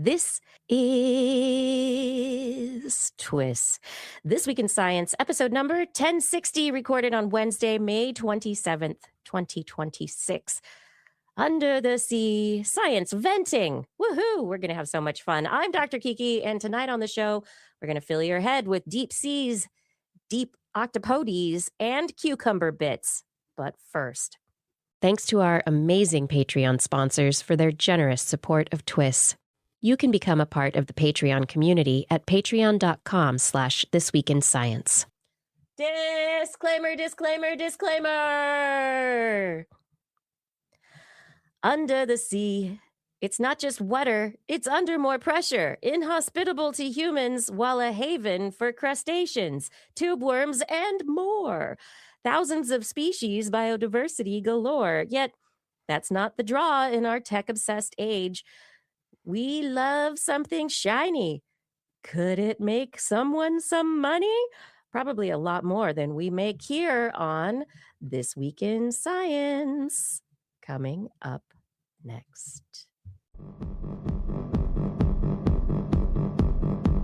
This is TWIS. This Week in Science, episode number 1060, recorded on Wednesday, May 27th, 2026. Under the sea, science venting. Woohoo! We're going to have so much fun. I'm Dr. Kiki, and tonight on the show, we're going to fill your head with deep seas, deep octopodes, and cucumber bits. But first, thanks to our amazing Patreon sponsors for their generous support of TWIS. You can become a part of the Patreon community at patreon.com/thisweekinscience. Disclaimer, disclaimer, disclaimer! Under the sea, it's not just wetter, it's under more pressure, inhospitable to humans while a haven for crustaceans, tube worms, and more. Thousands of species, biodiversity galore. Yet, that's not the draw in our tech-obsessed age. We love something shiny. Could it make someone some money? Probably a lot more than we make here on This Week in Science. Coming up next.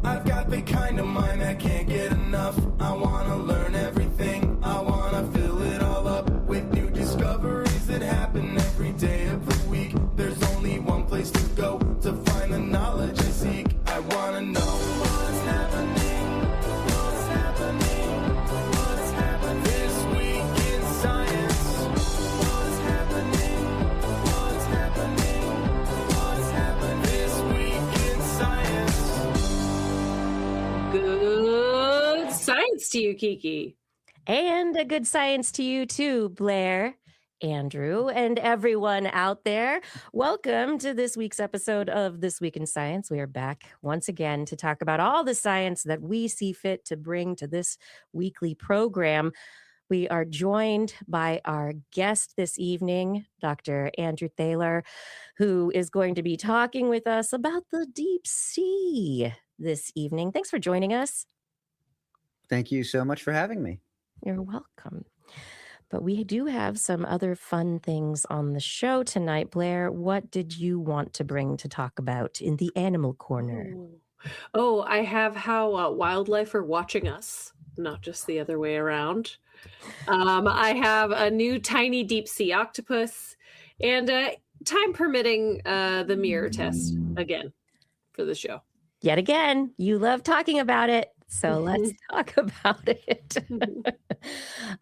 I've got the kind of mind that can't get enough. I want to learn everything. I want to fill it all up with new discoveries that happen every day of the week. There's only one place to go to find the knowledge I seek. I want to know what's happening. What's happening? What's happening this week in science? What's happening? What's happening? What's happening this week in science? Good science to you, Kiki. And a good science to you too, Blair, Andrew, and everyone out there. Welcome to this week's episode of This Week in Science. We are back once again to talk about all the science that we see fit to bring to this weekly program. We are joined by our guest this evening, Dr. Andrew Thaler, who is going to be talking with us about the deep sea this evening. Thanks for joining us. Thank you so much for having me. You're welcome. But we do have some other fun things on the show tonight. Blair, what did you want to bring to talk about in the animal corner? Oh, I have how wildlife are watching us, not just the other way around. I have a new tiny deep sea octopus, and time permitting, the mirror test again for the show. Yet again, you love talking about it. So let's talk about it.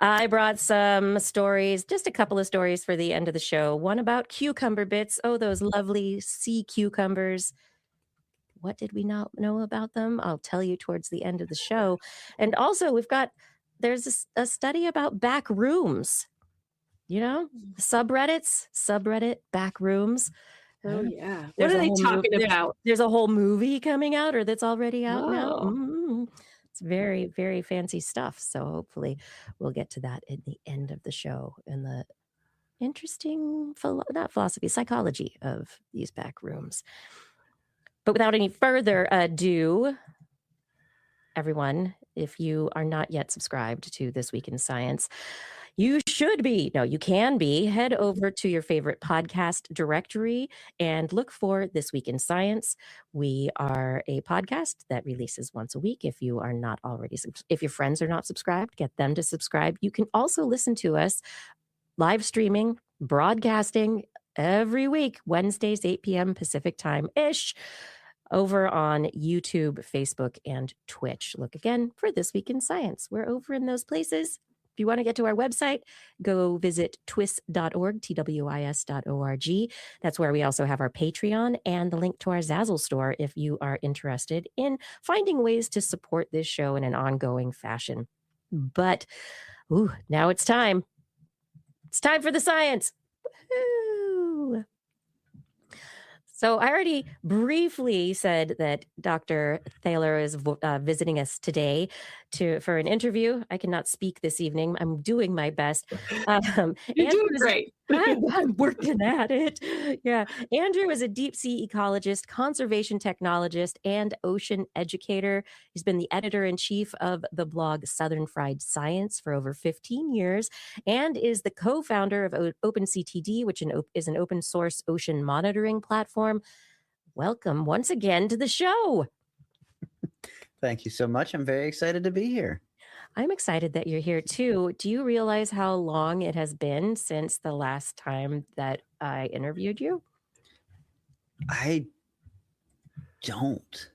I brought some stories, just a couple of stories for the end of the show. One about cucumber bits. Oh, those lovely sea cucumbers. What did we not know about them? I'll tell you towards the end of the show. And also there's a study about Backrooms. You know, subreddit Backrooms. Oh, yeah. What There's are a they whole talking about? There's a whole movie coming out, or that's already out now. Oh. It's very, very fancy stuff. So hopefully we'll get to that at the end of the show and the interesting, not philosophy, psychology of these back rooms. But without any further ado, everyone, if you are not yet subscribed to This Week in Science, you should be. No, you can be. Head over to your favorite podcast directory and look for This Week in Science. We are a podcast that releases once a week. If you are not already, if your friends are not subscribed, get them to subscribe. You can also listen to us live streaming, broadcasting every week, Wednesdays, 8 p.m. Pacific time-ish, over on YouTube, Facebook, and Twitch. Look again for This Week in Science. We're over in those places. If you want to get to our website, go visit twis.org, TWIS.org. That's where we also have our Patreon and the link to our Zazzle store if you are interested in finding ways to support this show in an ongoing fashion. But now it's time. It's time for the science. Woo-hoo. So I already briefly said that Dr. Thaler is visiting us today for an interview. I cannot speak this evening. I'm doing my best. You're doing great. I'm working at it. Yeah. Andrew is a deep sea ecologist, conservation technologist, and ocean educator. He's been the editor-in-chief of the blog Southern Fried Science for over 15 years and is the co-founder of OpenCTD, which is an open source ocean monitoring platform. welcome once again to the show. Thank you so much. I'm very excited to be here. I'm excited that you're here too. Do you realize how long it has been since the last time that I interviewed you? I don't.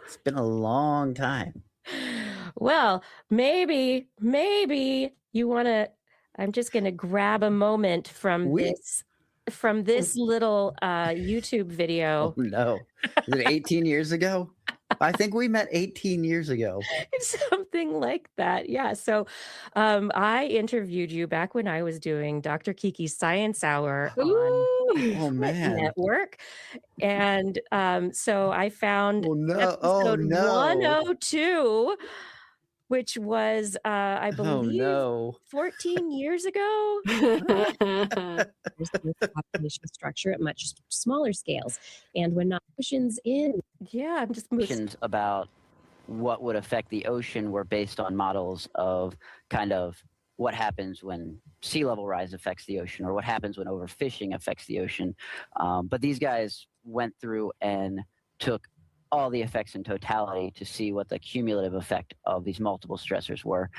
It's been a long time. Well, maybe you want to. I'm just going to grab a moment from this little YouTube video. Oh no. Is it 18 years ago? I think we met 18 years ago. Something like that. Yeah. So I interviewed you back when I was doing Dr. Kiki's Science Hour on Oh man. network. And so I found Oh no. episode Oh no. 102, which was I believe 14 years ago. Population structure at much smaller scales. And when oceans in, I'm just Questions about what would affect the ocean were based on models of kind of what happens when sea level rise affects the ocean or what happens when overfishing affects the ocean. But these guys went through and took all the effects in totality to see what the cumulative effect of these multiple stressors were.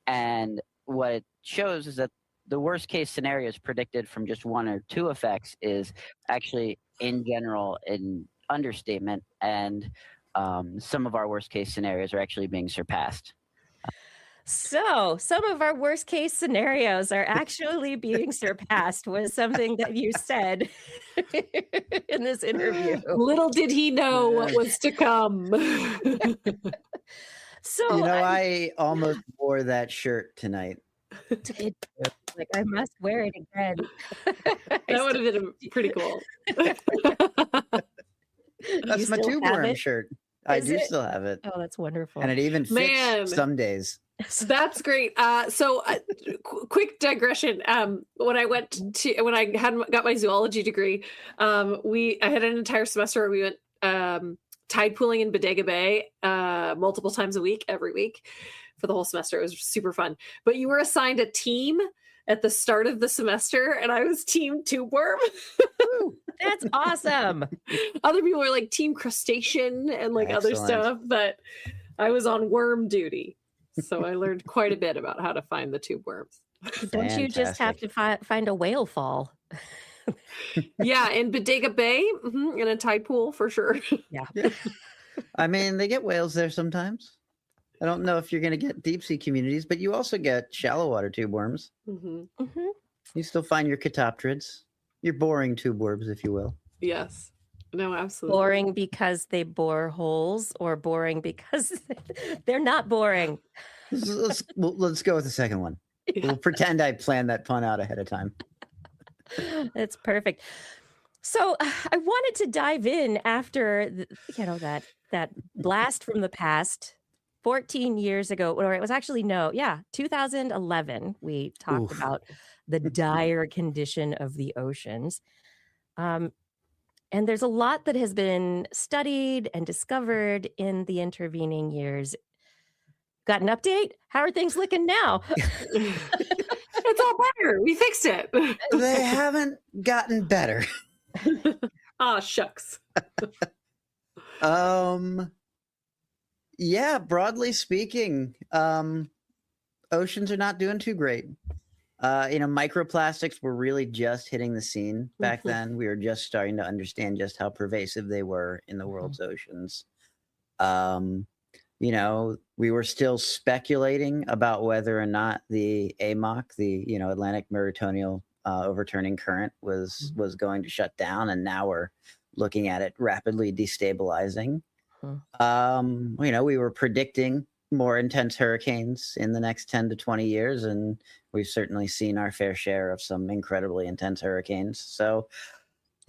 And what it shows is that the worst case scenarios predicted from just one or two effects is actually in general an understatement, and some of our worst case scenarios are actually being surpassed. So some of our worst case scenarios are actually being surpassed was something that you said in this interview. Little did he know what was to come. So I almost wore that shirt tonight. Like I must wear it again. That would have been pretty cool. That's my tube worm shirt. I do still have it. Oh, that's wonderful. And it even fits some days. That's great. Quick digression. When I got my zoology degree, I had an entire semester where we went tide pooling in Bodega Bay multiple times a week, every week for the whole semester. It was super fun. But you were assigned a team at the start of the semester, and I was team tube worm. That's awesome. Other people were like team crustacean and like other stuff, but I was on worm duty. So I learned quite a bit about how to find the tube worms. Don't you just have to find a whale fall? Yeah, in Bodega Bay, in a tide pool for sure. Yeah. I mean, they get whales there sometimes. I don't know if you're going to get deep sea communities, but you also get shallow water tube worms. You still find your catoptrids, your boring tube worms, if you will. Yes. No, absolutely. Boring because they bore holes, or boring because they're not boring? Let's go with the second one. Yeah. We'll pretend I planned that pun out ahead of time. It's perfect. So I wanted to dive in after that blast from the past 14 years ago, or it was actually 2011. We talked about the dire condition of the oceans. And there's a lot that has been studied and discovered in the intervening years. Got an update? How are things looking now? It's all better. We fixed it. They haven't gotten better. Ah, shucks. Yeah, broadly speaking, oceans are not doing too great. Microplastics were really just hitting the scene back then. We were just starting to understand just how pervasive they were in the world's oceans. We were still speculating about whether or not the AMOC, the Atlantic Meridional overturning current, was going to shut down, and now we're looking at it rapidly destabilizing. We were predicting more intense hurricanes in the next 10 to 20 years, and we've certainly seen our fair share of some incredibly intense hurricanes. So,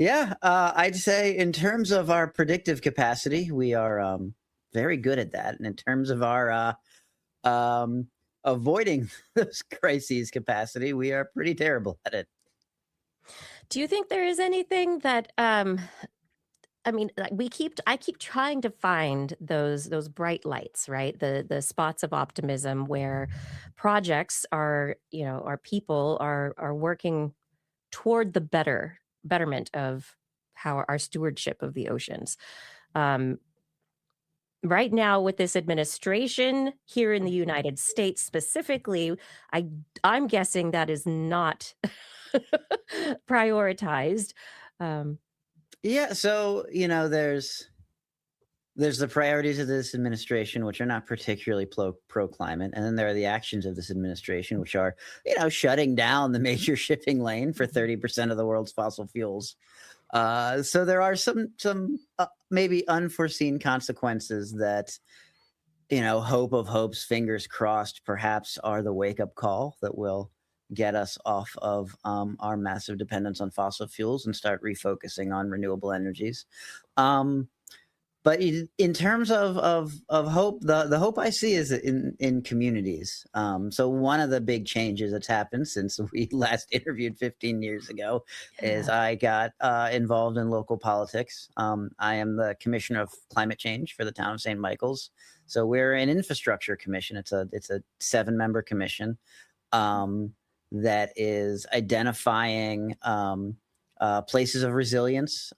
I'd say in terms of our predictive capacity, we are very good at that. And in terms of our avoiding those crises capacity, we are pretty terrible at it. Do you think there is anything that I keep trying to find those bright lights, right? The spots of optimism where projects our people are working toward the betterment of how our stewardship of the oceans. Right now, with this administration here in the United States specifically, I'm guessing that is not prioritized. Yeah, so there's the priorities of this administration, which are not particularly pro climate, and then there are the actions of this administration, which are shutting down the major shipping lane for 30% of the world's fossil fuels. So there are some maybe unforeseen consequences that hope of hopes, fingers crossed, perhaps are the wake up call that will get us off of our massive dependence on fossil fuels and start refocusing on renewable energies. But in terms of hope, the hope I see is in communities. So one of the big changes that's happened since we last interviewed 15 years ago is I got involved in local politics. I am the Commissioner of Climate Change for the town of St. Michael's. So we're an infrastructure commission. It's a 7-member commission that is identifying places of resilience,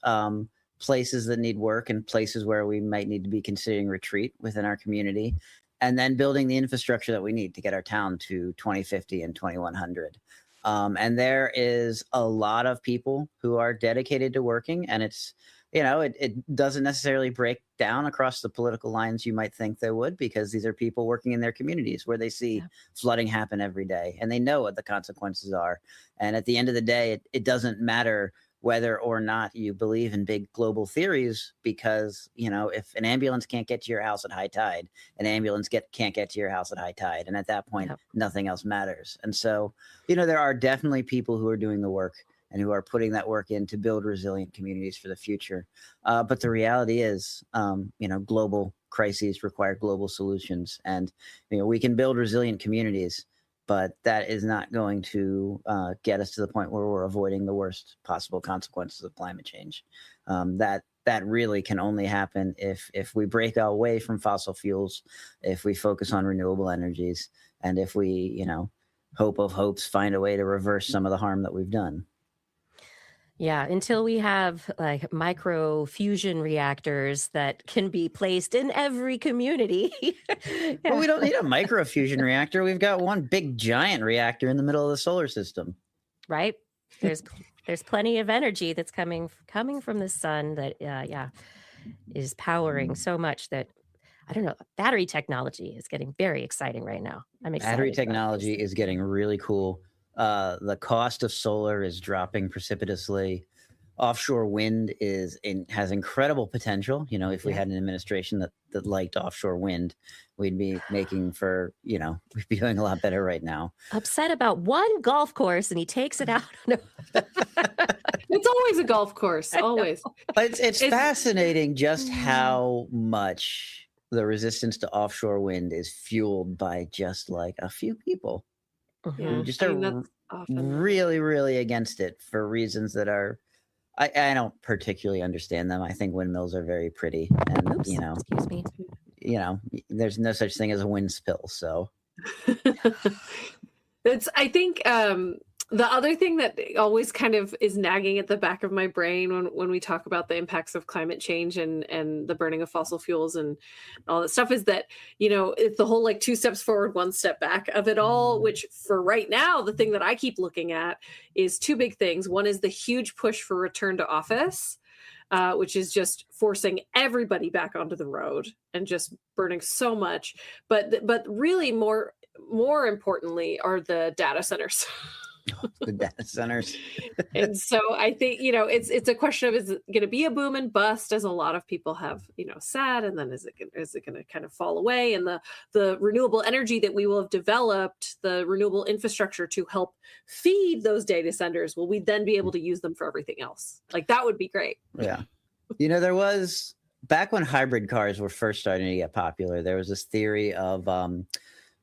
places that need work, and places where we might need to be considering retreat within our community, and then building the infrastructure that we need to get our town to 2050 and 2100. And there is a lot of people who are dedicated to working, and it's it doesn't necessarily break down across the political lines you might think they would, because these are people working in their communities where they see flooding happen every day, and they know what the consequences are. And at the end of the day, it doesn't matter whether or not you believe in big global theories, because if an ambulance can't get to your house at high tide, an ambulance can't get to your house at high tide, and at that point nothing else matters. And so there are definitely people who are doing the work and who are putting that work in to build resilient communities for the future. But the reality is, global crises require global solutions, and we can build resilient communities, but that is not going to get us to the point where we're avoiding the worst possible consequences of climate change. That really can only happen if we break away from fossil fuels, if we focus on renewable energies, and if we, hope of hopes, find a way to reverse some of the harm that we've done. Yeah, until we have like micro fusion reactors that can be placed in every community. Well, we don't need a micro fusion reactor. We've got one big giant reactor in the middle of the solar system. Right? There's plenty of energy that's coming from the sun that is powering so much that I don't know. Battery technology is getting very exciting right now. I'm excited. Battery technology is getting really cool. The cost of solar is dropping precipitously. Offshore wind has incredible potential. If we had an administration that liked offshore wind, we'd be making we'd be doing a lot better right now. Upset about one golf course and he takes it out. It's always a golf course, always. But it's fascinating just how much the resistance to offshore wind is fueled by just like a few people. Yeah, Just are really, really against it for reasons that are, I don't particularly understand them. I think windmills are very pretty, and excuse me. There's no such thing as a wind spill. So I think the other thing that always kind of is nagging at the back of my brain when we talk about the impacts of climate change and the burning of fossil fuels and all that stuff is that, it's the whole like 2 steps forward, 1 step back of it all, which for right now, the thing that I keep looking at is 2 big things. One is the huge push for return to office, which is just forcing everybody back onto the road and just burning so much. But really more importantly are the data centers. The data centers. And so I think, it's a question of, is it going to be a boom and bust, as a lot of people have, said, and then is it going to kind of fall away? And the renewable energy that we will have developed, the renewable infrastructure to help feed those data centers, will we then be able to use them for everything else? Like, that would be great. Yeah. There was, back when hybrid cars were first starting to get popular, there was this theory of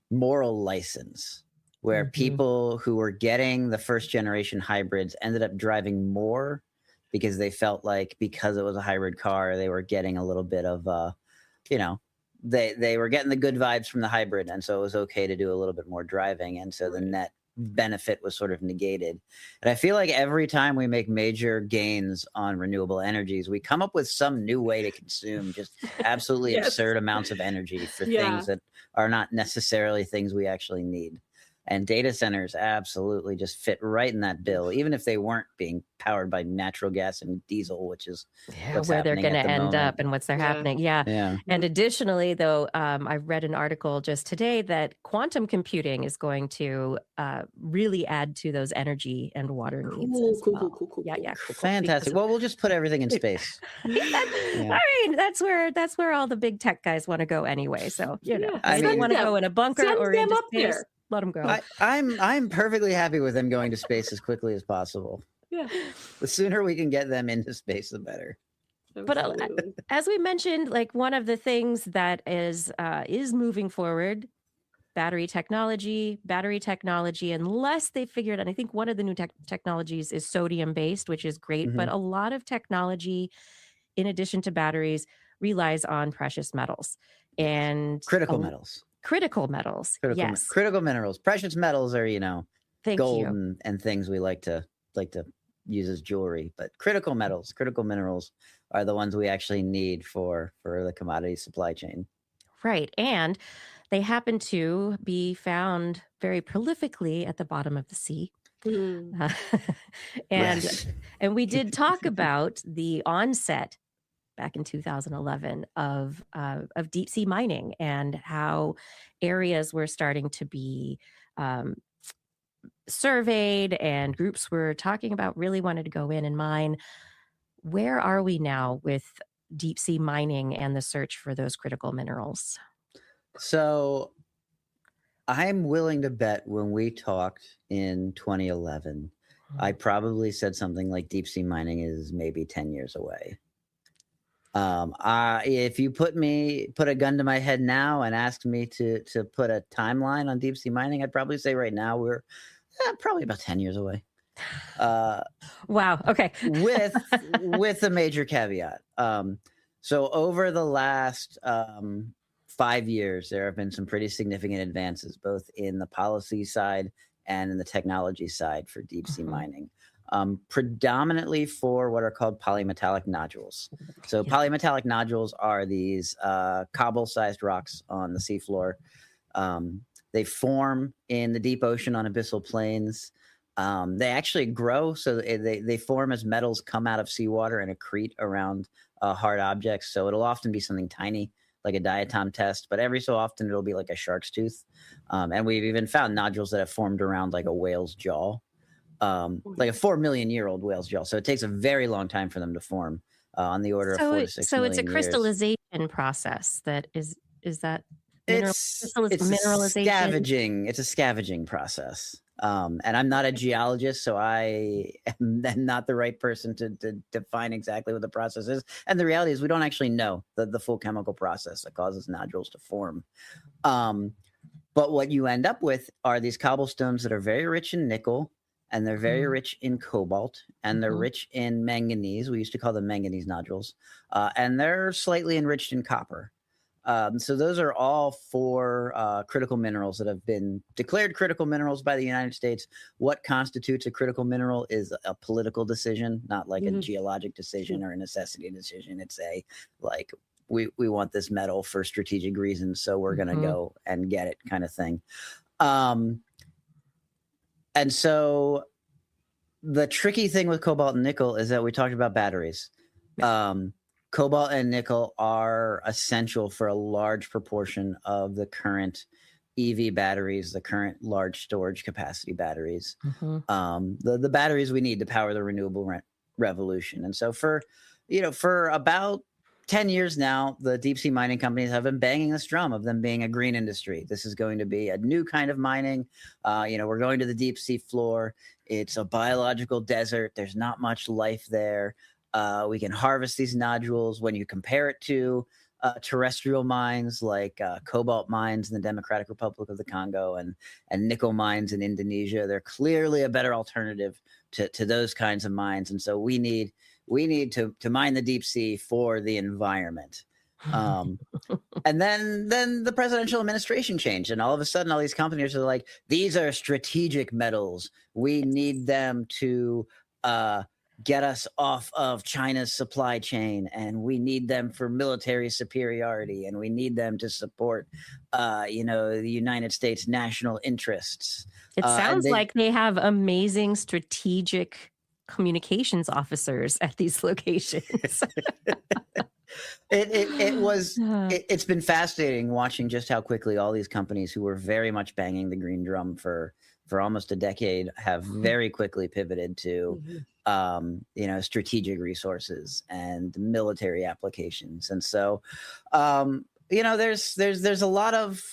moral license, where people who were getting the first generation hybrids ended up driving more because they felt like, because it was a hybrid car, they were getting a little bit of, they were getting the good vibes from the hybrid. And so it was okay to do a little bit more driving. And so the net benefit was sort of negated. And I feel like every time we make major gains on renewable energies, we come up with some new way to consume just absolutely Yes. absurd amounts of energy for Yeah. things that are not necessarily things we actually need. And data centers absolutely just fit right in that bill, even if they weren't being powered by natural gas and diesel, which is what's where they're happening going at to the end moment. up and what's they're Yeah. happening. Yeah. Yeah. And additionally, though, I read an article just today that quantum computing is going to really add to those energy and water needs as well. Cool. Yeah, cool. Fantastic. Well, we'll just put everything in space. Yeah. I mean, that's where all the big tech guys want to go anyway. So Yeah. I if they mean- want to go in a bunker Send or them into up space, there. let them go. I'm perfectly happy with them going to space as quickly as possible. Yeah. The sooner we can get them into space, the better. But Absolutely. as we mentioned, like one of the things that is moving forward, battery technology, unless they figured out, I think one of the new technologies is sodium based, which is great, but a lot of technology, in addition to batteries, relies on precious metals and Critical metals. Critical metals. Yes. Critical minerals. Precious metals are, Thank gold you. and things we like to use as jewelry, but critical metals, critical minerals are the ones we actually need for the commodity supply chain. Right. And they happen to be found very prolifically at the bottom of the sea. Mm. Yes. And we did talk about the onset back in 2011 of deep sea mining and how areas were starting to be surveyed and groups were talking about really wanted to go in and mine. Where are we now with deep sea mining and the search for those critical minerals? So I'm willing to bet when we talked in 2011, I probably said something like deep sea mining is maybe 10 years away. If you put a gun to my head now and asked me to put a timeline on deep sea mining, I'd probably say right now we're probably about 10 years away. Wow. Okay. with a major caveat. So over the last 5 years, there have been some pretty significant advances, both in the policy side and in the technology side for deep sea mining. Predominantly for what are called polymetallic nodules. So polymetallic nodules are these cobble-sized rocks on the seafloor. They form in the deep ocean on abyssal plains. They actually grow, so they form as metals come out of seawater and accrete around hard objects. So it'll often be something tiny, like a diatom test, but every so often it'll be like a shark's tooth. And we've even found nodules that have formed around like a whale's jaw. Like a 4 million year old whale's jaw. So it takes a very long time for them to form, on the order of 4 to 6 million So it's a years. crystallization process that is that It's mineralization? It's a scavenging process. And I'm not a geologist, so I am not the right person to define exactly what the process is. And the reality is we don't actually know the full chemical process that causes nodules to form. But what you end up with are these cobblestones that are very rich in nickel, and they're very rich in cobalt, and they're rich in manganese. We used to call them manganese nodules. And they're slightly enriched in copper. So those are all 4 critical minerals that have been declared critical minerals by the United States. What constitutes a critical mineral is a political decision, not like a geologic decision or a necessity decision. It's we want this metal for strategic reasons, so we're going to go and get it kind of thing. And so the tricky thing with cobalt and nickel is that we talked about batteries. Cobalt and nickel are essential for a large proportion of the current EV batteries, the current large storage capacity batteries, the batteries we need to power the renewable revolution. And so for about 10 years now, the deep sea mining companies have been banging this drum of them being a green industry. This is going to be a new kind of mining. We're going to the deep sea floor. It's a biological desert. There's not much life there. We can harvest these nodules. When you compare it to terrestrial mines like cobalt mines in the Democratic Republic of the Congo and nickel mines in Indonesia, they're clearly a better alternative to those kinds of mines. And so we need to mine the deep sea for the environment. Um, and then the presidential administration changed, and all of a sudden, all these companies are like, these are strategic metals. We need them to get us off of China's supply chain, and we need them for military superiority, and we need them to support, the United States national interests. It And sounds they like they have amazing strategic communications officers at these locations. it's been fascinating watching just how quickly all these companies who were very much banging the green drum for almost a decade have very quickly pivoted to strategic resources and military applications. And so there's a lot of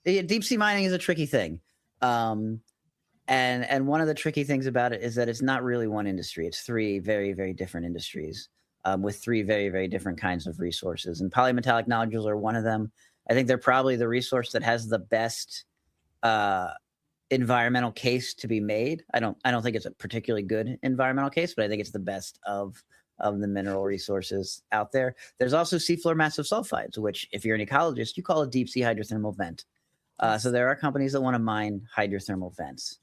deep sea mining is a tricky thing. And one of the tricky things about it is that it's not really one industry. It's three very, very different industries with three very, very different kinds of resources. And polymetallic nodules are one of them. I think they're probably the resource that has the best environmental case to be made. I don't think it's a particularly good environmental case, but I think it's the best of the mineral resources out there. There's also seafloor massive sulfides, which if you're an ecologist, you call a deep sea hydrothermal vent. So there are companies that want to mine hydrothermal vents.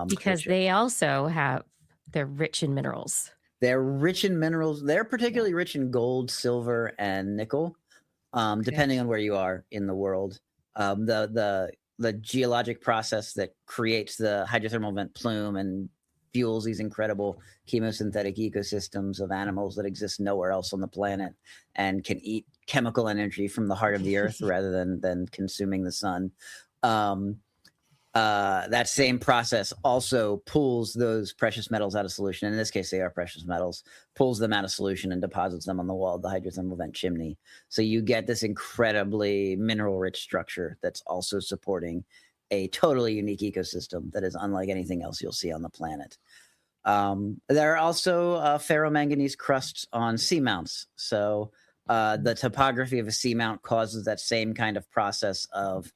Because they're rich in minerals. They're rich in minerals. They're particularly rich in gold, silver, and nickel, depending on where you are in the world. The geologic process that creates the hydrothermal vent plume and fuels these incredible chemosynthetic ecosystems of animals that exist nowhere else on the planet and can eat chemical energy from the heart of the earth rather than consuming the sun. That same process also pulls those precious metals out of solution. In this case, they are precious metals, pulls them out of solution and deposits them on the wall of the hydrothermal vent chimney. So you get this incredibly mineral-rich structure that's also supporting a totally unique ecosystem that is unlike anything else you'll see on the planet. There are also ferromanganese crusts on seamounts. So the topography of a seamount causes that same kind of process of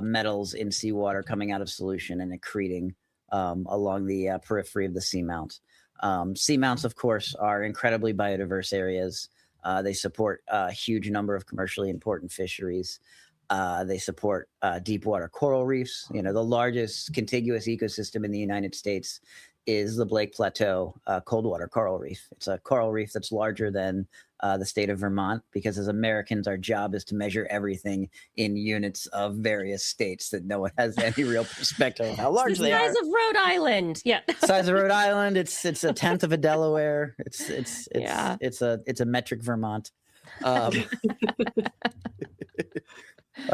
metals in seawater coming out of solution and accreting along the periphery of the seamount. Seamounts, of course, are incredibly biodiverse areas. They support a huge number of commercially important fisheries. They support deep water coral reefs. The largest contiguous ecosystem in the United States is the Blake Plateau cold water coral reef. It's a coral reef that's larger than the state of Vermont, because as Americans, our job is to measure everything in units of various states that no one has any real perspective of how large they are. The size of Rhode Island. Yeah. Size of Rhode Island. It's a tenth of a Delaware. It's a metric Vermont. I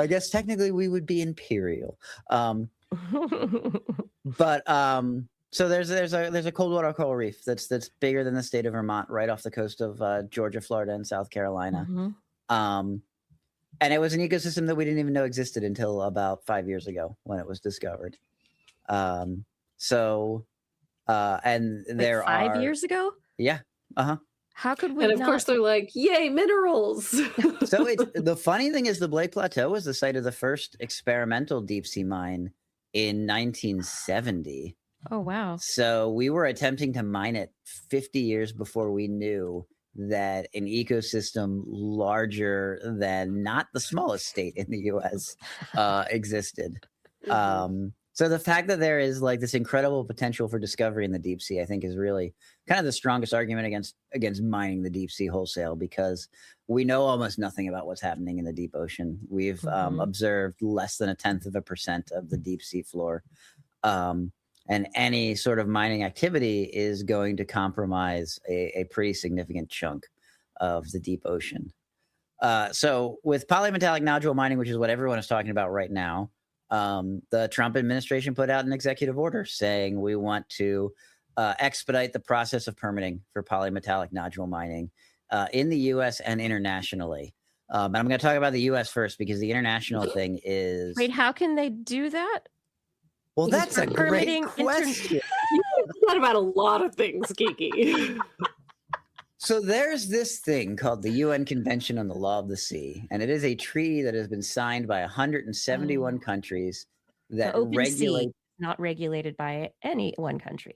guess technically we would be imperial. So there's a cold water coral reef that's bigger than the state of Vermont, right off the coast of Georgia, Florida, and South Carolina. And it was an ecosystem that we didn't even know existed until about 5 years ago when it was discovered. And there 5 years ago? Yeah. How could we? And of course, they're like, "Yay, minerals!" So the funny thing is, the Blake Plateau was the site of the first experimental deep sea mine in 1970. Oh, wow. So we were attempting to mine it 50 years before we knew that an ecosystem larger than not the smallest state in the U.S. existed. So the fact that there is like this incredible potential for discovery in the deep sea, I think, is really kind of the strongest argument against mining the deep sea wholesale, because we know almost nothing about what's happening in the deep ocean. We've observed less than 0.1% of the deep sea floor. And any sort of mining activity is going to compromise a pretty significant chunk of the deep ocean. So with polymetallic nodule mining, which is what everyone is talking about right now, the Trump administration put out an executive order saying we want to expedite the process of permitting for polymetallic nodule mining in the U.S. and internationally. And I'm going to talk about the U.S. first, because the international thing is... Wait, how can they do that? Well, that's a great question. You thought about a lot of things, Kiki. So there's this thing called the UN Convention on the Law of the Sea, and it is a treaty that has been signed by 171 countries that regulate. Not regulated by any one country.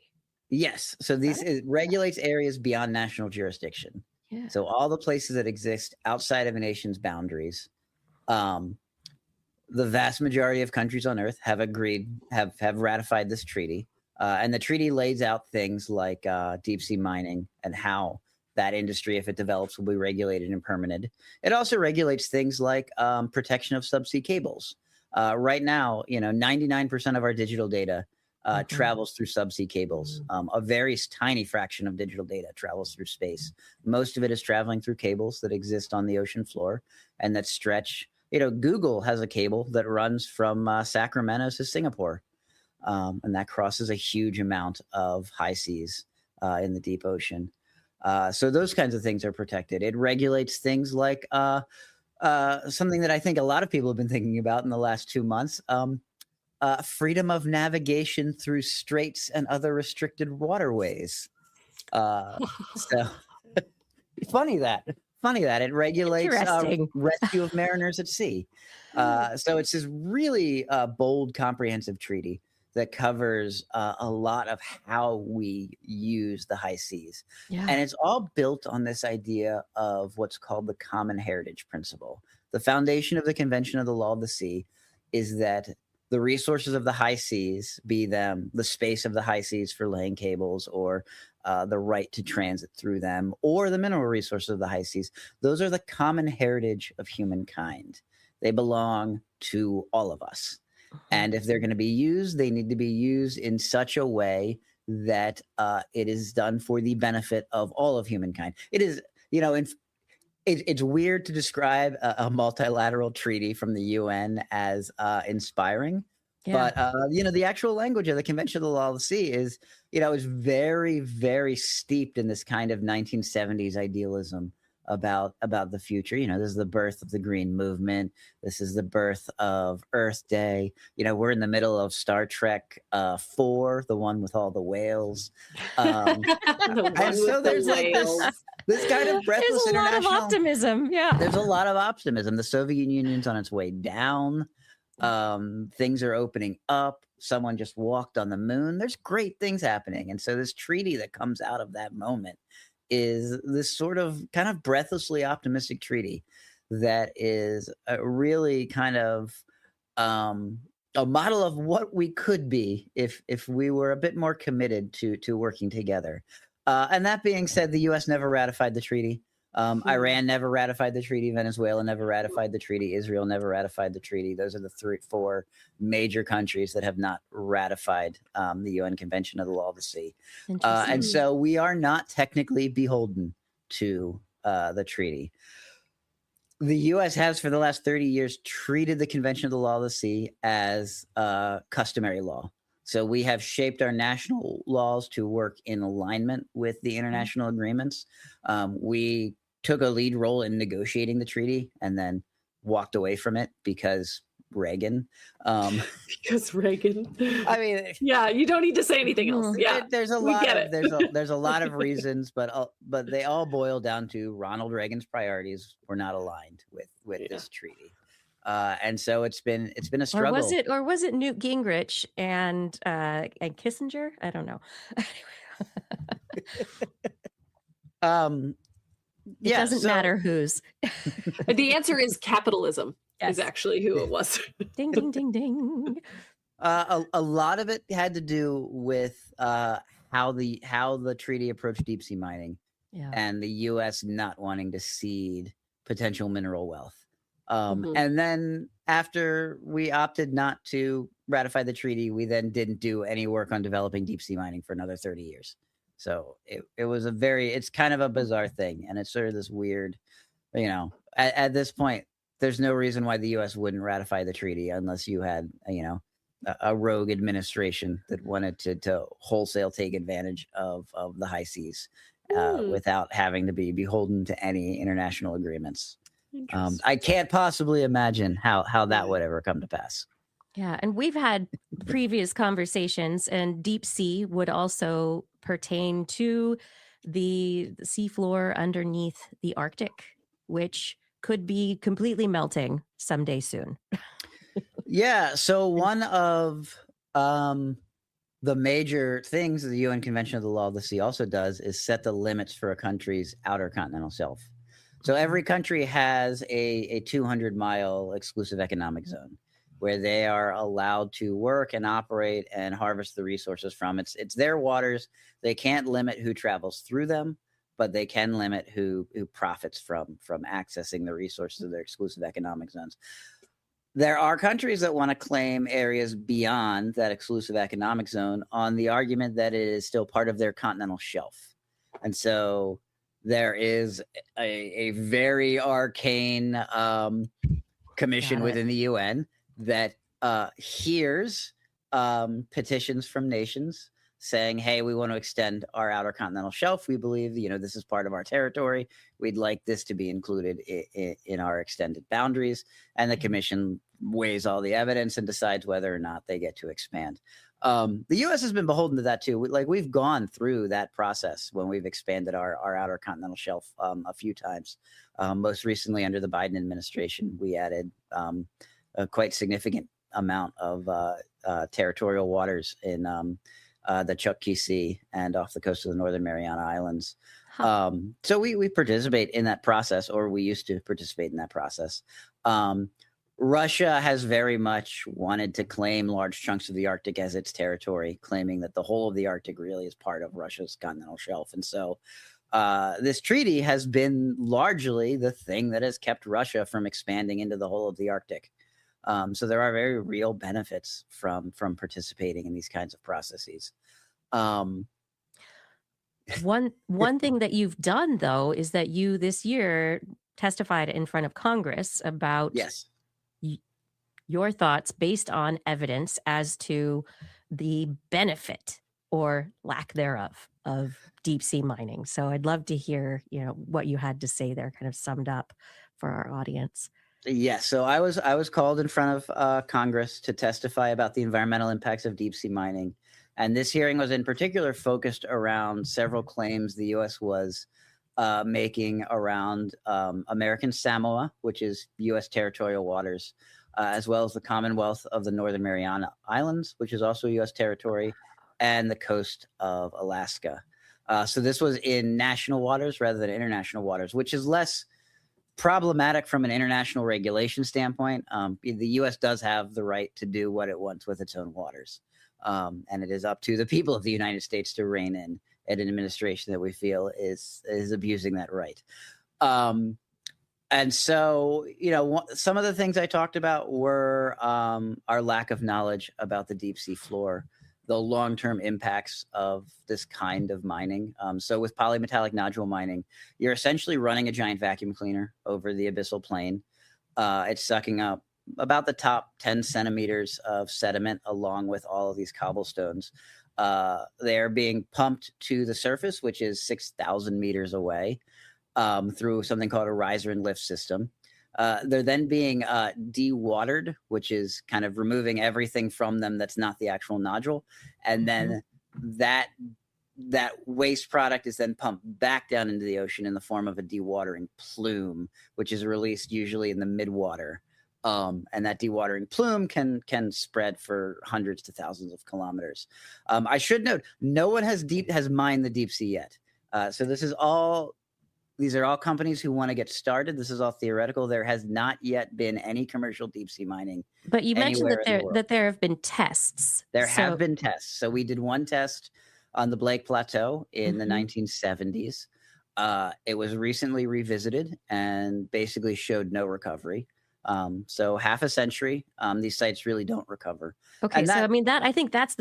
Yes. So it regulates areas beyond national jurisdiction. Yeah. So all the places that exist outside of a nation's boundaries, um, the vast majority of countries on Earth have ratified this treaty, and the treaty lays out things like deep sea mining and how that industry, if it develops, will be regulated and permitted. It also regulates things like protection of subsea cables. Right now, 99% of our digital data travels through subsea cables. A very tiny fraction of digital data travels through space. Most of it is traveling through cables that exist on the ocean floor and that stretch. Google has a cable that runs from Sacramento to Singapore, and that crosses a huge amount of high seas in the deep ocean. So those kinds of things are protected. It regulates things like something that I think a lot of people have been thinking about in the last 2 months, freedom of navigation through straits and other restricted waterways. So funny that it regulates rescue of mariners at sea. So it's this really bold, comprehensive treaty that covers a lot of how we use the high seas. Yeah. And it's all built on this idea of what's called the common heritage principle. The foundation of the Convention of the Law of the Sea is that the resources of the high seas, be them the space of the high seas for laying cables or the right to transit through them, or the mineral resources of the high seas, those are the common heritage of humankind. They belong to all of us. And if they're going to be used, they need to be used in such a way that it is done for the benefit of all of humankind. It is, it's weird to describe a multilateral treaty from the UN as inspiring. Yeah. But, the actual language of the Convention of the Law of the Sea is very, very steeped in this kind of 1970s idealism about the future. This is the birth of the green movement. This is the birth of Earth Day. We're in the middle of Star Trek 4, the one with all the whales. And so there's like this kind of breathless international. There's a lot of optimism. Yeah. There's a lot of optimism. The Soviet Union's on its way down. Things are opening up. Someone just walked on the moon. There's great things happening. And so this treaty that comes out of that moment is this sort of kind of breathlessly optimistic treaty that is really kind of a model of what we could be if we were a bit more committed to working together. And that being said, the U.S. never ratified the treaty. Iran never ratified the treaty. Venezuela never ratified the treaty. Israel never ratified the treaty. Those are the 4 major countries that have not ratified the UN Convention of the Law of the Sea. And so we are not technically beholden to the treaty. The U.S. has, for the last 30 years, treated the Convention of the Law of the Sea as customary law. So we have shaped our national laws to work in alignment with the international agreements. We took a lead role in negotiating the treaty and then walked away from it because Reagan. Because Reagan. I mean, yeah, you don't need to say anything else. Yeah, there's a lot of reasons, but they all boil down to Ronald Reagan's priorities were not aligned with this treaty. And so it's been a struggle. Or was it Newt Gingrich and Kissinger? I don't know. It doesn't matter whose. The answer is capitalism. Yes. Is actually who it was. Ding ding ding ding. A lot of it had to do with how the treaty approached deep sea mining, and the U.S. not wanting to cede potential mineral wealth. And then after we opted not to ratify the treaty, we then didn't do any work on developing deep sea mining for another 30 years. So it was it's kind of a bizarre thing. And it's sort of this weird, at this point, there's no reason why the U.S. wouldn't ratify the treaty unless you had, a rogue administration that wanted to wholesale take advantage of the high seas without having to be beholden to any international agreements. I can't possibly imagine how that would ever come to pass. Yeah, and we've had previous conversations, and deep sea would also pertain to the seafloor underneath the Arctic, which could be completely melting someday soon. Yeah, so one of the major things the UN Convention of the Law of the Sea also does is set the limits for a country's outer continental shelf. So every country has a 200-mile exclusive economic zone where they are allowed to work and operate and harvest the resources from. It's their waters. They can't limit who travels through them, but they can limit who profits from accessing the resources of their exclusive economic zones. There are countries that want to claim areas beyond that exclusive economic zone on the argument that it is still part of their continental shelf. And so there is a very arcane commission within the UN that hears petitions from nations saying, hey, we want to extend our outer continental shelf. We believe, this is part of our territory. We'd like this to be included in our extended boundaries. And the commission weighs all the evidence and decides whether or not they get to expand. The U.S. has been beholden to that too. We've gone through that process when we've expanded our outer continental shelf a few times. Most recently under the Biden administration, we added a quite significant amount of territorial waters in the Chukchi Sea and off the coast of the Northern Mariana Islands. So we participate in that process, or we used to participate in that process. Russia has very much wanted to claim large chunks of the Arctic as its territory, claiming that the whole of the Arctic really is part of Russia's continental shelf. And so this treaty has been largely the thing that has kept Russia from expanding into the whole of the Arctic. So there are very real benefits from participating in these kinds of processes. One thing that you've done, though, is that you this year testified in front of Congress about your thoughts based on evidence as to the benefit or lack thereof of deep sea mining. So I'd love to hear, what you had to say there, kind of summed up for our audience. Yes. So I was called in front of Congress to testify about the environmental impacts of deep sea mining. And this hearing was in particular focused around several claims the U.S. was making around American Samoa, which is U.S. territorial waters, as well as the Commonwealth of the Northern Mariana Islands, which is also U.S. territory, and the coast of Alaska. So this was in national waters rather than international waters, which is less problematic from an international regulation standpoint. The U.S. does have the right to do what it wants with its own waters. And it is up to the people of the United States to rein in an administration that we feel is abusing that right. And so, some of the things I talked about were our lack of knowledge about the deep sea floor, the long-term impacts of this kind of mining. So with polymetallic nodule mining, you're essentially running a giant vacuum cleaner over the abyssal plain. It's sucking up about the top 10 centimeters of sediment along with all of these cobblestones. They're being pumped to the surface, which is 6,000 meters away, through something called a riser and lift system. They're then being dewatered, which is kind of removing everything from them that's not the actual nodule. And then that waste product is then pumped back down into the ocean in the form of a dewatering plume, which is released usually in the midwater. And that dewatering plume can spread for hundreds to thousands of kilometers. I should note, no one has mined the deep sea yet. So these are all companies who want to get started. This is all theoretical. There has not yet been any commercial deep sea mining. But you mentioned that there have been tests. There have been tests. So we did one test on the Blake Plateau in the 1970s. It was recently revisited and basically showed no recovery. So half a century, these sites really don't recover. Okay, so I mean I think that's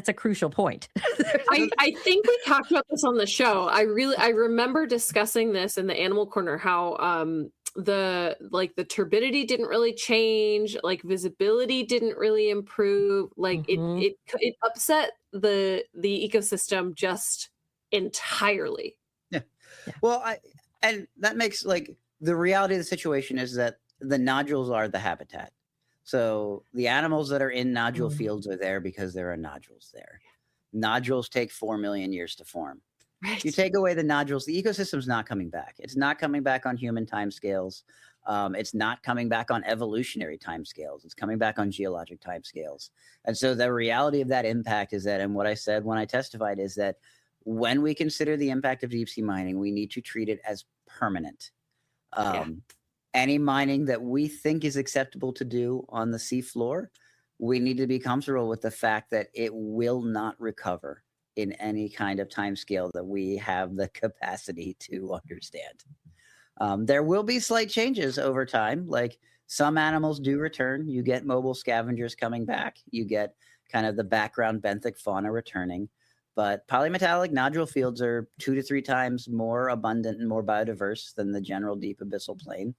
a crucial point. I think we talked about this on the show. I remember discussing this in the Animal Corner, how the turbidity didn't really change, like visibility didn't really improve, like it upset the ecosystem just entirely. Yeah. Well, and that makes the reality of the situation is that the nodules are the habitat. So the animals that are in nodule fields are there because there are nodules there. Nodules take 4 million years to form. Right. You take away the nodules, the ecosystem's not coming back. It's not coming back on human timescales. It's not coming back on evolutionary timescales. It's coming back on geologic timescales. And so the reality of that impact is that, and what I said when I testified is that when we consider the impact of deep sea mining, we need to treat it as permanent. Yeah. Any mining that we think is acceptable to do on the seafloor, we need to be comfortable with the fact that it will not recover in any kind of time scale that we have the capacity to understand. There will be slight changes over time. Like some animals do return. You get mobile scavengers coming back. You get kind of the background benthic fauna returning. But polymetallic nodule fields are 2 to 3 times more abundant and more biodiverse than the general deep abyssal plain.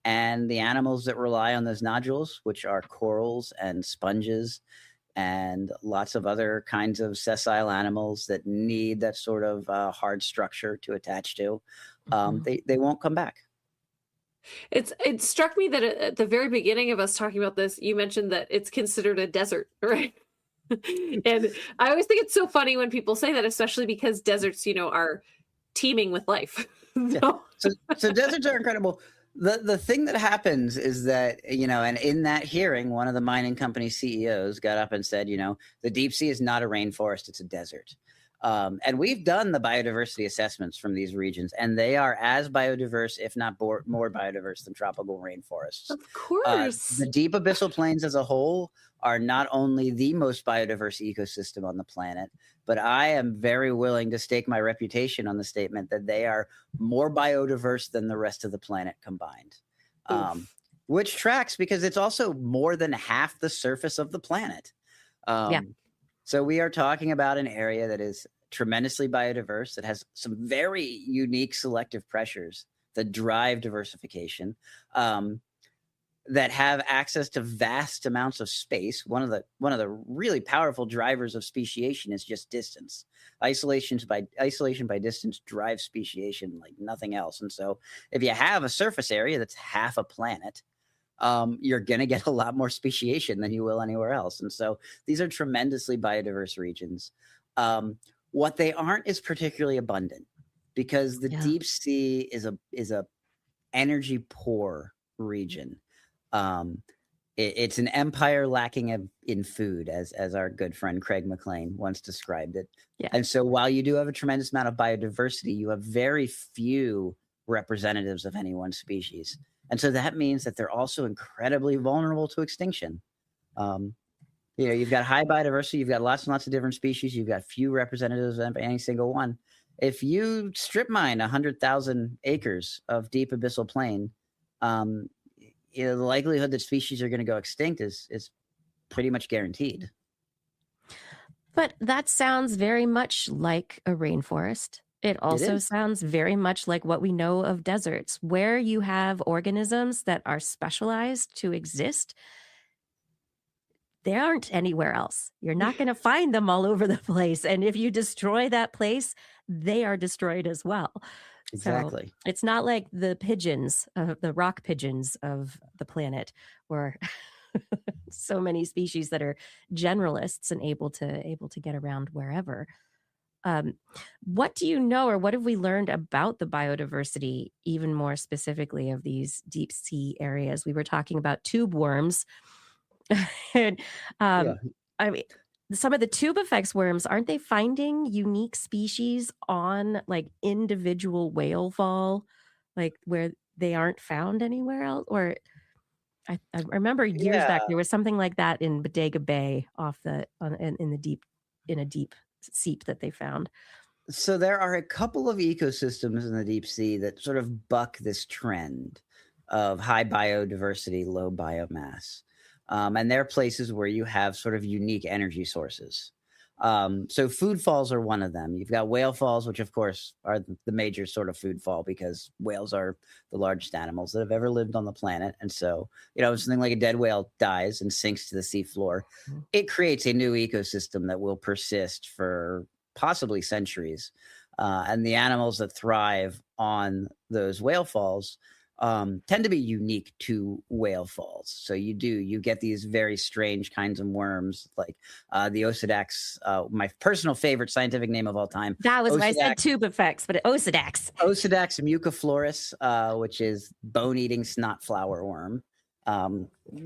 And the animals that rely on those nodules, which are corals and sponges and lots of other kinds of sessile animals that need that sort of hard structure to attach to, they won't come back. It struck me that at the very beginning of us talking about this, you mentioned that it's considered a desert, right? And I always think it's so funny when people say that, especially because deserts, are teeming with life. Yeah. So deserts are incredible. The thing that happens is that, and in that hearing, one of the mining company CEOs got up and said, the deep sea is not a rainforest, it's a desert. And we've done the biodiversity assessments from these regions, and they are as biodiverse, if not more biodiverse than tropical rainforests. Of course. The deep abyssal plains as a whole are not only the most biodiverse ecosystem on the planet, but I am very willing to stake my reputation on the statement that they are more biodiverse than the rest of the planet combined. Which tracks because it's also more than half the surface of the planet. Yeah. So we are talking about an area that is tremendously biodiverse, that has some very unique selective pressures that drive diversification, that have access to vast amounts of space. One of the really powerful drivers of speciation is just distance. Isolation by distance drives speciation like nothing else. And so if you have a surface area that's half a planet, you're going to get a lot more speciation than you will anywhere else. And so these are tremendously biodiverse regions. What they aren't is particularly abundant, because the deep sea is a energy poor region. It's an empire lacking in food, as our good friend Craig McLean once described it. Yeah. And so while you do have a tremendous amount of biodiversity, you have very few representatives of any one species. And so that means that they're also incredibly vulnerable to extinction. You've got high biodiversity, you've got lots and lots of different species, you've got few representatives of any single one. If you strip mine 100,000 acres of deep abyssal plain, the likelihood that species are going to go extinct is pretty much guaranteed. But that sounds very much like a rainforest. It also sounds very much like what we know of deserts, where you have organisms that are specialized to exist. They aren't anywhere else. You're not going to find them all over the place. And if you destroy that place, they are destroyed as well. Exactly. So it's not like the pigeons, the rock pigeons of the planet, where so many species that are generalists and able to get around wherever. What do you know, or what have we learned about the biodiversity, even more specifically of these deep sea areas? We were talking about tube worms. And I mean, some of the tube effects worms, aren't they finding unique species on like individual whale fall, like where they aren't found anywhere else? Or I remember years back there was something like that in Bodega Bay in a deep seep that they found. So there are a couple of ecosystems in the deep sea that sort of buck this trend of high biodiversity, low biomass. And they're places where you have sort of unique energy sources. So food falls are one of them. You've got whale falls, which of course are the major sort of food fall, because whales are the largest animals that have ever lived on the planet. And so, if something like a dead whale dies and sinks to the seafloor, it creates a new ecosystem that will persist for possibly centuries. And the animals that thrive on those whale falls tend to be unique to whale falls. So you get these very strange kinds of worms, like the Osidax, my personal favorite scientific name of all time, That was why I Osidax, said tube effects, but Osidax. Osidax muciflorus, which is bone-eating snot flower worm.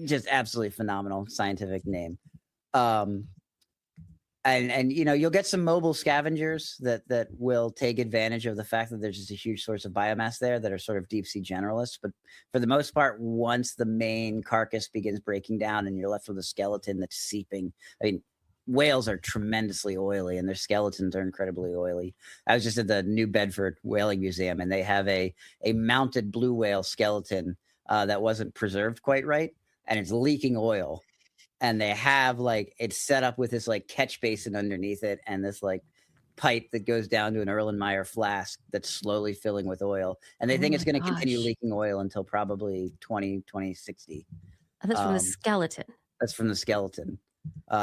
Just absolutely phenomenal scientific name. And you'll get some mobile scavengers that will take advantage of the fact that there's just a huge source of biomass there that are sort of deep sea generalists. But for the most part, once the main carcass begins breaking down and you're left with a skeleton that's seeping, I mean, whales are tremendously oily and their skeletons are incredibly oily. I was just at the New Bedford Whaling Museum and they have a mounted blue whale skeleton that wasn't preserved quite right, and it's leaking oil. And they have it's set up with this catch basin underneath it and this pipe that goes down to an Erlenmeyer flask that's slowly filling with oil. And they Oh think it's my going to continue gosh. leaking oil until probably 2060. Oh, that's from the Um, skeleton. that's from the skeleton.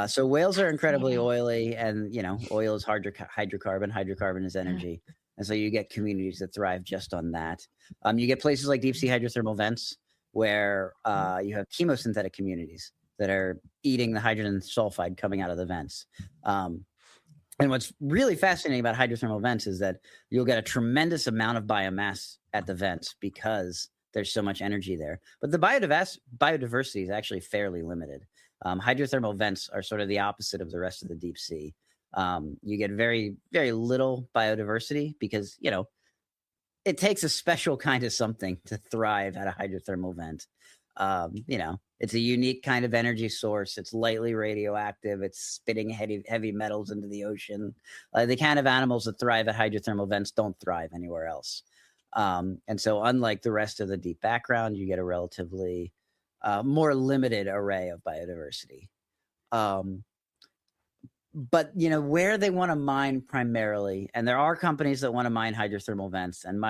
So whales are incredibly Fascinating. oily, and oil is hydrocarbon. Hydrocarbon is Yeah. energy, and so you get communities that thrive just on that. You get places like deep sea hydrothermal vents where you have chemosynthetic communities that are eating the hydrogen sulfide coming out of the vents. And what's really fascinating about hydrothermal vents is that you'll get a tremendous amount of biomass at the vents because there's so much energy there. But the biodiversity is actually fairly limited. Hydrothermal vents are sort of the opposite of the rest of the deep sea. You get very, very little biodiversity because, it takes a special kind of something to thrive at a hydrothermal vent. It's a unique kind of energy source. It's lightly radioactive. It's spitting heavy metals into the ocean. The kind of animals that thrive at hydrothermal vents don't thrive anywhere else. And so, unlike the rest of the deep background, you get a relatively more limited array of biodiversity. But where they want to mine primarily, and there are companies that want to mine hydrothermal vents. And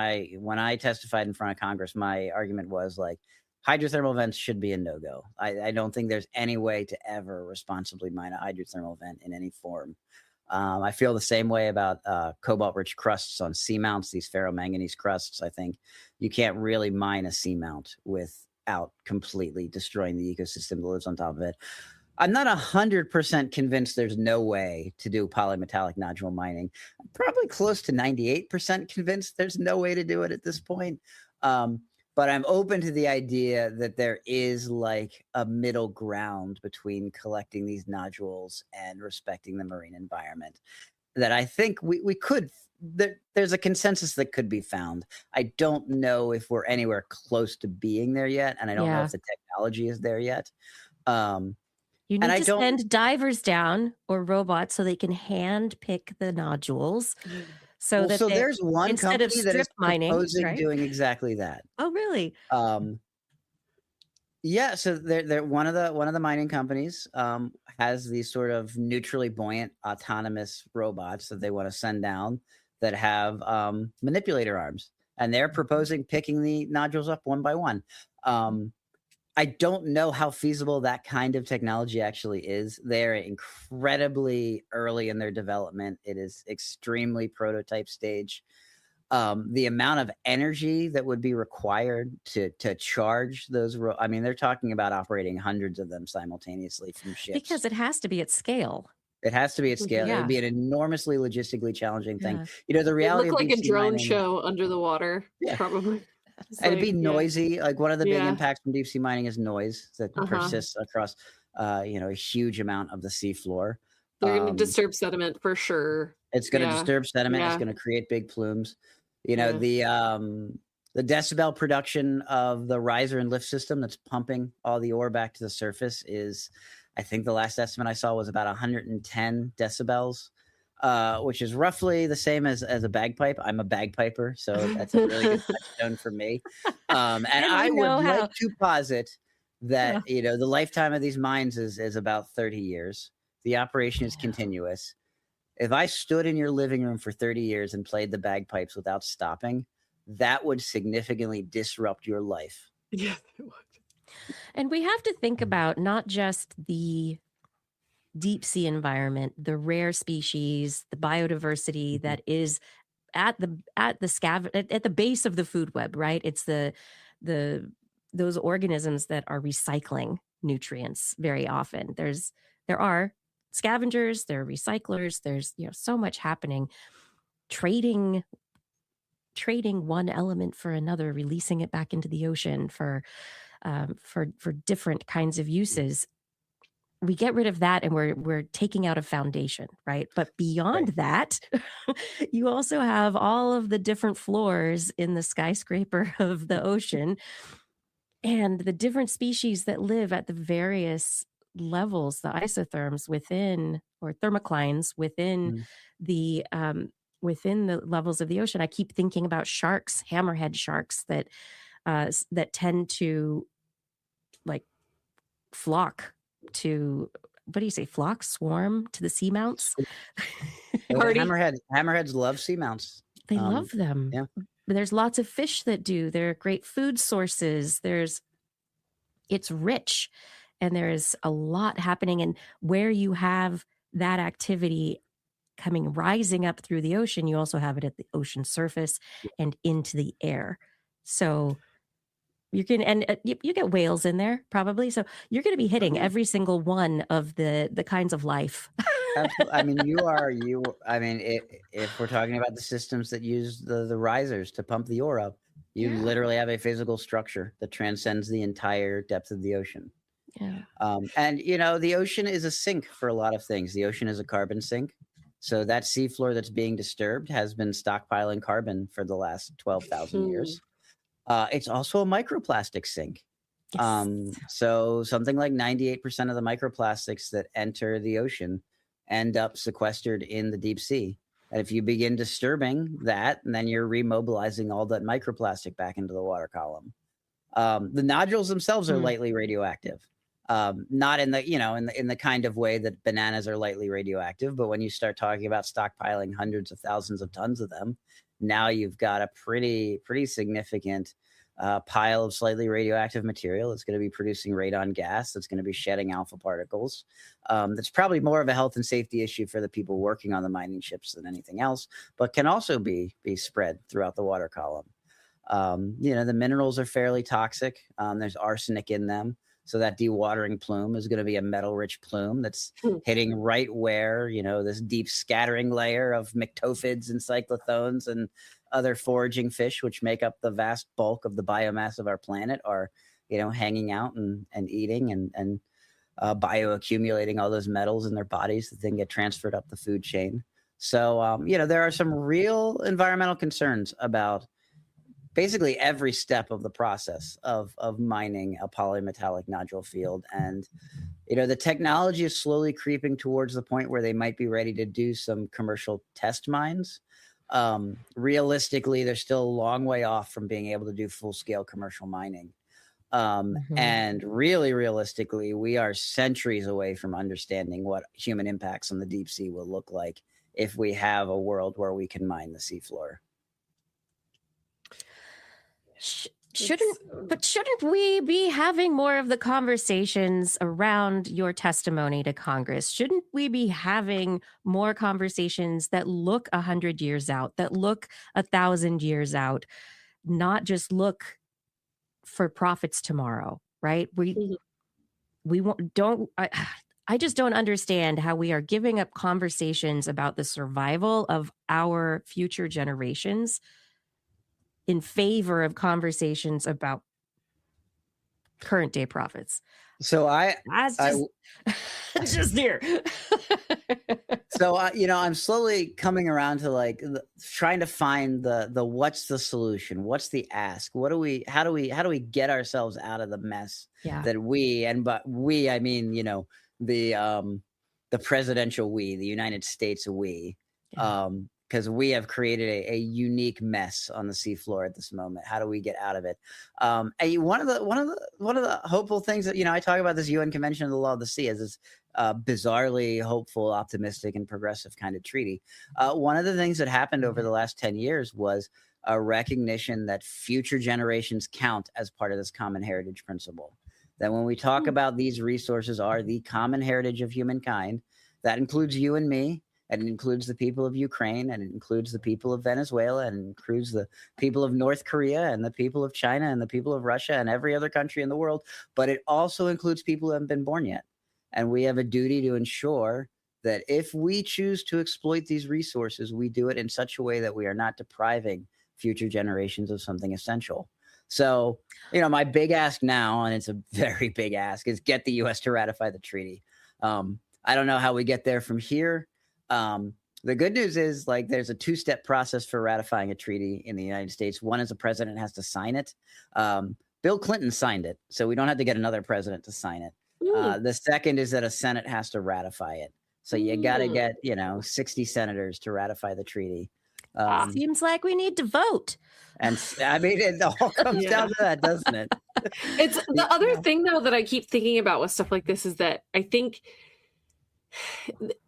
when I testified in front of Congress, my argument was hydrothermal vents should be a no-go. I don't think there's any way to ever responsibly mine a hydrothermal vent in any form. I feel the same way about cobalt-rich crusts on seamounts, these ferromanganese crusts. I think you can't really mine a seamount without completely destroying the ecosystem that lives on top of it. I'm not 100% convinced there's no way to do polymetallic nodule mining. I'm probably close to 98% convinced there's no way to do it at this point. But I'm open to the idea that there is a middle ground between collecting these nodules and respecting the marine environment that I think we could. There's a consensus that could be found. I don't know if we're anywhere close to being there yet, and I don't know Yeah. if the technology is there yet. You And need I to don't. send divers down or robots so they can hand pick the nodules so Well, that so they, there's one instead of company that is strip mining, proposing right? doing exactly that. Oh, really? Yeah, so they're one of the mining companies has these sort of neutrally buoyant autonomous robots that they want to send down that have manipulator arms, and they're proposing picking the nodules up one by one. I don't know how feasible that kind of technology actually is. They're incredibly early in their development. It is extremely prototype stage. The amount of energy that would be required to charge those, I mean, they're talking about operating hundreds of them simultaneously from ships. Because it has to be at scale. It has to be at scale. It Yeah. would be an enormously logistically challenging thing. Yeah. The It reality looked of like a deep sea drone mining, show under the water, yeah, probably. It's and it'd be yeah. noisy. One of the big Yeah. impacts from deep sea mining is noise that Uh-huh. persists across, a huge amount of the seafloor. They're going to disturb sediment for sure. It's going to Yeah. disturb sediment. It's Yeah. going to create big plumes. Yeah. The decibel production of the riser and lift system that's pumping all the ore back to the surface is, I think the last estimate I saw was about 110 decibels, which is roughly the same as a bagpipe. I'm a bagpiper, so that's a really good touchstone for me. And I would like to posit that the lifetime of these mines is about 30 years. The operation is continuous. If I stood in your living room for 30 years and played the bagpipes without stopping, that would significantly disrupt your life. Yeah, it would. And we have to think about not just the deep sea environment, the rare species, the biodiversity Mhm. that is at the base of the food web, right? It's the those organisms that are recycling nutrients very often. There are scavengers, there are recyclers, there's so much happening, trading one element for another, releasing it back into the ocean for different kinds of uses. We get rid of that and we're taking out a foundation, right? But beyond that, you also have all of the different floors in the skyscraper of the ocean and the different species that live at the various levels, the isotherms within, or thermoclines within the levels of the ocean. I keep thinking about sharks, hammerhead sharks that tend to like flock to, what do you say, flock, swarm to the seamounts. Hammerheads love seamounts. They love them. Yeah. There's lots of fish that do. They're great food sources. It's rich, and there's a lot happening. And where you have that activity rising up through the ocean, you also have it at the ocean surface and into the air. So you can, and you get whales in there probably. So you're going to be hitting every single one of the kinds of life. Absolutely. I mean, if we're talking about the systems that use the risers to pump the ore up, you literally have a physical structure that transcends the entire depth of the ocean. Yeah. And the ocean is a sink for a lot of things. The ocean is a carbon sink. So that seafloor that's being disturbed has been stockpiling carbon for the last 12,000 years. It's also a microplastic sink. Yes. So something like 98% of the microplastics that enter the ocean end up sequestered in the deep sea. And if you begin disturbing that, then you're remobilizing all that microplastic back into the water column. The nodules themselves are lightly radioactive. Not in the in the kind of way that bananas are lightly radioactive, but when you start talking about stockpiling hundreds of thousands of tons of them, now you've got a pretty significant pile of slightly radioactive material that's going to be producing radon gas, that's going to be shedding alpha particles. That's probably more of a health and safety issue for the people working on the mining ships than anything else, but can also be spread throughout the water column. The minerals are fairly toxic. There's arsenic in them. So that dewatering plume is going to be a metal-rich plume that's hitting right where, this deep scattering layer of myctophids and cyclothones and other foraging fish, which make up the vast bulk of the biomass of our planet, are, hanging out and eating and bioaccumulating all those metals in their bodies that then get transferred up the food chain. So, there are some real environmental concerns about basically every step of the process of mining a polymetallic nodule field. And, the technology is slowly creeping towards the point where they might be ready to do some commercial test mines. Realistically, they're still a long way off from being able to do full-scale commercial mining. And really realistically, we are centuries away from understanding what human impacts on the deep sea will look like if we have a world where we can mine the seafloor. Shouldn't we be having more of the conversations around your testimony to Congress? Shouldn't we be having more conversations that look 100 years out, that look 1,000 years out, not just look for profits tomorrow, right? I just don't understand how we are giving up conversations about the survival of our future generations in favor of conversations about current day profits. So just here. So I'm slowly coming around to trying to find the what's the solution, what's the ask, how do we get ourselves out of the mess that I mean the presidential the United States because we have created a unique mess on the seafloor at this moment. How do we get out of it? And one of the hopeful things that I talk about, this UN Convention of the Law of the Sea, as this bizarrely hopeful, optimistic, and progressive kind of treaty. One of the things that happened over the last 10 years was a recognition that future generations count as part of this common heritage principle. That when we talk about these resources are the common heritage of humankind, that includes you and me. and it includes the people of Ukraine, and it includes the people of Venezuela, and it includes the people of North Korea, and the people of China, and the people of Russia, and every other country in the world. But it also includes people who haven't been born yet. And we have a duty to ensure that if we choose to exploit these resources, we do it in such a way that we are not depriving future generations of something essential. So, my big ask now, and it's a very big ask, is get the U.S. to ratify the treaty. I don't know how we get there from here. The good news is, there's a two-step process for ratifying a treaty in the United States. One is the president has to sign it. Bill Clinton signed it, so we don't have to get another president to sign it. The second is that a Senate has to ratify it. So you got to get, 60 senators to ratify the treaty. Seems like we need to vote. And it all comes down to that, doesn't it? It's the other thing, though, that I keep thinking about with stuff like this is that I think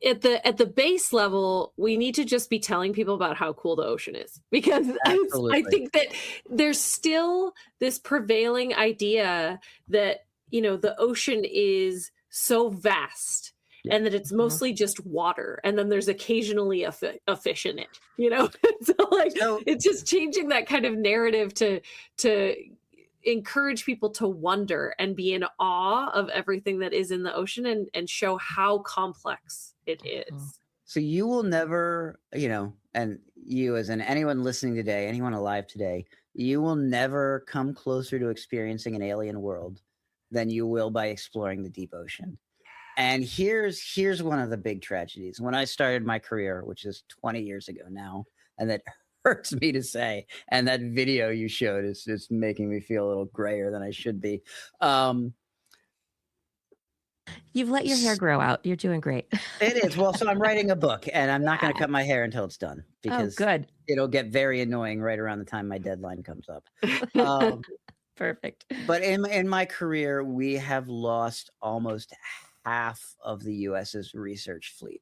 at the base level, we need to just be telling people about how cool the ocean is, because I think that there's still this prevailing idea that, the ocean is so vast and that it's mostly just water, and then there's occasionally a fish in it, so it's just changing that kind of narrative to encourage people to wonder and be in awe of everything that is in the ocean, and show how complex it is. So you will never, and you as in anyone listening today, anyone alive today, you will never come closer to experiencing an alien world than you will by exploring the deep ocean. And here's one of the big tragedies. When I started my career, which is 20 years ago now, and that hurts me to say, and that video you showed is just making me feel a little grayer than I should be. You've let your hair grow out. You're doing great. It is. Well, so I'm writing a book, and I'm not going to cut my hair until it's done, because good. It'll get very annoying right around the time my deadline comes up. Perfect. But in my career, we have lost almost half of the U.S.'s research fleet.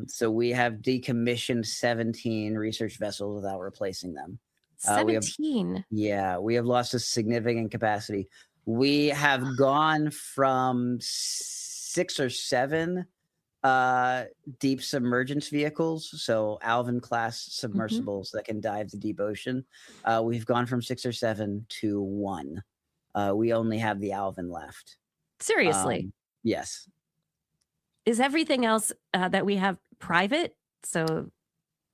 So we have decommissioned 17 research vessels without replacing them. 17? We have lost a significant capacity. We have gone from 6 or 7 deep submergence vehicles, so Alvin class submersibles that can dive the deep ocean. We've gone from 6 or 7 to 1. We only have the Alvin left. Seriously? Yes. Is everything else that we have private? So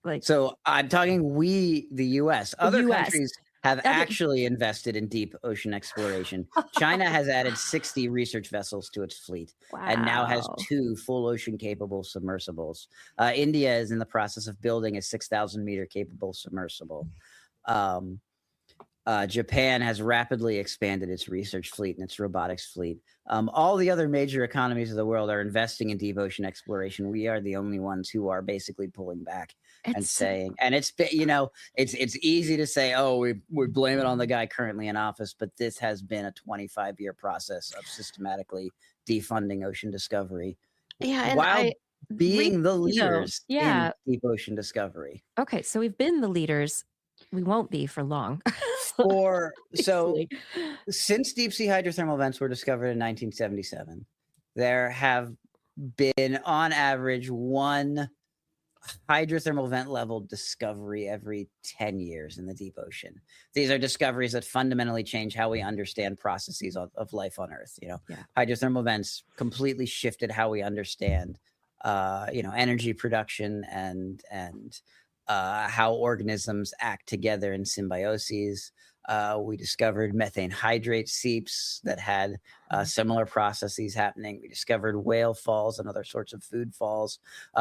I'm talking the U.S. Other countries have actually invested in deep ocean exploration. China has added 60 research vessels to its fleet and now has 2 full ocean capable submersibles. India is in the process of building a 6,000 meter capable submersible. Japan has rapidly expanded its research fleet and its robotics fleet. All the other major economies of the world are investing in deep ocean exploration. We are the only ones who are basically pulling back and saying, and it's easy to say, oh, we blame it on the guy currently in office, but this has been a 25-year process of systematically defunding ocean discovery. Yeah, while being the leaders in deep ocean discovery. Okay, so we've been the leaders. We won't be for long. Since deep sea hydrothermal vents were discovered in 1977, there have been on average 1 hydrothermal vent level discovery every 10 years in the deep ocean. These are discoveries that fundamentally change how we understand processes of life on Earth. Hydrothermal vents completely shifted how we understand energy production and how organisms act together in symbioses. We discovered methane hydrate seeps that had similar processes happening. We discovered whale falls and other sorts of food falls.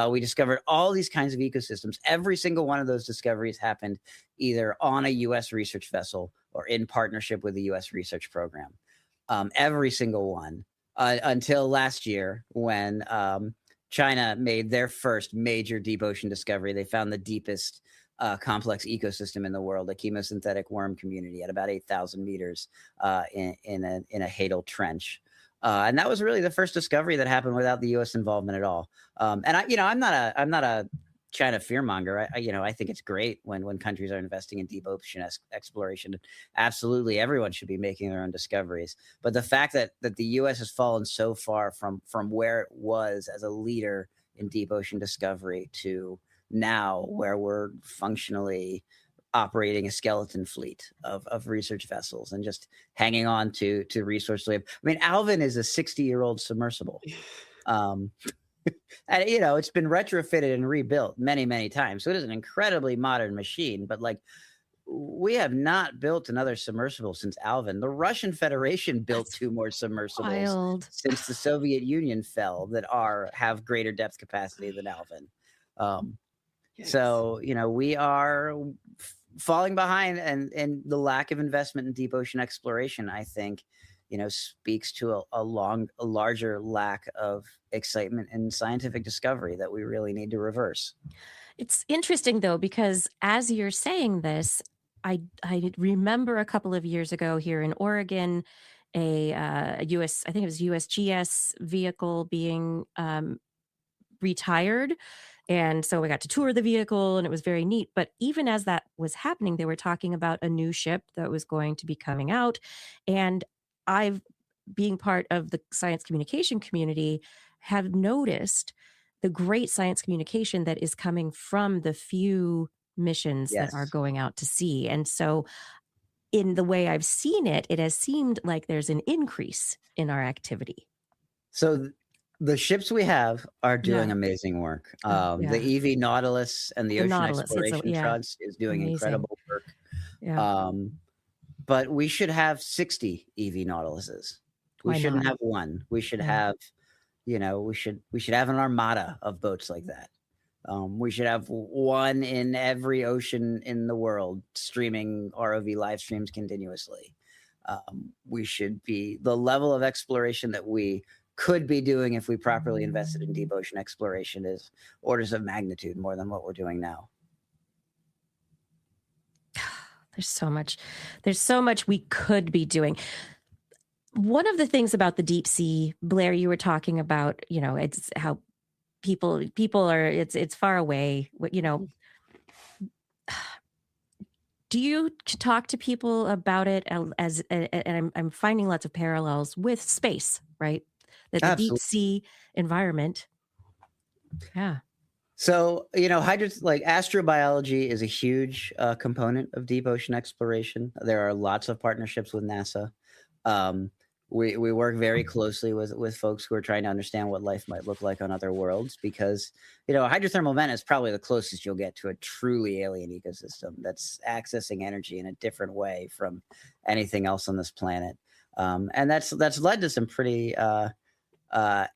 We discovered all these kinds of ecosystems. Every single one of those discoveries happened either on a U.S. research vessel or in partnership with the U.S. research program. Every single one until last year when China made their first major deep ocean discovery. They found the deepest complex ecosystem in the world, a chemosynthetic worm community at about 8,000 meters in a hadal trench. And that was really the first discovery that happened without the U.S. involvement at all. And I'm not a China fearmonger. I think it's great when countries are investing in deep ocean exploration. Absolutely, everyone should be making their own discoveries. But the fact that the U.S. has fallen so far from where it was as a leader in deep ocean discovery to now where we're functionally operating a skeleton fleet of research vessels and just hanging on to resource labor. I mean, Alvin is a 60-year-old submersible. And it's been retrofitted and rebuilt many, many times. So it is an incredibly modern machine, but like, we have not built another submersible since Alvin. The Russian Federation built That's 2 more submersibles wild. since the Soviet Union fell that have greater depth capacity than Alvin. So, we are falling behind, and the lack of investment in deep ocean exploration, I think, speaks to a larger lack of excitement in scientific discovery that we really need to reverse. It's interesting though, because as you're saying this, I remember a couple of years ago here in Oregon, a US, I think it was USGS vehicle being retired. And so we got to tour the vehicle and it was very neat. But even as that was happening, they were talking about a new ship that was going to be coming out. And being part of the science communication community, have noticed the great science communication that is coming from the few missions that are Yes. going out to sea. And so in the way I've seen it, it has seemed like there's an increase in our activity. So the ships we have are doing Yeah. amazing work. Yeah. The EV Nautilus and the The Ocean Nautilus, Exploration Trust is doing amazing. incredible work. Yeah. But we should have 60 EV Nautiluses. We Why shouldn't not? have one. We should Yeah. have, we should have an armada of boats like that. We should have one in every ocean in the world, streaming ROV live streams continuously. We should be the level of exploration that we could be doing if we properly invested in deep ocean exploration is orders of magnitude more than what we're doing now. There's so much we could be doing. One of the things about the deep sea, Blair, you were talking about, it's how people are, it's far away, do you talk to and I'm finding lots of parallels with space, right? That the Absolutely. deep sea environment. Yeah. So, astrobiology is a huge component of deep ocean exploration. There are lots of partnerships with NASA. We work very closely with folks who are trying to understand what life might look like on other worlds, because, a hydrothermal vent is probably the closest you'll get to a truly alien ecosystem that's accessing energy in a different way from anything else on this planet. And that's led to some pretty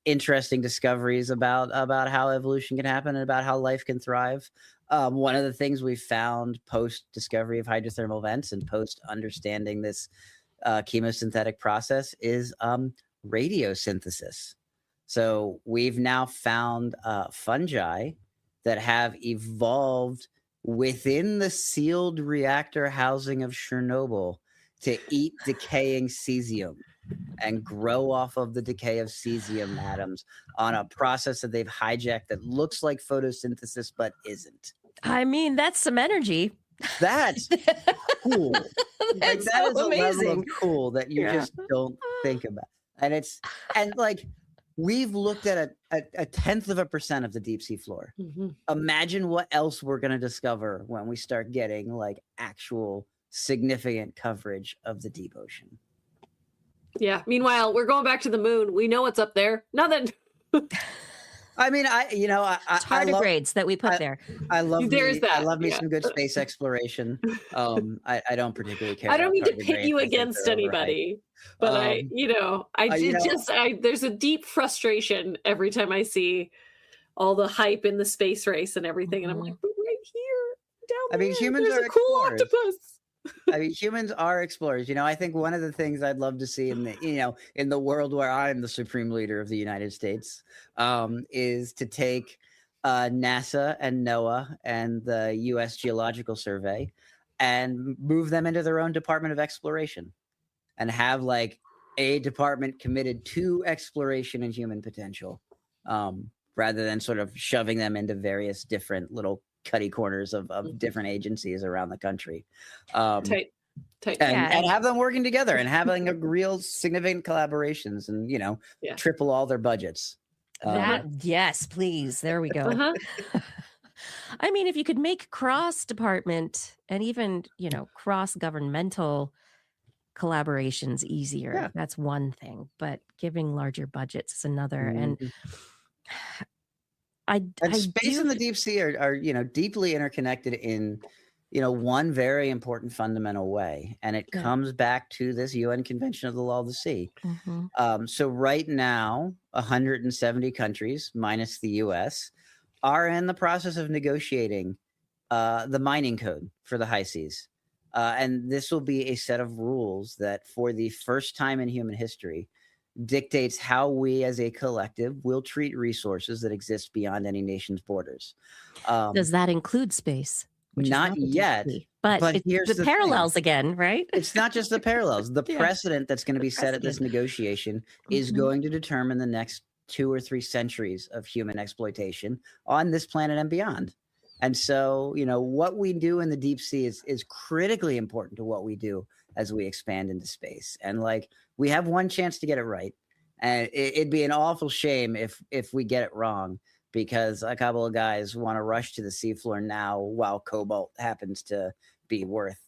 interesting discoveries about how evolution can happen and about how life can thrive. One of the things we found post discovery of hydrothermal vents and post understanding this chemosynthetic process is radiosynthesis. So we've now found fungi that have evolved within the sealed reactor housing of Chernobyl to eat decaying cesium and grow off of the decay of cesium atoms on a process that they've hijacked that looks like photosynthesis but isn't. I mean, that's some energy. That's cool. That's that is so a level amazing. of cool that you just don't think about. And we've looked at a 0.1% of the deep sea floor. Mm-hmm. Imagine what else we're going to discover when we start getting actual significant coverage of the deep ocean. Yeah. Meanwhile, we're going back to the moon. We know what's up there. Nothing. I mean, tardigrades that we put there. I love me Yeah. some good space exploration. I don't particularly care. I don't about mean to pit tardigrades. you I think against they're anybody, but there's a deep frustration every time I see all the hype in the space race and everything, and I'm like, but right here, down there, humans there's are a cool explorers. octopus. Humans are explorers. I think one of the things I'd love to see in the world where I'm the supreme leader of the United States, is to take NASA and NOAA and the U.S. Geological Survey and move them into their own Department of Exploration, and have a department committed to exploration and human potential, rather than sort of shoving them into various different little cutty corners of different agencies around the country. Tight. And have them working together and having a real significant collaborations and triple all their budgets. Yes, please. There we go. Uh-huh. I mean, if you could make cross department and even, cross governmental collaborations easier, Yeah. that's one thing, but giving larger budgets is another. And Mhm. I And I space do and the deep sea are deeply interconnected in one very important fundamental way, and it yeah. comes back to this UN Convention of the Law of the Sea. Mhm. So right now, 170 countries minus the US are in the process of negotiating the mining code for the high seas. And this will be a set of rules that, for the first time in human history, dictates how we as a collective will treat resources that exist beyond any nation's borders. Does that include space, which is Not not the deep yet, sea? But but it's here's the the thing. parallels again, right? It's not just the parallels. The Yeah, precedent that's going to the be set at this precedent. negotiation is Mhm. going to determine the next 2 or 3 centuries of human exploitation on this planet and beyond. And so, what we do in the deep sea is critically important to what we do as we expand into space. And we have one chance to get it right, and it'd be an awful shame if we get it wrong, because a couple of guys want to rush to the seafloor now while cobalt happens to be worth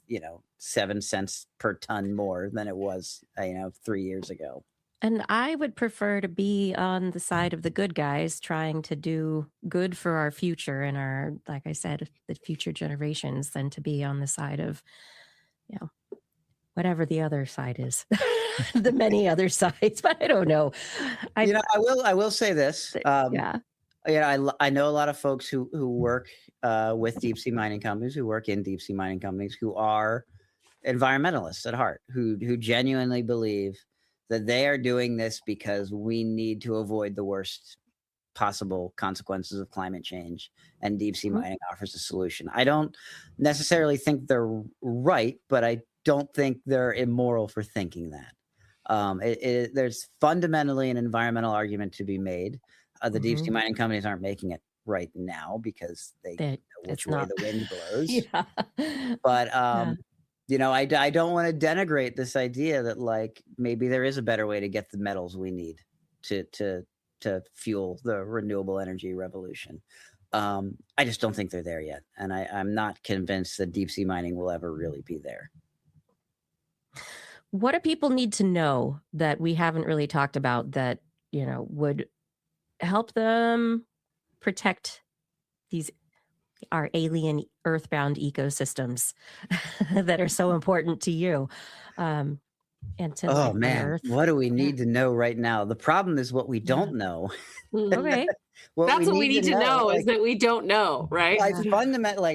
7 cents per ton more than it was 3 years ago. And I would prefer to be on the side of the good guys trying to do good for our future and our, like I said, the future generations than to be on the side of, you know, whatever the other side is. The many other sides, but I don't know. I I will say this. yeah. I know a lot of folks who work with deep sea mining companies, who work in deep sea mining companies, who are environmentalists at heart, who genuinely believe that they are doing this because we need to avoid the worst possible consequences of climate change, and deep sea Mhm. mining offers a solution. I don't necessarily think they're right, but I don't think they're immoral for thinking that. There's fundamentally an environmental argument to be made. The deep sea Mhm. mining companies aren't making it right now because they That know which it's way not. the wind blows. Yeah. But Yeah. I don't want to denigrate this idea that maybe there is a better way to get the metals we need to fuel the renewable energy revolution. I just don't think they're there yet, and I'm not convinced that deep sea mining will ever really be there. What do people need to know that we haven't really talked about that, would help them protect these our alien earthbound ecosystems that are so important to you, and to Oh life on man, Earth? what do we Yeah. need to know right now? The problem is what we Yeah. don't know. Mhm. Okay. What we That's what we need to need to know, know is that we don't know, right? I Yeah. fundamental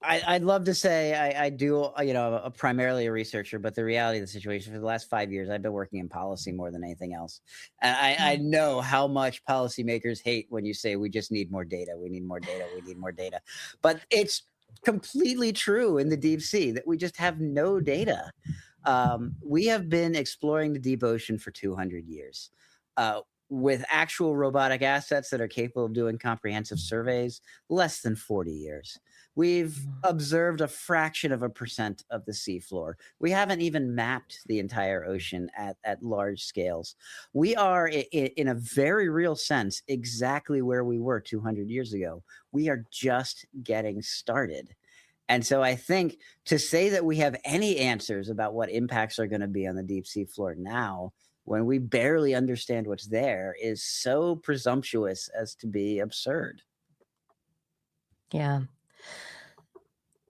I'd love to say I do, I'm primarily a researcher, but the reality of the situation, for the last 5 years, I've been working in policy more than anything else. And I know how much policymakers hate when you say we just need more data. We need more data. We need more data. But it's completely true in the deep sea that we just have no data. We have been exploring the deep ocean for 200 years. With actual robotic assets that are capable of doing comprehensive surveys, less than 40 years. We've observed a fraction of a percent of the seafloor. We haven't even mapped the entire ocean at large scales. We are, in a very real sense, exactly where we were 200 years ago. We are just getting started. And so I think to say that we have any answers about what impacts are going to be on the deep sea floor now, when we barely understand what's there, is so presumptuous as to be absurd. Yeah.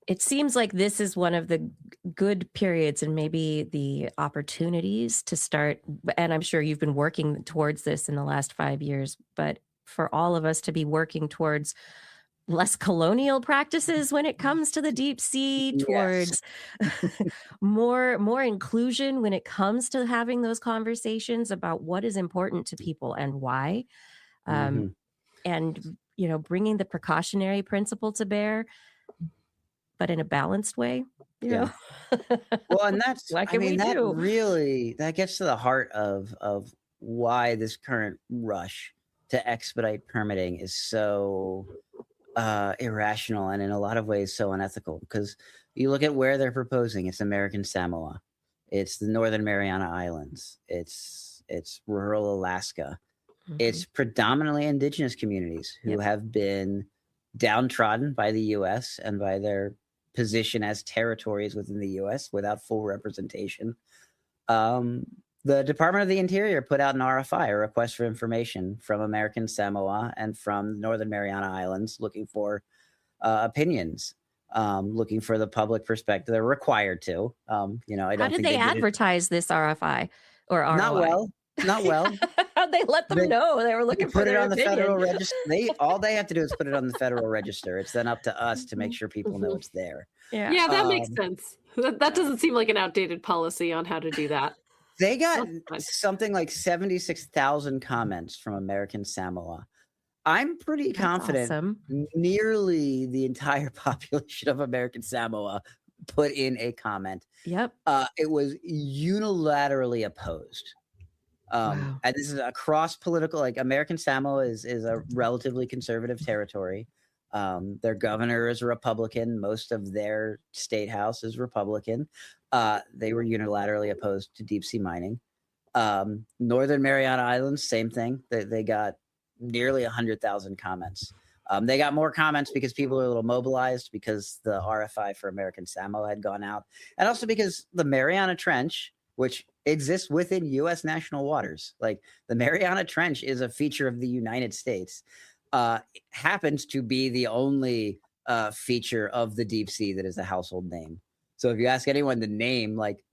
It seems like this is one of the good periods and maybe the opportunities to start, and I'm sure you've been working towards this in the last 5 years, but for all of us to be working towards less colonial practices when it comes to the deep sea, Yes. towards more inclusion when it comes to having those conversations about what is important to people and why, um, Mhm. and bringing the precautionary principle to bear, but in a balanced way. Yeah. Well, and What can we do? that gets to the heart of why this current rush to expedite permitting is so irrational, and in a lot of ways so unethical, because you look at where they're proposing. It's American Samoa, it's the Northern Mariana Islands, it's it's rural Alaska. Mhm. It's predominantly indigenous communities who Yep. have been downtrodden by the U.S. and by their position as territories within the U.S. without full representation. The Department of the Interior put out an RFI, a request for information, from American Samoa and from Northern Mariana Islands, looking for opinions, looking for the public perspective. They're required to. You know, I How don't did think they they did it advertise this RFI or not ROI? well. Not well. How'd they let them They, know they were they looking for put it their on the opinion? Federal Register. All they have to do is put it on the Federal Register. It's then up to us to make Mhm. sure people know Mhm. it's there. Yeah. Yeah, that makes Um, sense. That doesn't seem like an outdated policy on how to do that. They got That's fine. something like 76,000 comments from American Samoa. I'm pretty That's confident awesome. nearly the entire population of American Samoa put in a comment. Yep. It was unilaterally opposed. Wow. And this is across political, like American Samoa is a relatively conservative territory. Their governor is a Republican. Most of their state house is Republican. They were unilaterally opposed to deep sea mining. Northern Mariana Islands, same thing. They got nearly 100,000 comments. They got more comments because people are a little mobilized because the RFI for American Samoa had gone out, and also because the Mariana Trench, which exists within U.S. national waters, like the Mariana Trench is a feature of the United States, happens to be the only feature of the deep sea that is a household name. So if you ask anyone to name like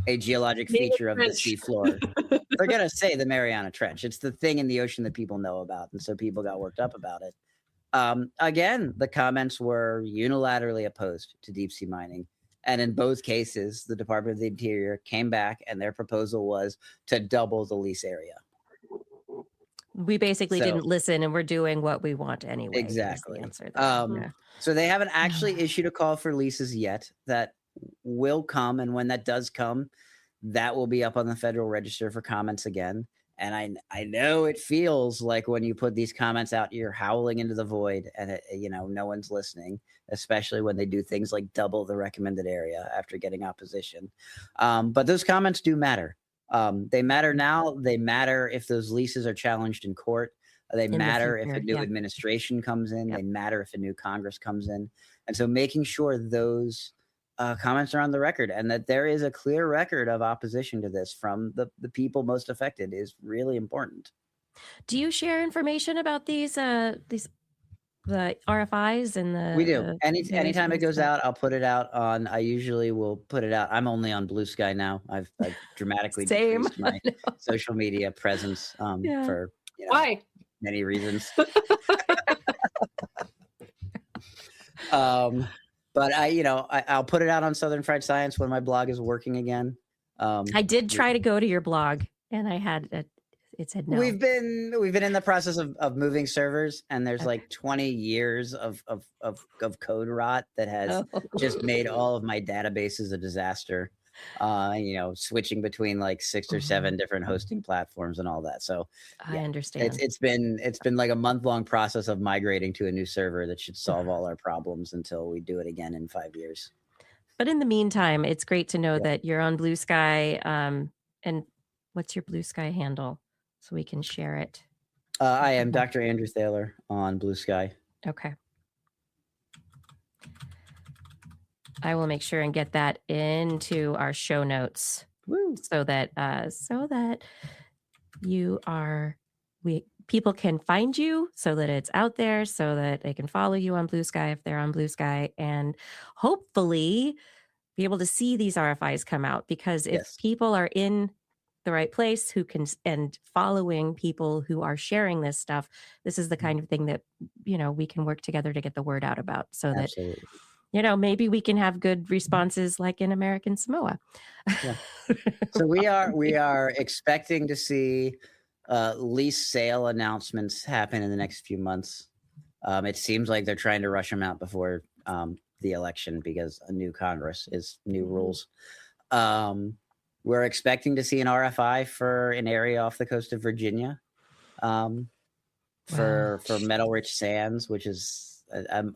a geologic Name a feature of the trench. seafloor, they're going to say the Mariana Trench. It's the thing in the ocean that people know about. And so people got worked up about it. Again, the comments were unilaterally opposed to deep sea mining. And in both cases, the Department of the Interior came back and their proposal was to double the lease area. We basically So- didn't listen and we're doing what we want anyway. is Exactly. the answer there. Yeah. So they haven't actually issued a call for leases yet. That will come. And when that does come, that will be up on the Federal Register for comments again. And I know it feels like when you put these comments out, you're howling into the void and, no one's listening, especially when they do things like double the recommended area after getting opposition. But those comments do matter. They matter now. They matter if those leases are challenged in court. They the matter if future, a new yeah. administration comes in. Yep. They matter if a new Congress comes in. And so making sure those comments are on the record and that there is a clear record of opposition to this from the people most affected is really important. Do you share information about the RFIs and the? We do. the Anytime it various goes ones? out, I'll put it out on. I usually will put it out. I'm only on Blue Sky now. I've dramatically Same. decreased my I know. social media presence Yeah. for Why? many reasons. But I'll put it out on Southern Fried Science when my blog is working again. I did try to go to your blog and I had it said no. We've been in the process of moving servers, and there's Okay. like 20 years of code rot that has Oh. just made all of my databases a disaster. Switching between like 6 or 7 different hosting platforms and all that. So I understand. it's been like a month-long process of migrating to a new server that should solve all our problems until we do it again in 5 years. But in the meantime, it's great to know Yeah. that you're on Blue Sky. And what's your Blue Sky handle so we can share it? I am Dr. Andrew Thaler on Blue Sky. Okay. I will make sure and get that into our show notes. Woo. So that people can find you, so that it's out there, so that they can follow you on Blue Sky if they're on Blue Sky, and hopefully be able to see these RFIs come out, because if Yes. people are in the right place and following people who are sharing this stuff, this is the kind of thing that we can work together to get the word out about, so that Absolutely. maybe we can have good responses like in American Samoa. Yeah. So we are expecting to see lease sale announcements happen in the next few months. It seems like they're trying to rush them out before the election because a new Congress is new rules. We're expecting to see an RFI for an area off the coast of Virginia for metal-rich sands, which is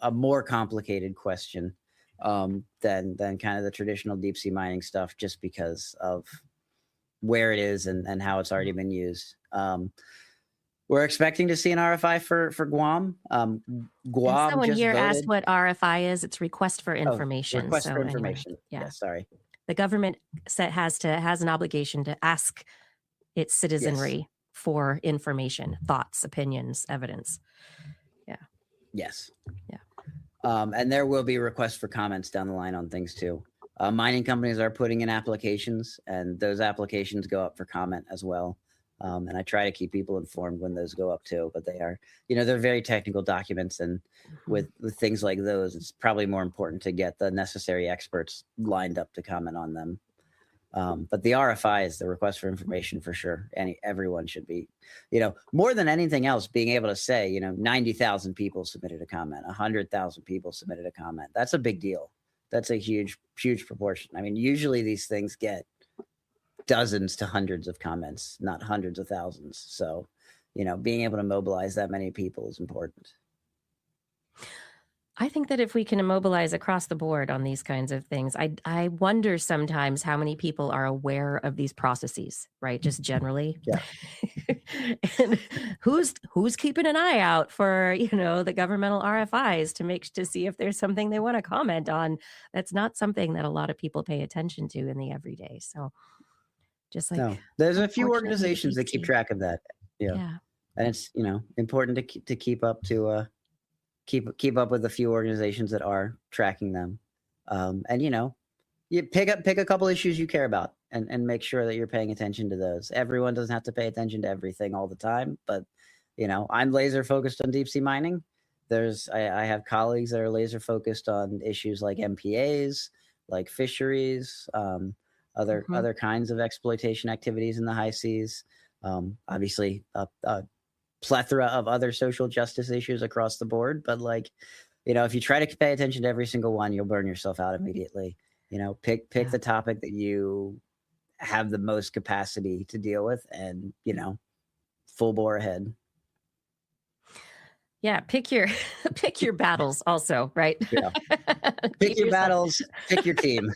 a more complicated question than kind of the traditional deep sea mining stuff, just because of where it is and how it's already been used. We're expecting to see an RFI for Guam. And Guam someone just here asked voted. what RFI is. It's request for Oh, information. request So for anyway, information. yeah. Yeah, sorry. The government has an obligation to ask its Yes. citizenry for information, thoughts, opinions, evidence. Yeah. Yes. Yeah. And there will be requests for comments down the line on things too. Mining companies are putting in applications, and those applications go up for comment as well. And I try to keep people informed when those go up too. But they are, they're very technical documents, and with things like those, it's probably more important to get the necessary experts lined up to comment on them. But the RFI is the request for information for sure. Everyone should be, more than anything else, being able to say, 90,000 people submitted a comment, 100,000 people submitted a comment. That's a big deal. That's a huge, huge proportion. I mean, usually these things get dozens to hundreds of comments, not hundreds of thousands. So, being able to mobilize that many people is important. I think that if we can mobilize across the board on these kinds of things, I wonder sometimes how many people are aware of these processes, right? Just generally. Yeah. And who's keeping an eye out for, the governmental RFIs to see if there's something they want to comment on. That's not something that a lot of people pay attention to in the everyday. So just like, no, there's a few unfortunately, organizations that keep track of that. Yeah. And it's, important to keep up to, keep up with a few organizations that are tracking them. And, you pick a couple issues you care about and make sure that you're paying attention to those. Everyone doesn't have to pay attention to everything all the time, but, I'm laser focused on deep sea mining. I have colleagues that are laser focused on issues like MPAs, like fisheries, other kinds of exploitation activities in the high seas. Obviously, plethora of other social justice issues across the board, but if you try to pay attention to every single one, you'll burn yourself out immediately. Pick the topic that you have the most capacity to deal with, and full bore ahead. Yeah, pick your battles also, right? Yeah. Pick your battles, pick your team.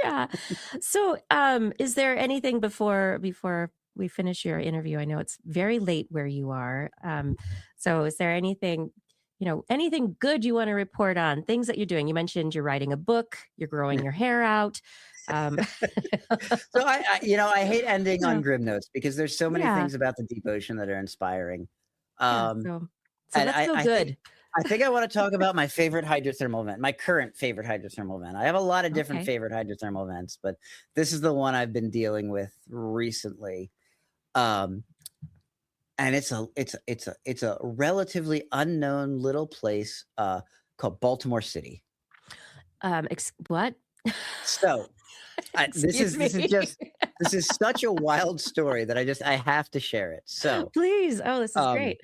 Yeah. So is there anything before we finish your interview? I know it's very late where you are. So is there anything, anything good you want to report on, things that you're doing? You mentioned you're writing a book, you're growing your hair out. So I hate ending on grim notes because there's so many things about the deep ocean that are inspiring. So let's go good. I think I want to talk about my favorite hydrothermal vent, my current favorite hydrothermal vent. I have a lot of different favorite hydrothermal vents, but this is the one I've been dealing with recently. And it's a relatively unknown little place called Baltimore City. What? So this is such a wild story that I have to share it. So please. Oh, this is great.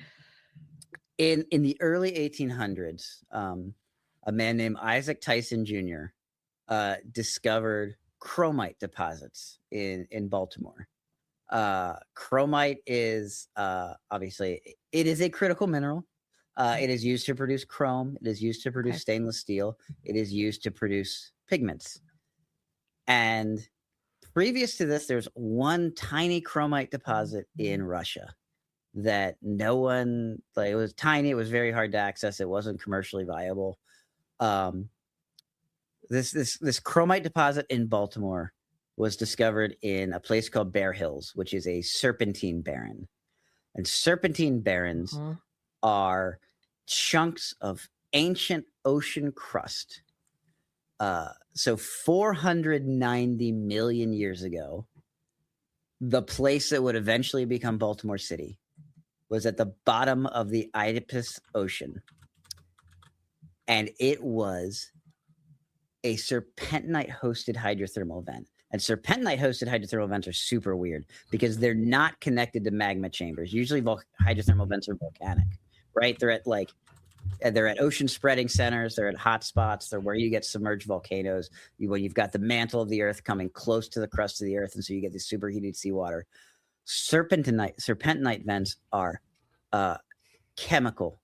In the early 1800s, a man named Isaac Tyson Jr. Discovered chromite deposits in Baltimore. Chromite is obviously it is a critical mineral. It is used to produce chrome. It is used to produce stainless steel. It is used to produce pigments. And previous to this, there's one tiny chromite deposit in Russia that no one, it was tiny. It was very hard to access. It wasn't commercially viable. This chromite deposit in Baltimore was discovered in a place called Bear Hills, which is a serpentine barren. And serpentine barrens are chunks of ancient ocean crust. So 490 million years ago, the place that would eventually become Baltimore City was at the bottom of the Octopus Ocean. And it was a serpentinite-hosted hydrothermal vent. And serpentinite-hosted hydrothermal vents are super weird because they're not connected to magma chambers. Usually hydrothermal vents are volcanic, right? They're at ocean spreading centers. They're at hot spots. They're where you get submerged volcanoes. You've got the mantle of the earth coming close to the crust of the earth, and so you get this superheated seawater. Serpentinite vents are chemical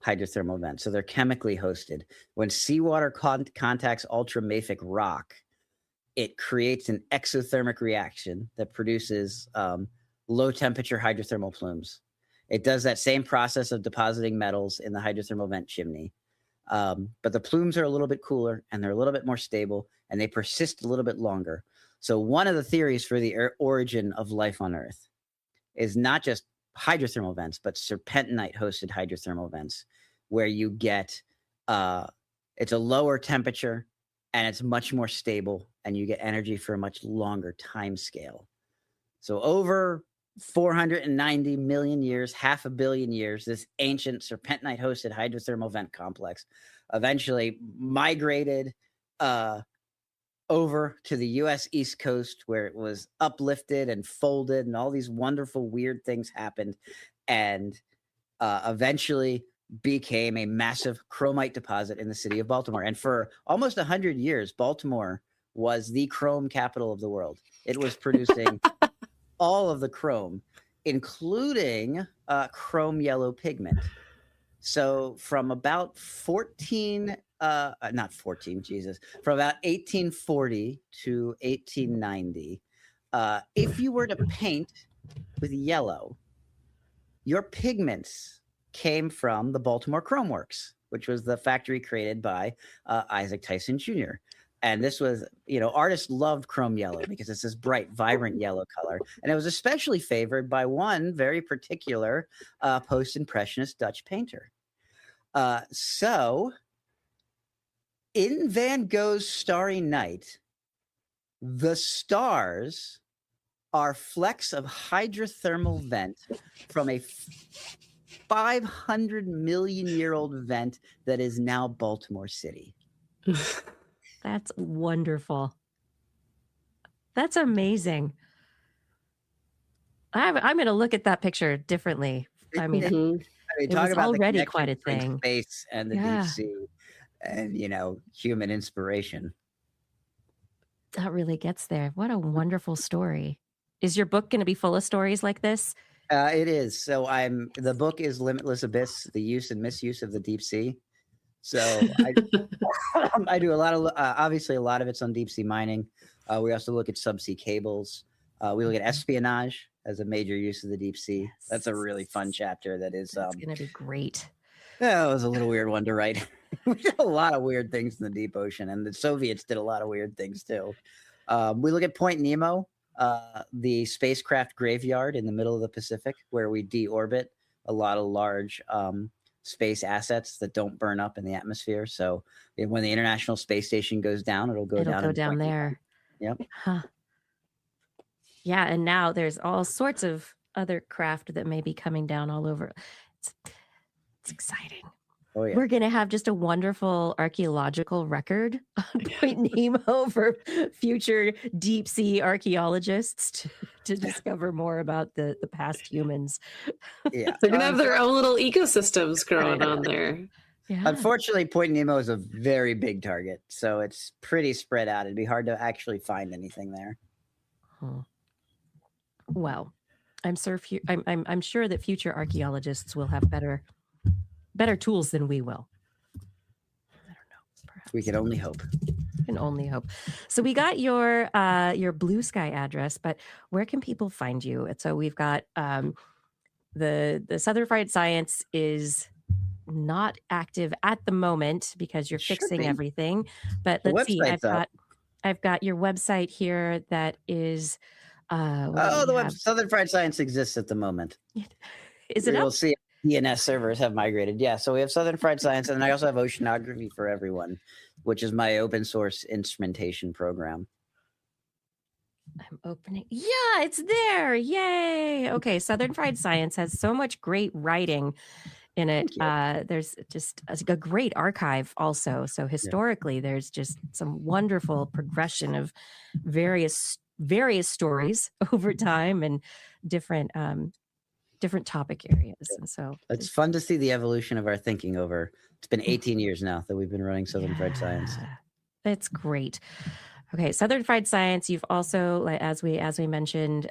hydrothermal vents, so they're chemically hosted. When seawater contacts ultramafic rock, it creates an exothermic reaction that produces low temperature hydrothermal plumes. It does that same process of depositing metals in the hydrothermal vent chimney. But the plumes are a little bit cooler and they're a little bit more stable and they persist a little bit longer. So one of the theories for the origin of life on Earth is not just hydrothermal vents, but serpentinite hosted hydrothermal vents, where you get it's a lower temperature and it's much more stable and you get energy for a much longer time scale. So over 490 million years, 500 million years, this ancient serpentinite hosted hydrothermal vent complex eventually migrated over to the US East Coast, where it was uplifted and folded and all these wonderful weird things happened, and eventually became a massive chromite deposit in the city of Baltimore. And for almost 100 years, Baltimore was the chrome capital of the world. It was producing all of the chrome, including chrome yellow pigment. So from about from about 1840 to 1890, if you were to paint with yellow, your pigments came from the Baltimore Chrome Works, which was the factory created by Isaac Tyson Jr. And this was, artists loved chrome yellow because it's this bright, vibrant yellow color. And it was especially favored by one very particular post-impressionist Dutch painter. So in Van Gogh's Starry Night, the stars are flecks of hydrothermal vent from a 500 million year old vent that is now Baltimore City. That's wonderful. That's amazing. I'm going to look at that picture differently. I mean, it talk was about already the quite a connection between thing. space and the deep sea, and human inspiration. That really gets there. What a wonderful story. Is your book going to be full of stories like this? It is. So the book is Limitless Abyss: The Use and Misuse of the Deep Sea. So I do a lot of, obviously a lot of it's on deep sea mining. We also look at subsea cables. We look at espionage as a major use of the deep sea. Yes. That's a really fun chapter. That is going to be great. Yeah, it was a little weird one to write. We did a lot of weird things in the deep ocean, and the Soviets did a lot of weird things too. We look at Point Nemo, the spacecraft graveyard in the middle of the Pacific, where we deorbit a lot of large space assets that don't burn up in the atmosphere. So when the International Space Station goes down, it'll go down there. Yep. Huh. Yeah, and now there's all sorts of other craft that may be coming down all over. It's exciting. Oh, yeah. We're going to have just a wonderful archaeological record on Point Nemo for future deep sea archaeologists to discover more about the past humans. Yeah, they're going to have their own little ecosystems growing on there. Yeah. Unfortunately, Point Nemo is a very big target, so it's pretty spread out. It'd be hard to actually find anything there. Well, I'm sure that future archaeologists will have better tools than we will. I don't know. Perhaps. We can only hope. So we got your Blue Sky address, but where can people find you? And so we've got the Southern Fried Science is not active at the moment because you're fixing everything. But let's see. I've got your website here that is Southern Fried Science exists at the moment. Is it? You'll see DNS servers have migrated. Yeah, so we have Southern Fried Science, and then I also have Oceanography for Everyone, which is my open source instrumentation program. I'm opening. Yeah, it's there. Yay. Okay, Southern Fried Science has so much great writing in it. There's just a great archive also. So historically, there's just some wonderful progression of various stories over time and different topic areas. And so it's fun to see the evolution of our thinking over. It's been 18 years now that we've been running Southern Fried Science. It's great. Okay, Southern Fried Science. You've also, as we mentioned,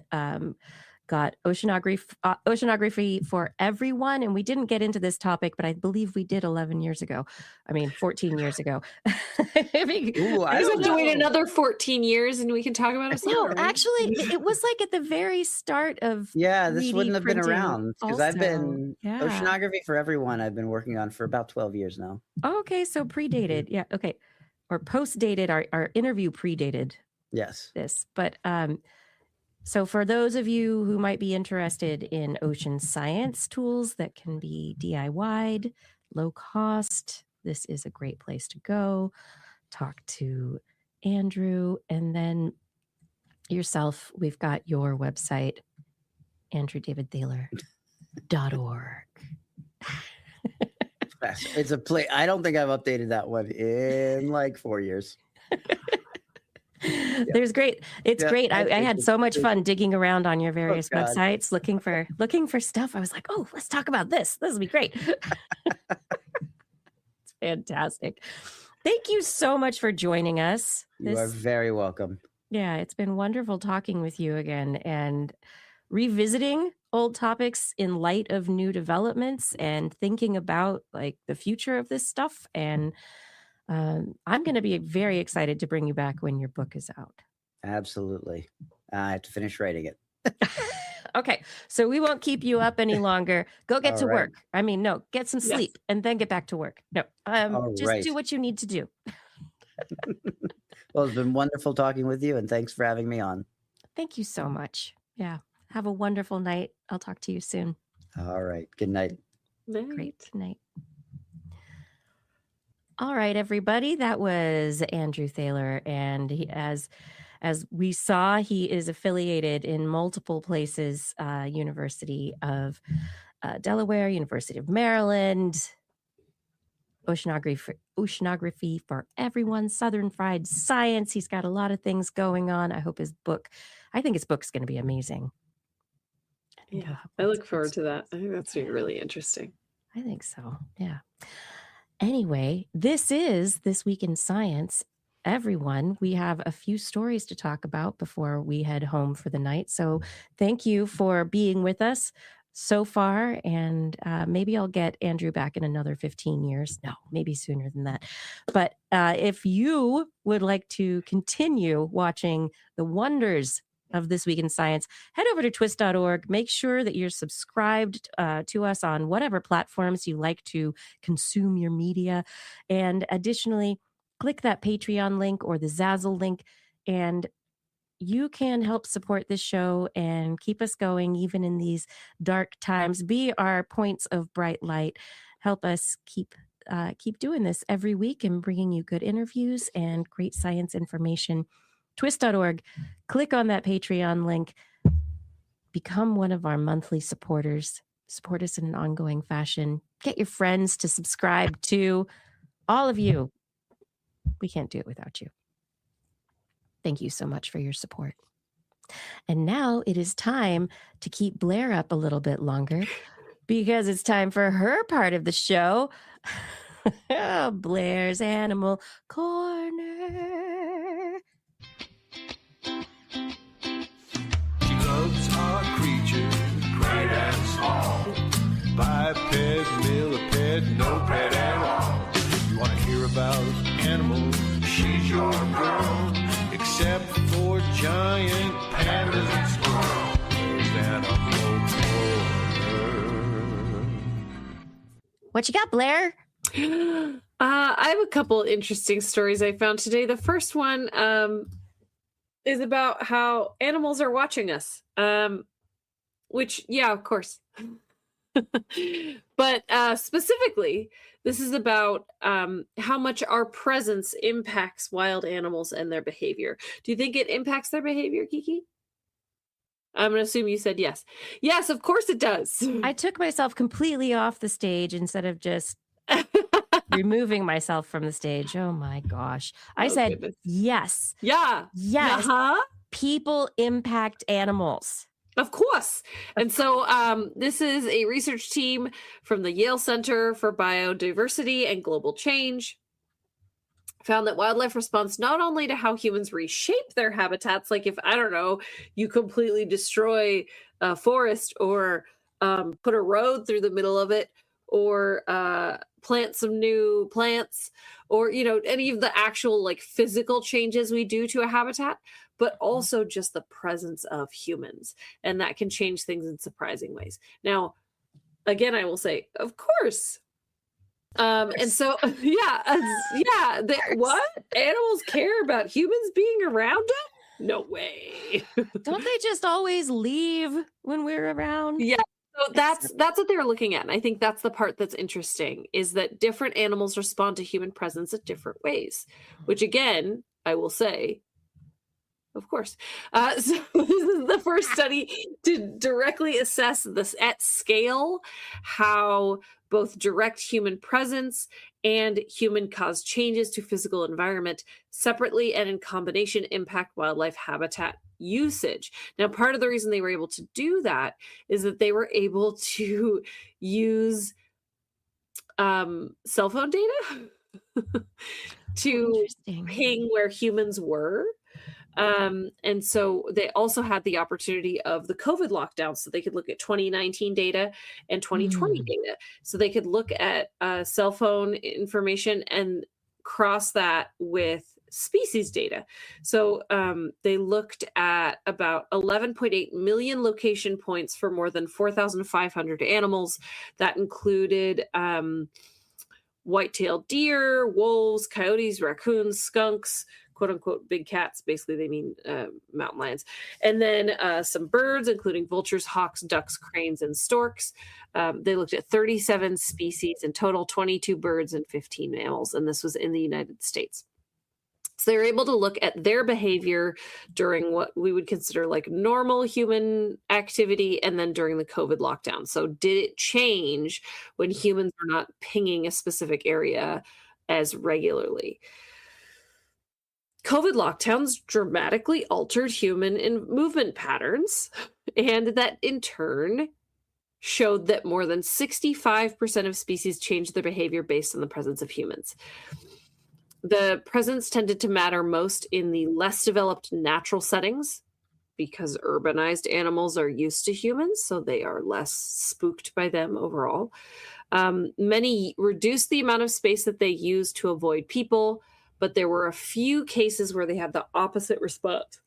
got oceanography for everyone. And we didn't get into this topic, but I believe we did 11 years ago. I mean, 14 years ago. Ooh, I guess we have to wait another 14 years and we can talk about it. No, actually, it was like at the very start of this 3D wouldn't have been printing around because I've been also. oceanography for everyone. I've been working on for about 12 years now. Okay, so predated. Yeah, okay. Or post-dated. Our interview predated Yes. this. But so for those of you who might be interested in ocean science tools that can be DIY'd, low cost, this is a great place to go. Talk to Andrew, and then yourself. We've got your website, andrewdavidthaler.org. It's a play. I don't think I've updated that one in like 4 years. There's great. It's great. I had so much fun digging around on your various God. websites, looking for stuff. I was like, oh, let's talk about this. This will be great. It's fantastic. Thank you so much for joining us. You are very welcome. Yeah, it's been wonderful talking with you again and revisiting old topics in light of new developments and thinking about like the future of this stuff. And I'm going to be very excited to bring you back when your book is out. Absolutely. I have to finish writing it. Okay, so we won't keep you up any longer. Go get to work. I mean, no, get some sleep and then get back to work. No, just do what you need to do. Well, it's been wonderful talking with you, and thanks for having me on. Thank you so much. Yeah, have a wonderful night. I'll talk to you soon. All right. Good night. Great night. All right, everybody. That was Andrew Thaler, and he, as we saw, he is affiliated in multiple places: University of Delaware, University of Maryland, oceanography for everyone, Southern Fried Science. He's got a lot of things going on. I think his book's going to be amazing. Yeah, I look forward to that. I think that's really interesting. I think so. Yeah. Anyway, this is This Week in Science. Everyone, we have a few stories to talk about before we head home for the night. So thank you for being with us so far. And maybe I'll get Andrew back in another 15 years. No, maybe sooner than that. But if you would like to continue watching the wonders of This Week in Science, head over to TWIS.org. Make sure that you're subscribed to us on whatever platforms you like to consume your media. And additionally, click that Patreon link or the Zazzle link, and you can help support this show and keep us going even in these dark times. Be our points of bright light. Help us keep doing this every week and bringing you good interviews and great science information. TWIS.org. Click on that Patreon link. Become one of our monthly supporters. Support us in an ongoing fashion. Get your friends to subscribe to. All of you. We can't do it without you. Thank you so much for your support. And now it is time to keep Blair up a little bit longer because it's time for her part of the show. Blair's Animal Corner. She loves our creatures, great and small. Biped, millipede, no pet at all. You want to hear about animals? She's your girl. Except for giant pandas and squirrels. There's Animal Corner. What you got, Blair? I have a couple interesting stories I found today. The first one is about how animals are watching us, which, yeah, of course. But specifically, this is about how much our presence impacts wild animals and their behavior. Do you think it impacts their behavior, Kiki? I'm going to assume you said yes. Yes, of course it does. I took myself completely off the stage instead of just removing myself from the stage. Oh my gosh. I said, goodness. Yes. Yeah. Yes. Uh-huh. People impact animals. Of course. And so this is a research team from the Yale Center for Biodiversity and Global Change found that wildlife responds not only to how humans reshape their habitats, like if, I don't know, you completely destroy a forest or put a road through the middle of it, or plant some new plants, or, you know, any of the actual like physical changes we do to a habitat, but also just the presence of humans. And that can change things in surprising ways. Now, again, I will say, of course. And so, yeah, what? Animals care about humans being around them? No way. Don't they just always leave when we're around? Yeah. So that's what they were looking at. And I think that's the part that's interesting, is that different animals respond to human presence in different ways, which again, I will say, of course. So this is the first study to directly assess this at scale, how both direct human presence and human-caused changes to physical environment separately and in combination impact wildlife habitat usage. Now, part of the reason they were able to do that is that they were able to use cell phone data to ping where humans were. And so they also had the opportunity of the COVID lockdown, so they could look at 2019 data and 2020 data. So they could look at cell phone information and cross that with species data. So they looked at about 11.8 million location points for more than 4,500 animals. That included white-tailed deer, wolves, coyotes, raccoons, skunks, quote unquote big cats. Basically, they mean mountain lions. And then some birds, including vultures, hawks, ducks, cranes, and storks. They looked at 37 species in total, 22 birds and 15 mammals. And this was in the United States. So they were able to look at their behavior during what we would consider like normal human activity and then during the COVID lockdown. So did it change when humans were not pinging a specific area as regularly? COVID lockdowns dramatically altered human and movement patterns, and that in turn showed that more than 65% of species changed their behavior based on the presence of humans. The presence tended to matter most in the less developed natural settings because urbanized animals are used to humans, so they are less spooked by them overall. Many reduced the amount of space that they use to avoid people, but there were a few cases where they had the opposite response.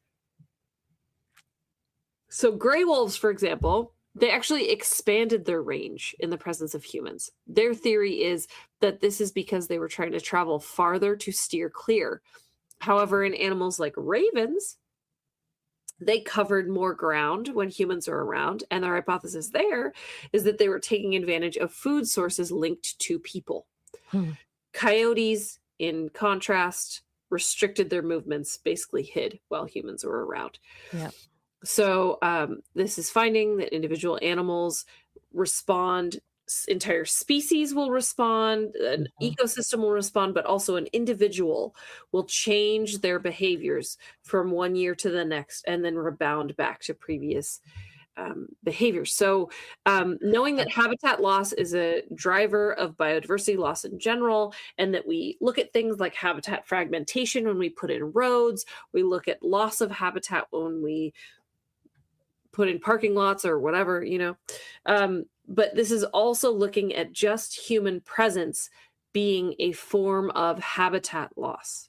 So gray wolves, for example, they actually expanded their range in the presence of humans. Their theory is that this is because they were trying to travel farther to steer clear. However, in animals like ravens, they covered more ground when humans are around, and their hypothesis there is that they were taking advantage of food sources linked to people. Coyotes, in contrast, restricted their movements, basically hid while humans were around. Yeah. So this is finding that individual animals respond, entire species will respond, an ecosystem will respond, but also an individual will change their behaviors from one year to the next and then rebound back to previous behavior. So knowing that habitat loss is a driver of biodiversity loss in general, and that we look at things like habitat fragmentation when we put in roads, we look at loss of habitat when we put in parking lots or whatever, you know. But this is also looking at just human presence being a form of habitat loss.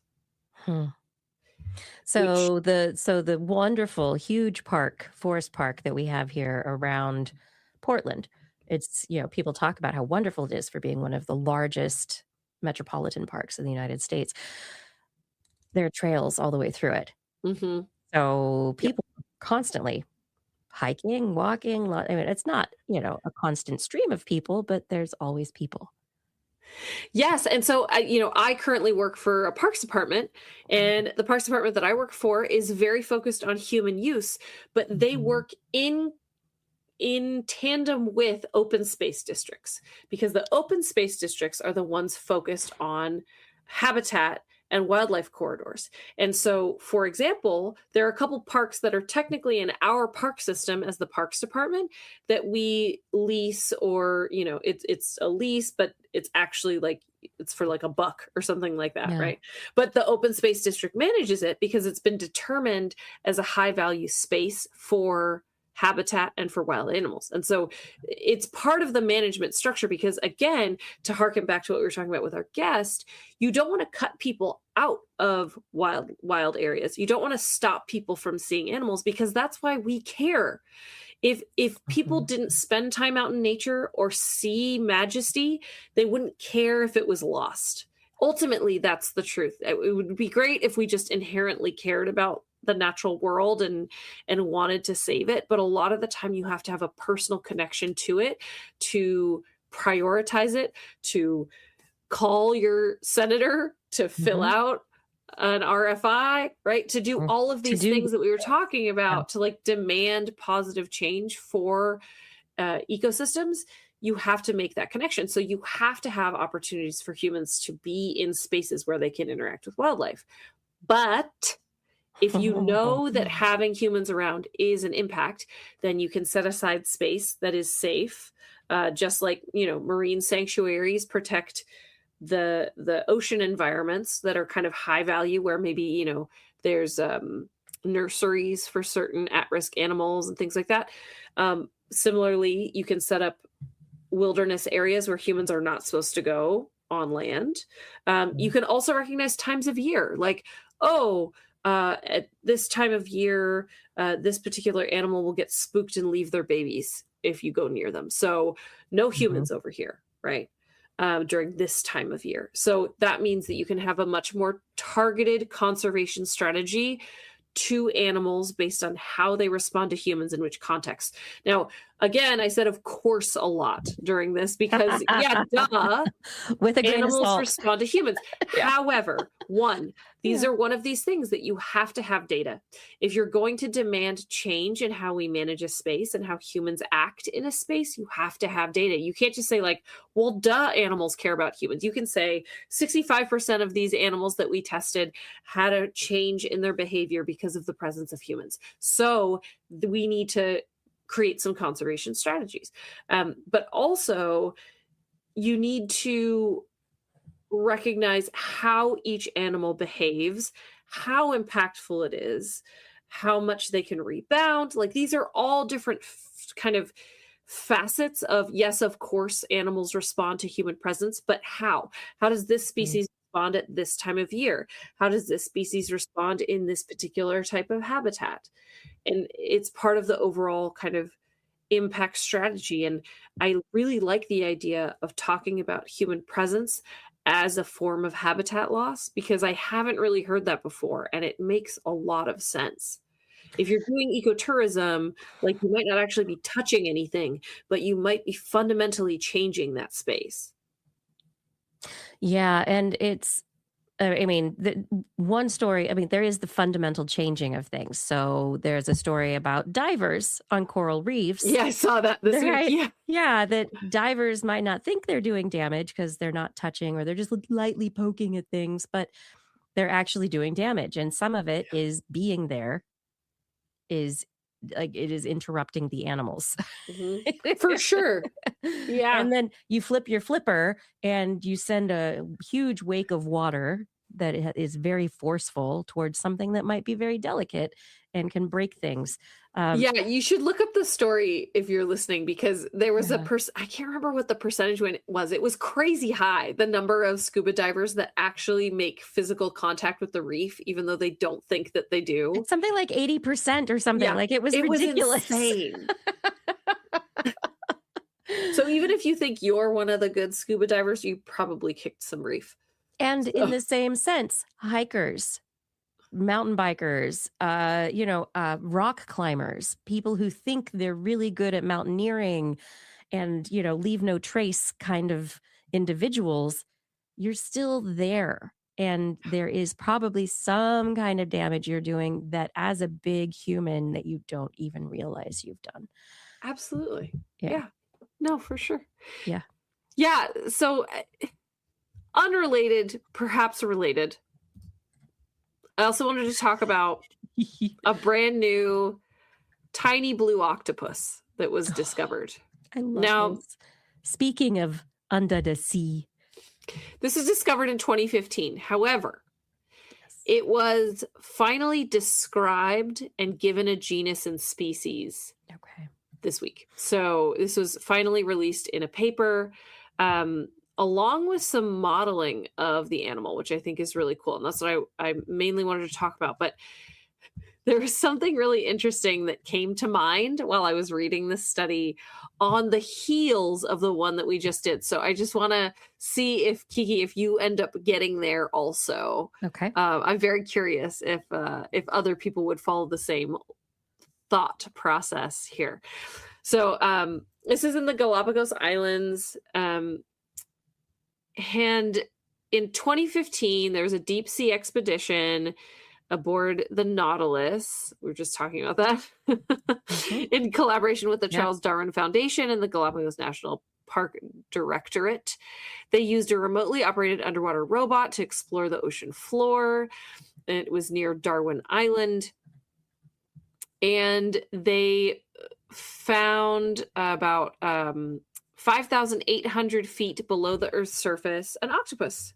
So the wonderful huge forest park that we have here around Portland, it's, you know, people talk about how wonderful it is for being one of the largest metropolitan parks in the United States. There are trails all the way through it. So people constantly hiking, walking. I mean, it's not, you know, a constant stream of people, but there's always people. Yes. And so, I currently work for a parks department, and the parks department that I work for is very focused on human use, but they work in tandem with open space districts, because the open space districts are the ones focused on habitat and wildlife corridors. And so, for example, there are a couple parks that are technically in our park system as the parks department that we lease, or, you know, it's a lease, but it's actually like it's for like a buck or something like that, Yeah. right? But the open space district manages it because it's been determined as a high value space for habitat and for wild animals. And so it's part of the management structure because, again, to harken back to what we were talking about with our guest, you don't want to cut people out of wild areas. You don't want to stop people from seeing animals because that's why we care. If people didn't spend time out in nature or see majesty, they wouldn't care if it was lost. Ultimately, that's the truth. It would be great if we just inherently cared about the natural world and wanted to save it, but a lot of the time you have to have a personal connection to it, to prioritize it, to call your senator, to fill out an RFI, right? To do all of these things that we were talking about, to like demand positive change for ecosystems. You have to make that connection. So you have to have opportunities for humans to be in spaces where they can interact with wildlife. But if you know that having humans around is an impact, then you can set aside space that is safe, just like, marine sanctuaries protect the ocean environments that are kind of high value, where maybe, there's nurseries for certain at-risk animals and things like that. Similarly, you can set up wilderness areas where humans are not supposed to go on land. You can also recognize times of year, like, at this time of year, this particular animal will get spooked and leave their babies if you go near them. So no humans over here, right? During this time of year. So that means that you can have a much more targeted conservation strategy to animals based on how they respond to humans in which context. Now, again, I said, of course, a lot during this because, duh, with a grain of animals salt. respond to humans. However, these are one of these things that you have to have data. If you're going to demand change in how we manage a space and how humans act in a space, you have to have data. You can't just say like, well, duh, animals care about humans. You can say 65% of these animals that we tested had a change in their behavior because of the presence of humans. So we need to create some conservation strategies. But also, you need to recognize how each animal behaves, how impactful it is, how much they can rebound. Like, these are all different kind of facets of, yes, of course, animals respond to human presence, but how? How does this species respond at this time of year? How does this species respond in this particular type of habitat? And it's part of the overall kind of impact strategy. And I really like the idea of talking about human presence as a form of habitat loss, because I haven't really heard that before, and it makes a lot of sense. If you're doing ecotourism, like, you might not actually be touching anything, but you might be fundamentally changing that space. Yeah, and it's, the one story, there is the fundamental changing of things. So there's a story about divers on coral reefs. Yeah, I saw that this week. Yeah, that divers might not think they're doing damage because they're not touching, or they're just lightly poking at things, but they're actually doing damage. And some of it is being there is like, it is interrupting the animals. For sure. Yeah. And then you flip your flipper and you send a huge wake of water that is very forceful towards something that might be very delicate and can break things. Yeah, you should look up the story if you're listening, because there was a person, I can't remember what the percentage was. It was crazy high, the number of scuba divers that actually make physical contact with the reef, even though they don't think that they do. It's something like 80% or something. Yeah, like, it was ridiculous. Was insane. So even if you think you're one of the good scuba divers, you probably kicked some reef. And in the same sense, hikers, mountain bikers, rock climbers, people who think they're really good at mountaineering and, leave no trace kind of individuals, you're still there. And there is probably some kind of damage you're doing that, as a big human, that you don't even realize you've done. Absolutely. Yeah. No, for sure. Yeah. Yeah. So unrelated, perhaps related, I also wanted to talk about a brand new tiny blue octopus that was discovered. I love this. Speaking of under the sea. This was discovered in 2015. However, Yes. it was finally described and given a genus and species Okay. this week. So this was finally released in a paper, along with some modeling of the animal, which I think is really cool. And that's what I mainly wanted to talk about. But there was something really interesting that came to mind while I was reading this study on the heels of the one that we just did. So I just want to see if, Kiki, if you end up getting there also. Okay. I'm very curious if other people would follow the same thought process here. So this is in the Galapagos Islands. And in 2015, there was a deep sea expedition aboard the Nautilus. We were just talking about that in collaboration with the Charles Darwin Foundation and the Galapagos National Park Directorate. They used a remotely operated underwater robot to explore the ocean floor. It was near Darwin Island. And they found about 5,800 feet below the Earth's surface an octopus.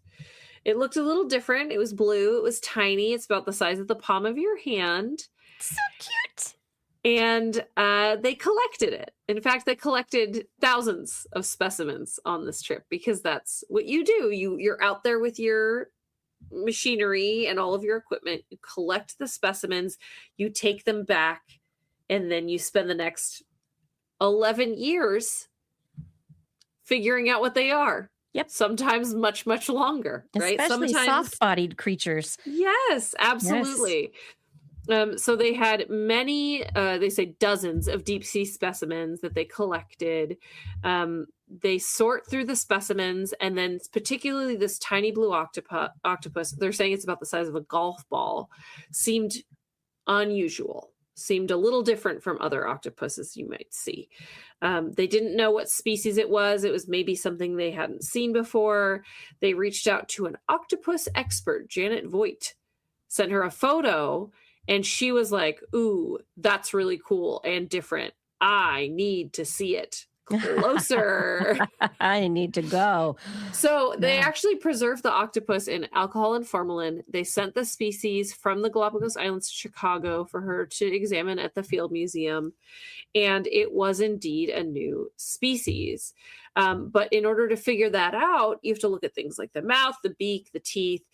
It looked a little different. It was blue. It was tiny. It's about the size of the palm of your hand. So cute. And they collected it. In fact, they collected thousands of specimens on this trip because that's what you do. You're out there with your machinery and all of your equipment. You collect the specimens, you take them back, and then you spend the next 11 years figuring out what they are. Yep. Sometimes much, much longer, right? Especially Sometimes soft-bodied creatures. Yes, absolutely. So they had many, they say dozens of deep sea specimens that they collected. They sort through the specimens, and then particularly this tiny blue octopus, they're saying it's about the size of a golf ball, seemed unusual, seemed a little different from other octopuses you might see. They didn't know what species it was. It was maybe something they hadn't seen before. They reached out to an octopus expert, Janet Voigt, sent her a photo, and she was like, ooh, that's really cool and different. I need to see it closer. I need to go. So they actually preserved the octopus in alcohol and formalin. They sent the species from the Galapagos Islands to Chicago for her to examine at the Field Museum. And it was indeed a new species. But in order to figure that out, you have to look at things like the mouth, the beak, the teeth,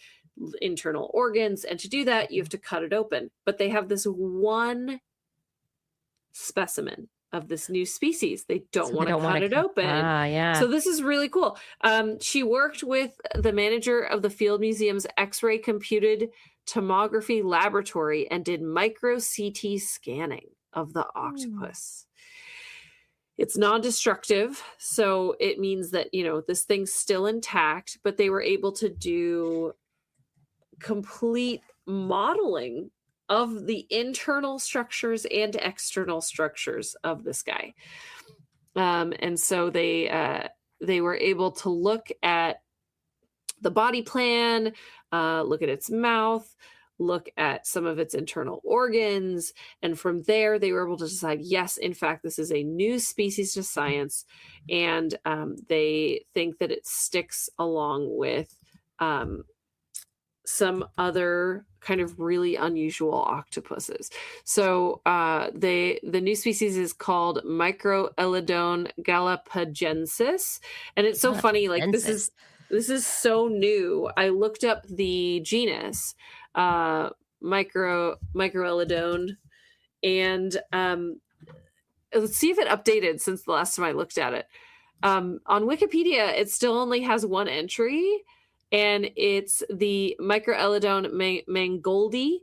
internal organs. And to do that, you have to cut it open. But they have this one specimen of this new species. They don't want to cut it open. Yeah. So this is really cool. She worked with the manager of the Field Museum's X-ray computed tomography laboratory and did micro CT scanning of the octopus. It's non-destructive, so it means that, this thing's still intact, but they were able to do complete modeling of the internal structures and external structures of this guy. And so they were able to look at the body plan, look at its mouth, look at some of its internal organs. And from there, they were able to decide, yes, in fact, this is a new species to science. And they think that it sticks along with some other kind of really unusual octopuses. So the new species is called Microelodon galapagensis. And it's so funny, like this is so new. I looked up the genus Microelodon, and let's see if it updated since the last time I looked at it. On Wikipedia, it still only has one entry, and it's the Microelodon mangoldi,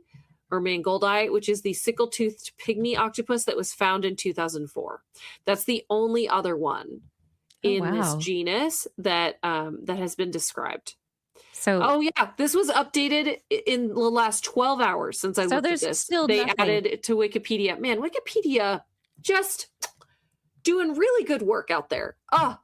which is the sickle-toothed pygmy octopus that was found in 2004. That's the only other one in this genus that has been described. So, this was updated in the last 12 hours since I looked at this. Still they nothing. added it to Wikipedia. Man, Wikipedia just doing really good work out there. I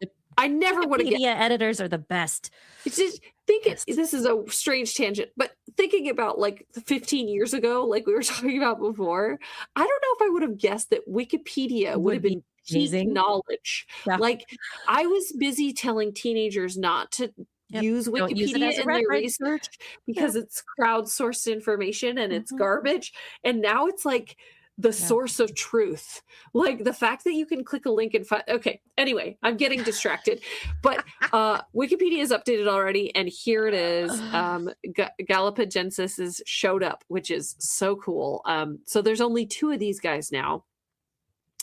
never would have Wikipedia editors are the best. It's just this is a strange tangent, but thinking about like 15 years ago, like we were talking about before, I don't know if I would have guessed that Wikipedia would have been peak knowledge. Yeah. Like I was busy telling teenagers not to Yep. use Don't use it as Wikipedia a in their reference. research Yep. because it's crowdsourced information and it's Mhm. garbage. And now it's like the Yeah. source of truth. Like the fact that you can click a link and find. Okay. Anyway, I'm getting distracted, but Wikipedia is updated already, and here it is. Galapagensis is showed up, which is so cool. So there's only 2 of these guys now,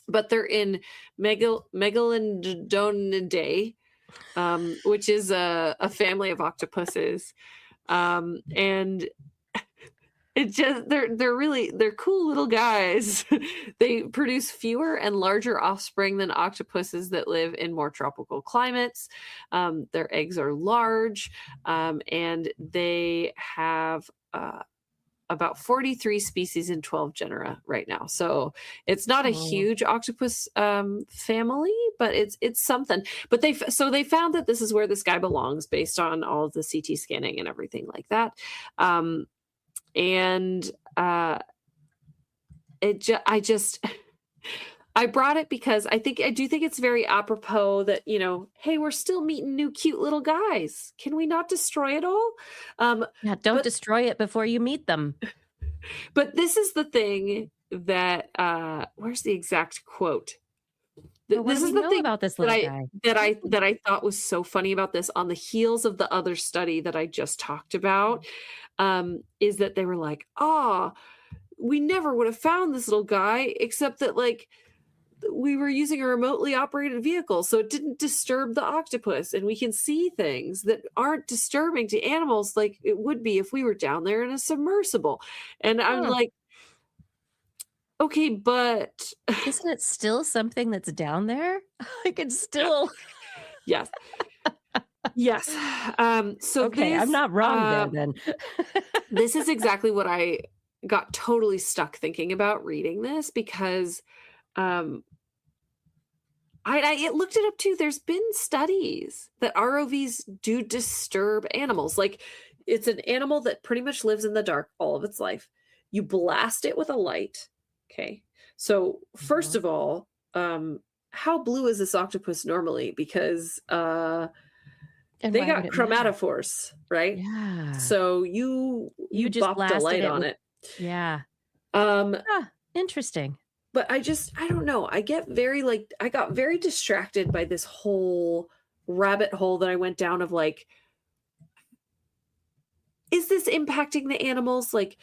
but they're in Megalodonidae, which is a family of octopuses, and they're cool little guys. They produce fewer and larger offspring than octopuses that live in more tropical climates. Their eggs are large, and they have about 43 species in 12 genera right now. So it's not a huge octopus family, but it's something. But they found that this is where this guy belongs based on all of the CT scanning and everything like that. And I brought it because I do think it's very apropos that, hey, we're still meeting new cute little guys. Can we not destroy it all? Yeah, don't destroy it before you meet them. But this is the thing that where's the exact quote? This is the thing about this little guy that I thought was so funny about this on the heels of the other study that I just talked about, is that they were like, we never would have found this little guy except that like we were using a remotely operated vehicle, so it didn't disturb the octopus, and we can see things that aren't disturbing to animals like it would be if we were down there in a submersible. And I'm like, okay, but isn't it still something that's down there? Like it's still yes. Yes. So okay, I'm not wrong there then. This is exactly what I got totally stuck thinking about reading this, because I looked it up too. There's been studies that ROVs do disturb animals. Like it's an animal that pretty much lives in the dark all of its life. You blast it with a light. Okay. So first of all, how blue is this octopus normally? Because they got chromatophores, right? Yeah. So you just bopped a light on it. Yeah. Interesting. But I don't know. I got very distracted by this whole rabbit hole that I went down of like, is this impacting the animals? Like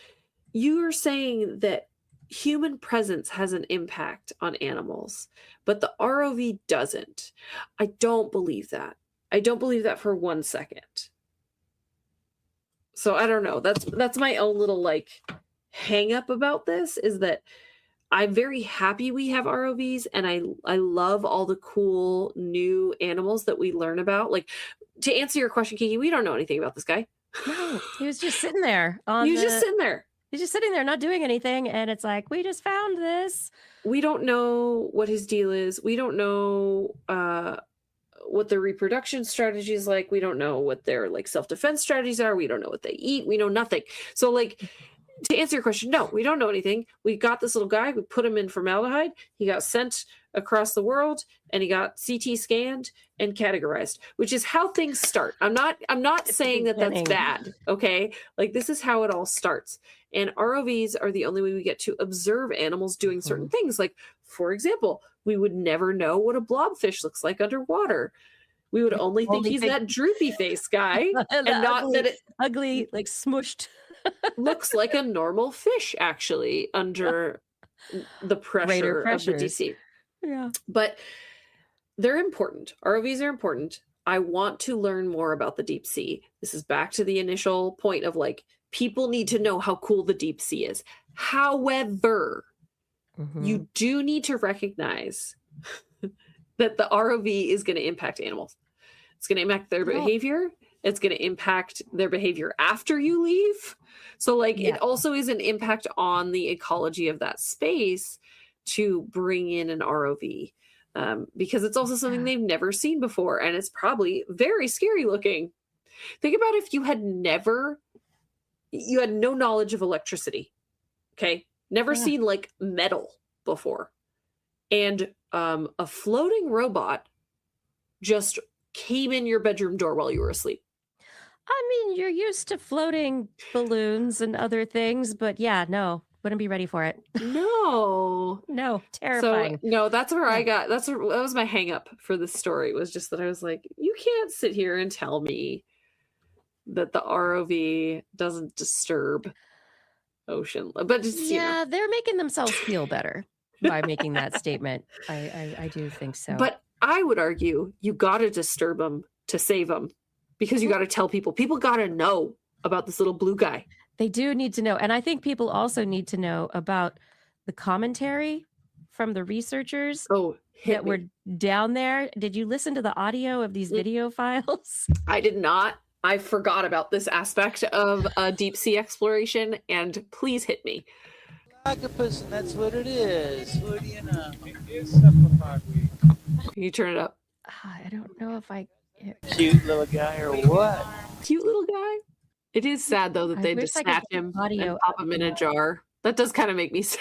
you are saying that human presence has an impact on animals, but the ROV doesn't. I don't believe that. I don't believe that for 1 second. So I don't know. That's my own little like hang up about this, is that I'm very happy we have ROVs, and I love all the cool new animals that we learn about. Like, to answer your question, Kiki, we don't know anything about this guy. No, he was just sitting there. He's just sitting there. He's just sitting there not doing anything, and it's like, we just found this. We don't know what his deal is. We don't know what their reproduction strategy is like. We don't know what their like self-defense strategies are. We don't know what they eat. We know nothing. So like, to answer your question, no, we don't know anything. We got this little guy. We put him in formaldehyde. He got sent across the world, and he got CT scanned and categorized, which is how things start. I'm not saying that that's bad. Okay. Like this is how it all starts. And ROVs are the only way we get to observe animals doing certain things. Like, for example, we would never know what a blobfish looks like underwater. We would only think he's that droopy face guy, and not ugly, that it ugly, like smushed. looks like a normal fish actually under the pressure of the DC. Yeah. But they're important. ROVs are important. I want to learn more about the deep sea. This is back to the initial point of like, people need to know how cool the deep sea is. However, you do need to recognize that the ROV is going to impact animals. It's going to impact their behavior. It's going to impact their behavior after you leave. So like it also is an impact on the ecology of that space to bring in an ROV, because it's also something they've never seen before. And it's probably very scary looking. Think about if you had no knowledge of electricity. Okay. Never seen like metal before. And a floating robot just came in your bedroom door while you were asleep. I mean, you're used to floating balloons and other things, but yeah, no, wouldn't be ready for it. No. No, So terrifying. no, that's where Yeah. that was my hang up for this story, was just that I was like, you can't sit here and tell me that the ROV doesn't disturb ocean. But it's, Yeah, they're making themselves feel better by making that statement. I do think so. but I would argue you got to disturb them to save them, because you got to tell people. People got to know about this little blue guy. They do need to know. And I think people also need to know about the commentary from the researchers Oh, that were down there. Did you listen to the audio of these video files? I did not. I forgot about this aspect of deep sea exploration, and please hit me. Octopus, and that's what it is. What do you know? Can you turn it up? I don't know if I. Cute little guy or what? Cute little guy. It is sad though that I they wish just I could snatch get him audio and pop him in a jar. That does kind of make me sad.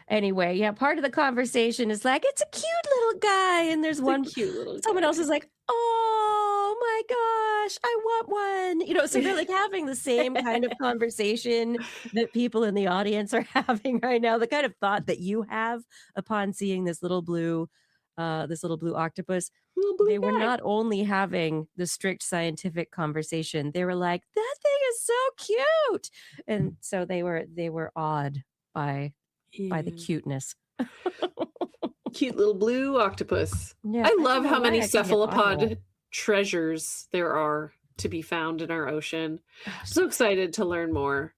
Anyway, yeah, part of the conversation is like, it's a cute little guy. And there's one, cute little someone guy. else is like, oh my gosh, I want one. You know, so they're like having the same kind of conversation that people in the audience are having right now. The kind of thought that you have upon seeing this little blue octopus. Little blue They were guy. not only having the strict scientific conversation, they were like, that thing is so cute. And so they were awed by the Yeah. cuteness. Cute little blue octopus. Yeah, I don't love know how why many I couldn't get cephalopod audio. treasures there are to be found in our ocean. So excited to learn more.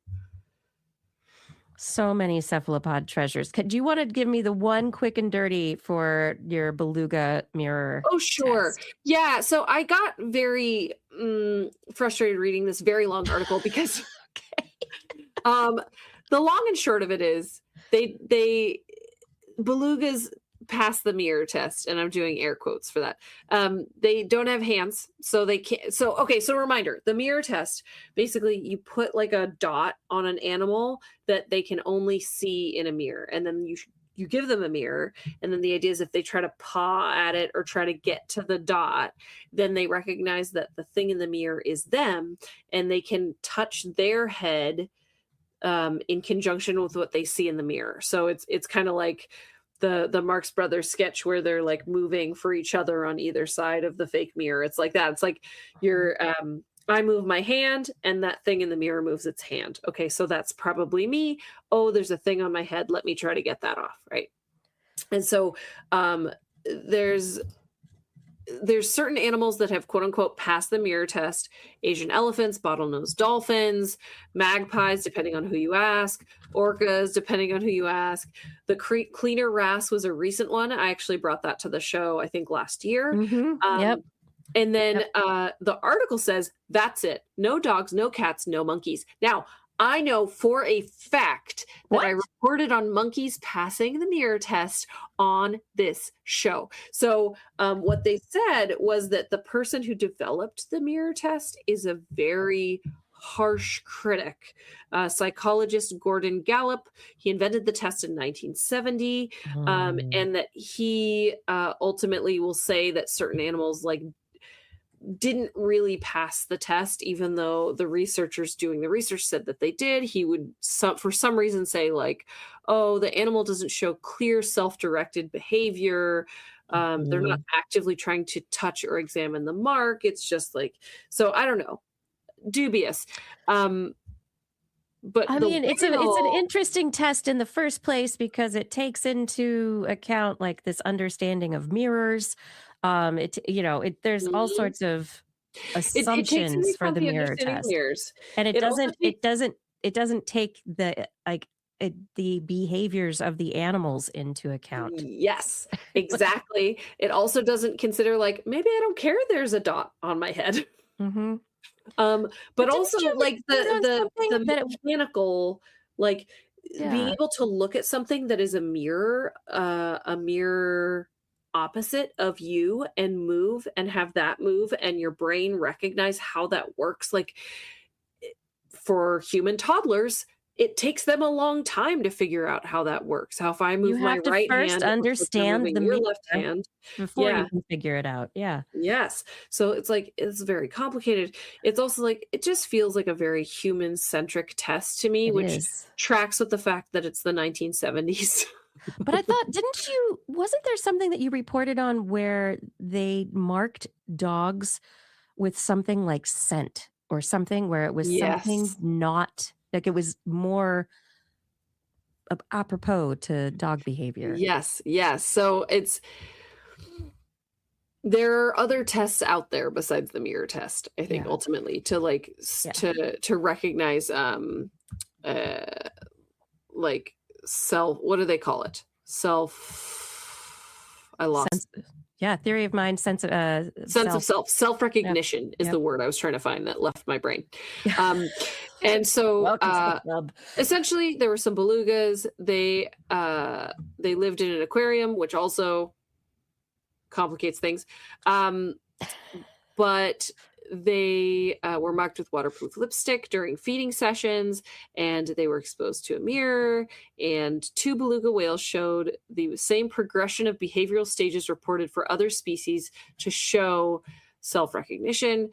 So many cephalopod treasures. Do you want to give me the one quick and dirty for your beluga mirror? Oh, sure. test? Yeah. So I got very frustrated reading this very long article because Okay. the long and short of it is they belugas pass the mirror test, and I'm doing air quotes for that. They don't have hands, so they can't. So okay, so reminder: the mirror test, basically you put like a dot on an animal that they can only see in a mirror, and then you give them a mirror, and then the idea is if they try to paw at it or try to get to the dot, then they recognize that the thing in the mirror is them, and they can touch their head in conjunction with what they see in the mirror. So it's kind of like the Marx Brothers sketch where they're like moving for each other on either side of the fake mirror. It's like that. It's like you're I move my hand and that thing in the mirror moves its hand. Okay, so that's probably me. Oh, there's a thing on my head. Let me try to get that off, right? And so there's certain animals that have quote unquote passed the mirror test: Asian elephants, bottlenose dolphins, magpies, depending on who you ask, orcas, depending on who you ask. The cleaner wrasse was a recent one. I actually brought that to the show, I think last year. Yep. And then the article says, that's it. No dogs, no cats, no monkeys. Now, I know for a fact that I reported on monkeys passing the mirror test on this show. So what they said was that the person who developed the mirror test is a very harsh critic. Psychologist Gordon Gallup, he invented the test in 1970, and that he ultimately will say that certain animals like didn't really pass the test, even though the researchers doing the research said that they did. He would for some reason say like, oh, the animal doesn't show clear self-directed behavior. They're not actively trying to touch or examine the mark. It's just like, so I don't know, dubious. But I mean, it's an interesting test in the first place because it takes into account like this understanding of mirrors. There's all sorts of assumptions for the mirror test, and it doesn't take the behaviors of the animals into account. Yes, exactly. It also doesn't consider like, maybe I don't care there's a dot on my head. Mm-hmm. But also like the mechanical, like being able to look at something that is a mirror opposite of you and move and have that move and your brain recognize how that works. Like for human toddlers, it takes them a long time to figure out how that works. How if I You move my have to right first hand, it looks like you're understand moving the your mirror left hand. before you Yeah. can figure it out. Yeah. Yes. So it's like it's very complicated. It's also like it just feels like a very human-centric test to me, It which is. tracks with the fact that it's the 1970s. But I thought, wasn't there something that you reported on where they marked dogs with something like scent or something where it was something Yes. not like it was more apropos to dog behavior? Yes. Yes. So there are other tests out there besides the mirror test, I think, Yeah. ultimately to like Yeah. to recognize like self, what do they call it? I lost Theory of mind, sense of sense of self. self-recognition is Yep. the word I was trying to find that left my brain. And so Welcome to the club. essentially there were some belugas. They lived in an aquarium, which also complicates things. But they were marked with waterproof lipstick during feeding sessions, and they were exposed to a mirror. And 2 beluga whales showed the same progression of behavioral stages reported for other species to show self-recognition.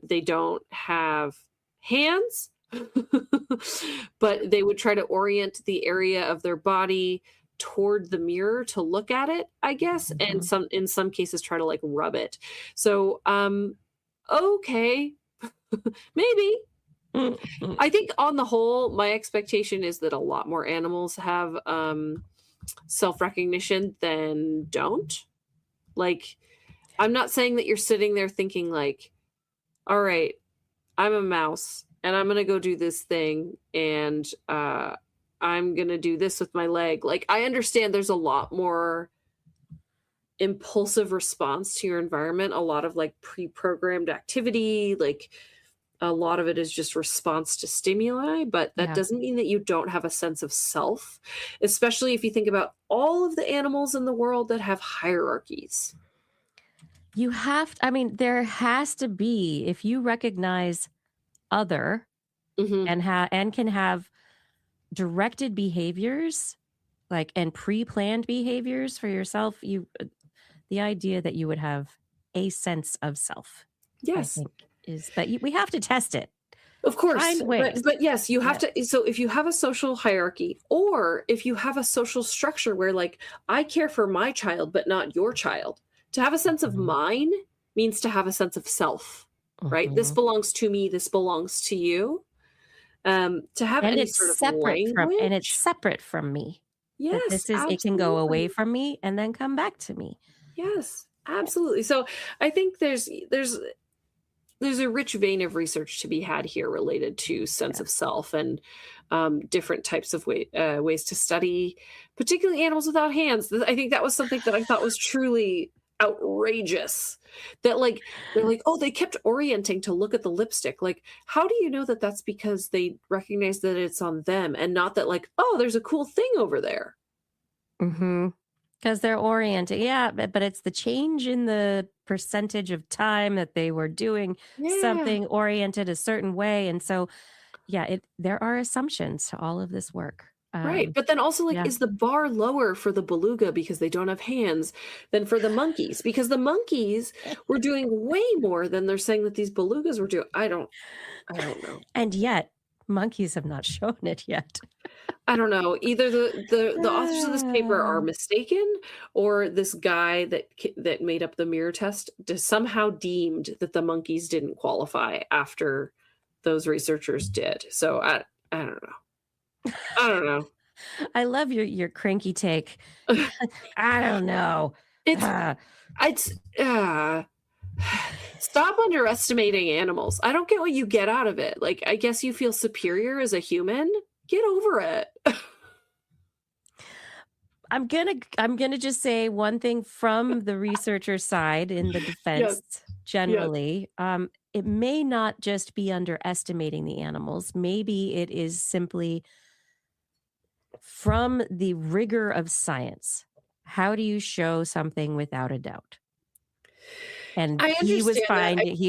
They don't have hands, but they would try to orient the area of their body toward the mirror to look at it, I guess, and in some cases try to like rub it. So okay, maybe. I think on the whole, my expectation is that a lot more animals have self-recognition than don't. Like, I'm not saying that you're sitting there thinking like, all right, I'm a mouse and I'm gonna go do this thing, and I'm going to do this with my leg. Like, I understand there's a lot more impulsive response to your environment, a lot of like pre-programmed activity, like a lot of it is just response to stimuli, but that doesn't mean that you don't have a sense of self, especially if you think about all of the animals in the world that have hierarchies. You have to, I mean, there has to be, if you recognize other and can have directed behaviors like and pre-planned behaviors for yourself, the idea that you would have a sense of self, Yes, I think we have to test it, of course. find ways. But yes, you have to. So if you have a social hierarchy, or if you have a social structure where like I care for my child but not your child, to have a sense of mine means to have a sense of self, right? This belongs to me, this belongs to you. To have and any it's sort of separate language, and it's separate from me. yes, This is it can go away from me and then come back to me. Yes, absolutely. So I think there's a rich vein of research to be had here related to sense of self and different types of ways to study, particularly animals without hands. I think that was something that I thought was truly outrageous, that like they're like, oh, they kept orienting to look at the lipstick. Like, how do you know that that's because they recognize that it's on them and not that like, oh, there's a cool thing over there? Because they're oriented, but it's the change in the percentage of time that they were doing something oriented a certain way, and so there are assumptions to all of this work. Right. But then also, like, is the bar lower for the beluga because they don't have hands than for the monkeys? Because the monkeys were doing way more than they're saying that these belugas were doing. I don't know. And yet, monkeys have not shown it yet. I don't know. Either the authors of this paper are mistaken, or this guy that made up the mirror test somehow deemed that the monkeys didn't qualify after those researchers did. So I don't know. I don't know. I love your cranky take. I don't know. It's stop underestimating animals. I don't get what you get out of it. Like, I guess you feel superior as a human. Get over it. I'm gonna just say one thing from the researcher side in the defense generally. It may not just be underestimating the animals. Maybe it is simply from the rigor of science. How do you show something without a doubt? And he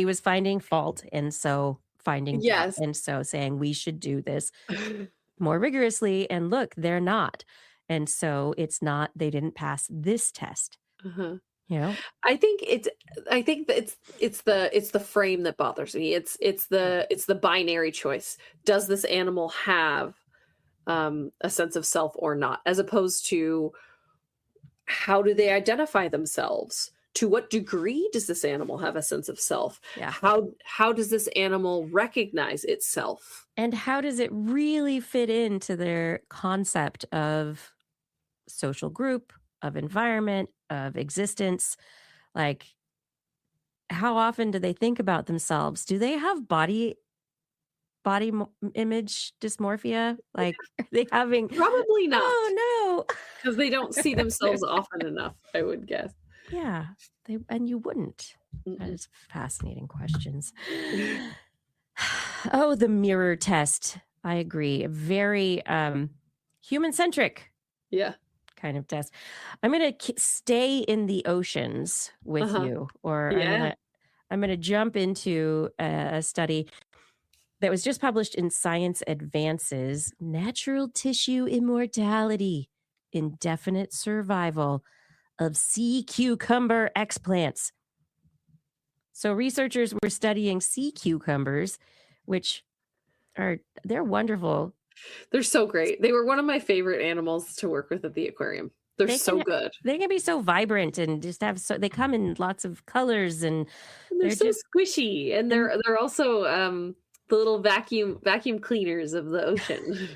was finding fault, and so finding fault, and so saying we should do this more rigorously, and look, they're not. And so they didn't pass this test, Uh-huh. you know? I think that it's the frame that bothers me. It's the binary choice. Does this animal have a sense of self or not, as opposed to how do they identify themselves? To what degree does this animal have a sense of self? Yeah. How does this animal recognize itself? And how does it really fit into their concept of social group, of environment, of existence? Like, how often do they think about themselves? Do they have image dysmorphia? Like, are they having, Probably not, oh no, because they don't see themselves often enough, I would guess. yeah, and you wouldn't. That Mm-mm. is fascinating questions. Oh, the mirror test. I agree. A very human-centric Yeah. kind of test. I'm going to stay in the oceans with Uh-huh. you, or Yeah. I'm going to jump into a study that was just published in Science Advances: Natural Tissue Immortality, Indefinite Survival of Sea Cucumber Explants. So researchers were studying sea cucumbers, which they're wonderful. They're so great. They were one of my favorite animals to work with at the aquarium. They're so good. They can be so vibrant and just they come in lots of colors, and And they're so squishy, and they're also the little vacuum cleaners of the ocean.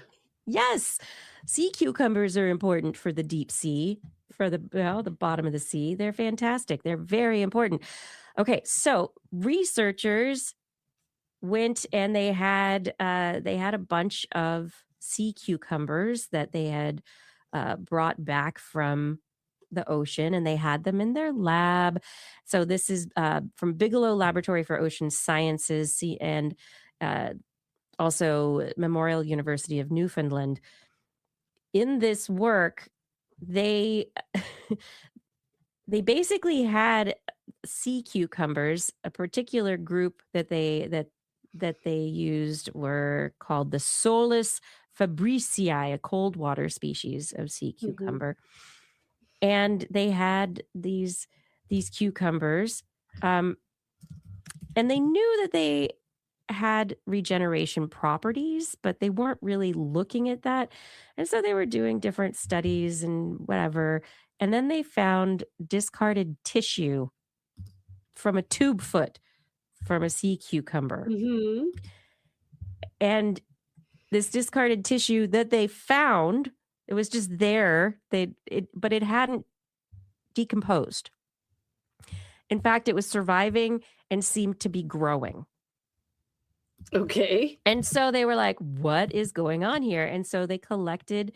Yes, sea cucumbers are important for the deep sea, for the bottom of the sea. They're fantastic. They're very important. Okay, so researchers went and they had a bunch of sea cucumbers that they had brought back from the ocean, and they had them in their lab. So this is from Bigelow Laboratory for Ocean Sciences, and also Memorial University of Newfoundland. In this work, they they basically had sea cucumbers. A particular group that they used were called the Solus fabricii, a cold water species of sea cucumber. And they had these cucumbers, and they knew that they had regeneration properties, but they weren't really looking at that. And so they were doing different studies and whatever. And then they found discarded tissue from a tube foot from a sea cucumber. Mm-hmm. And this discarded tissue that they found, it was just there. But it hadn't decomposed. In fact, it was surviving and seemed to be growing. Okay. And so they were like, what is going on here? And so they collected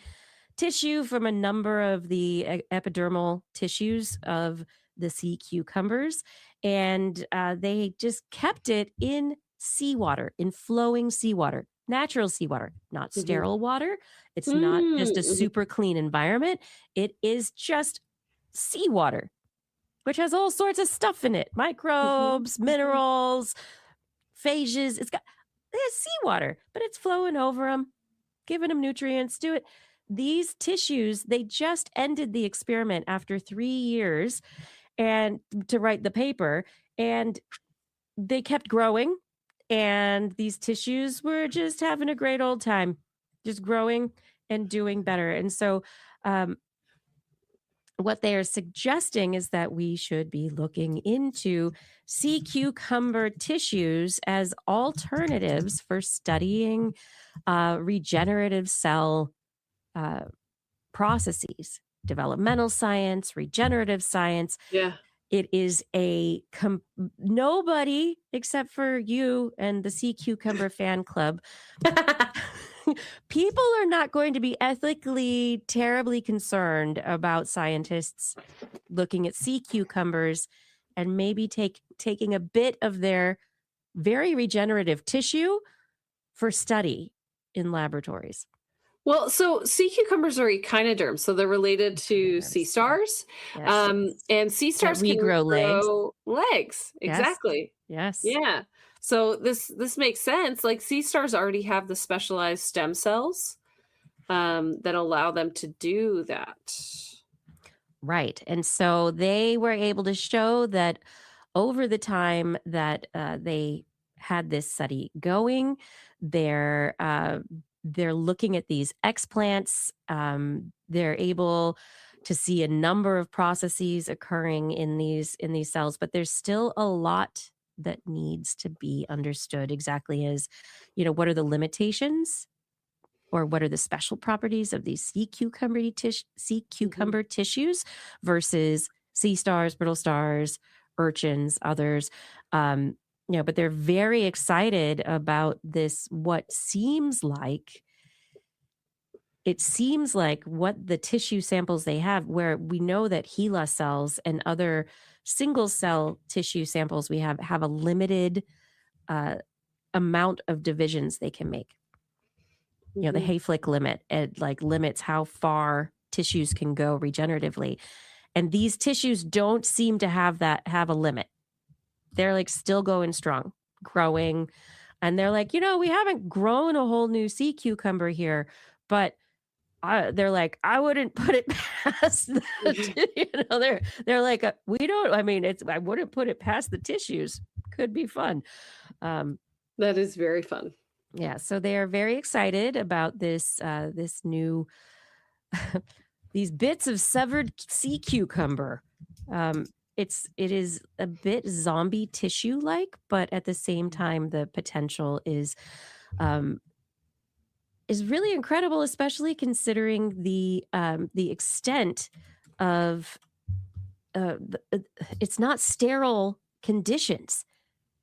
tissue from a number of the epidermal tissues of the sea cucumbers, and they just kept it in seawater, in flowing seawater, natural seawater, not sterile water. It's not just a super clean environment. It is just seawater, which has all sorts of stuff in it, microbes, minerals, phages. It has seawater, but it's flowing over them, giving them nutrients. Do it. These tissues, they just ended the experiment after 3 years and to write the paper, and they kept growing, and these tissues were just having a great old time, just growing and doing better. And so what they are suggesting is that we should be looking into sea cucumber tissues as alternatives for studying regenerative cell processes, developmental science, regenerative science. Yeah. It is nobody except for you and the sea cucumber fan club. People are not going to be ethically terribly concerned about scientists looking at sea cucumbers and maybe taking a bit of their very regenerative tissue for study in laboratories. Well, so sea cucumbers are echinoderms, so they're related to sea stars. Yes. And sea stars can regrow legs. Exactly. Yes. Yeah. So this makes sense. Like sea stars already have the specialized stem cells that allow them to do that. Right. And so they were able to show that over the time that they had this study going, they're looking at these explants. They're able to see a number of processes occurring in these cells, but there's still a lot that needs to be understood. Exactly as, what are the limitations, or what are the special properties of these sea cucumber tissues versus sea stars, brittle stars, urchins, others. But they're very excited about this. It seems like what the tissue samples they have, where we know that HeLa cells and other single cell tissue samples we have a limited amount of divisions they can make. The Hayflick limit, it limits how far tissues can go regeneratively. And these tissues don't seem to have a limit. They're still going strong, growing. And they're we haven't grown a whole new sea cucumber here, but they're I wouldn't put it past they're we don't, I wouldn't put it past the tissues. Could be fun. That is very fun. Yeah, so they are very excited about this new these bits of severed sea cucumber. It is a bit zombie tissue like, but at the same time, the potential is really incredible, especially considering the extent of it's not sterile conditions.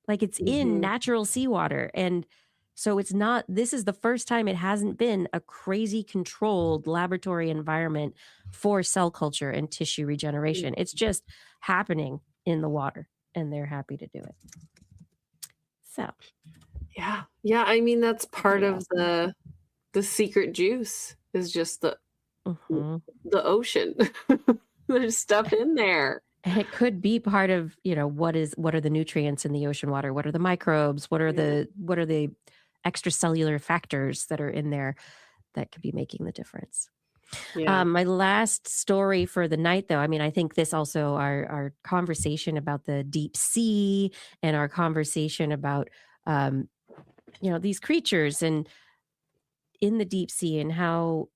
It's in natural seawater, and so this is the first time it hasn't been a crazy controlled laboratory environment for cell culture and tissue regeneration. It's just happening in the water, and they're happy to do it. So, yeah. That's part of the secret juice is just the ocean. There's stuff in there. And it could be part of, what are the nutrients in the ocean water? What are the microbes? What are the extracellular factors that are in there that could be making the difference? Yeah. My last story for the night, though, I think this also, our conversation about the deep sea and our conversation about, these creatures and in the deep sea and how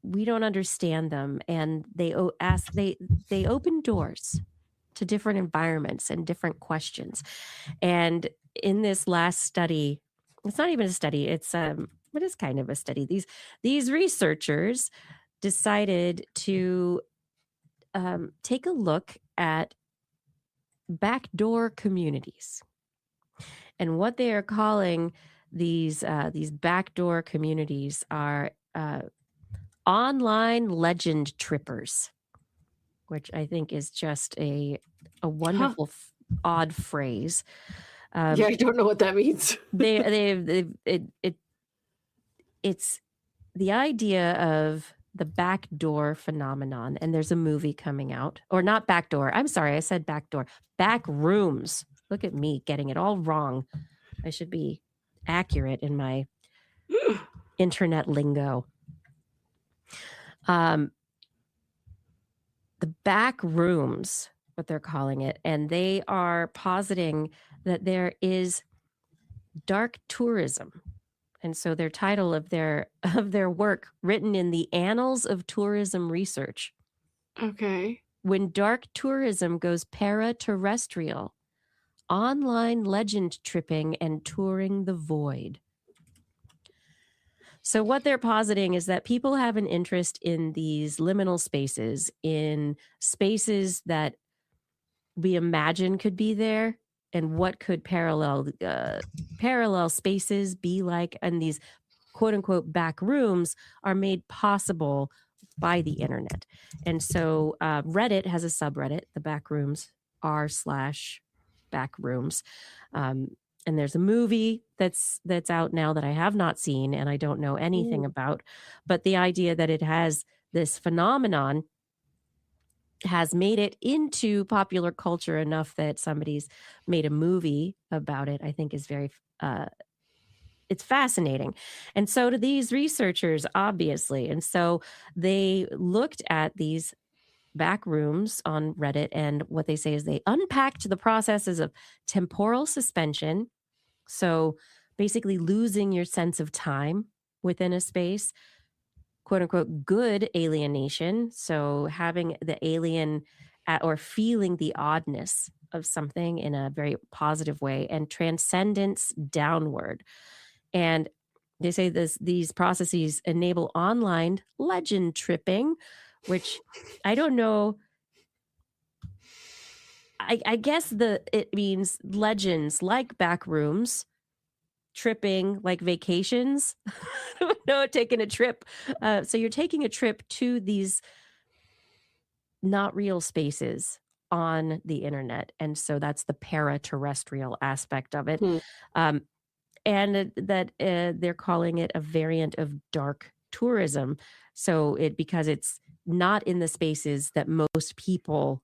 we don't understand them, and they open doors to different environments and different questions. And in this last study, it's not even a study, it's what is kind of a study. These researchers decided to take a look at backdoor communities, and what they are calling these backdoor communities are online legend trippers, which I think is just a wonderful odd phrase. I don't know what that means. It's the idea of the backdoor phenomenon, and there's a movie coming out, or not backdoor. I'm sorry, I said backdoor. Backrooms. Look at me getting it all wrong. I should be accurate in my internet lingo. The back rooms, what they're calling it, and they are positing that there is dark tourism. And so their title of their work, written in the Annals of Tourism Research. Okay. When dark tourism goes para-terrestrial, online legend tripping and touring the void. So what they're positing is that people have an interest in these liminal spaces, in spaces that we imagine could be there, and what could parallel spaces be like. And these quote unquote back rooms are made possible by the internet. And so Reddit has a subreddit, the Backrooms r/backrooms. And there's a movie that's out now that I have not seen and I don't know anything about. But the idea that it has this phenomenon has made it into popular culture enough that somebody's made a movie about it, I think is very it's fascinating. And so do these researchers, obviously. And so they looked at these back rooms on Reddit, and what they say is they unpacked the processes of temporal suspension. So basically losing your sense of time within a space, quote unquote, good alienation. So having the alien at, or feeling the oddness of something in a very positive way, and transcendence downward. And they say these processes enable online legend tripping, which I don't know. I guess it means legends like back rooms, tripping like vacations. No, taking a trip. So you're taking a trip to these not real spaces on the internet. And so that's the para-terrestrial aspect of it. Hmm. And that they're calling it a variant of dark tourism. So because it's not in the spaces that most people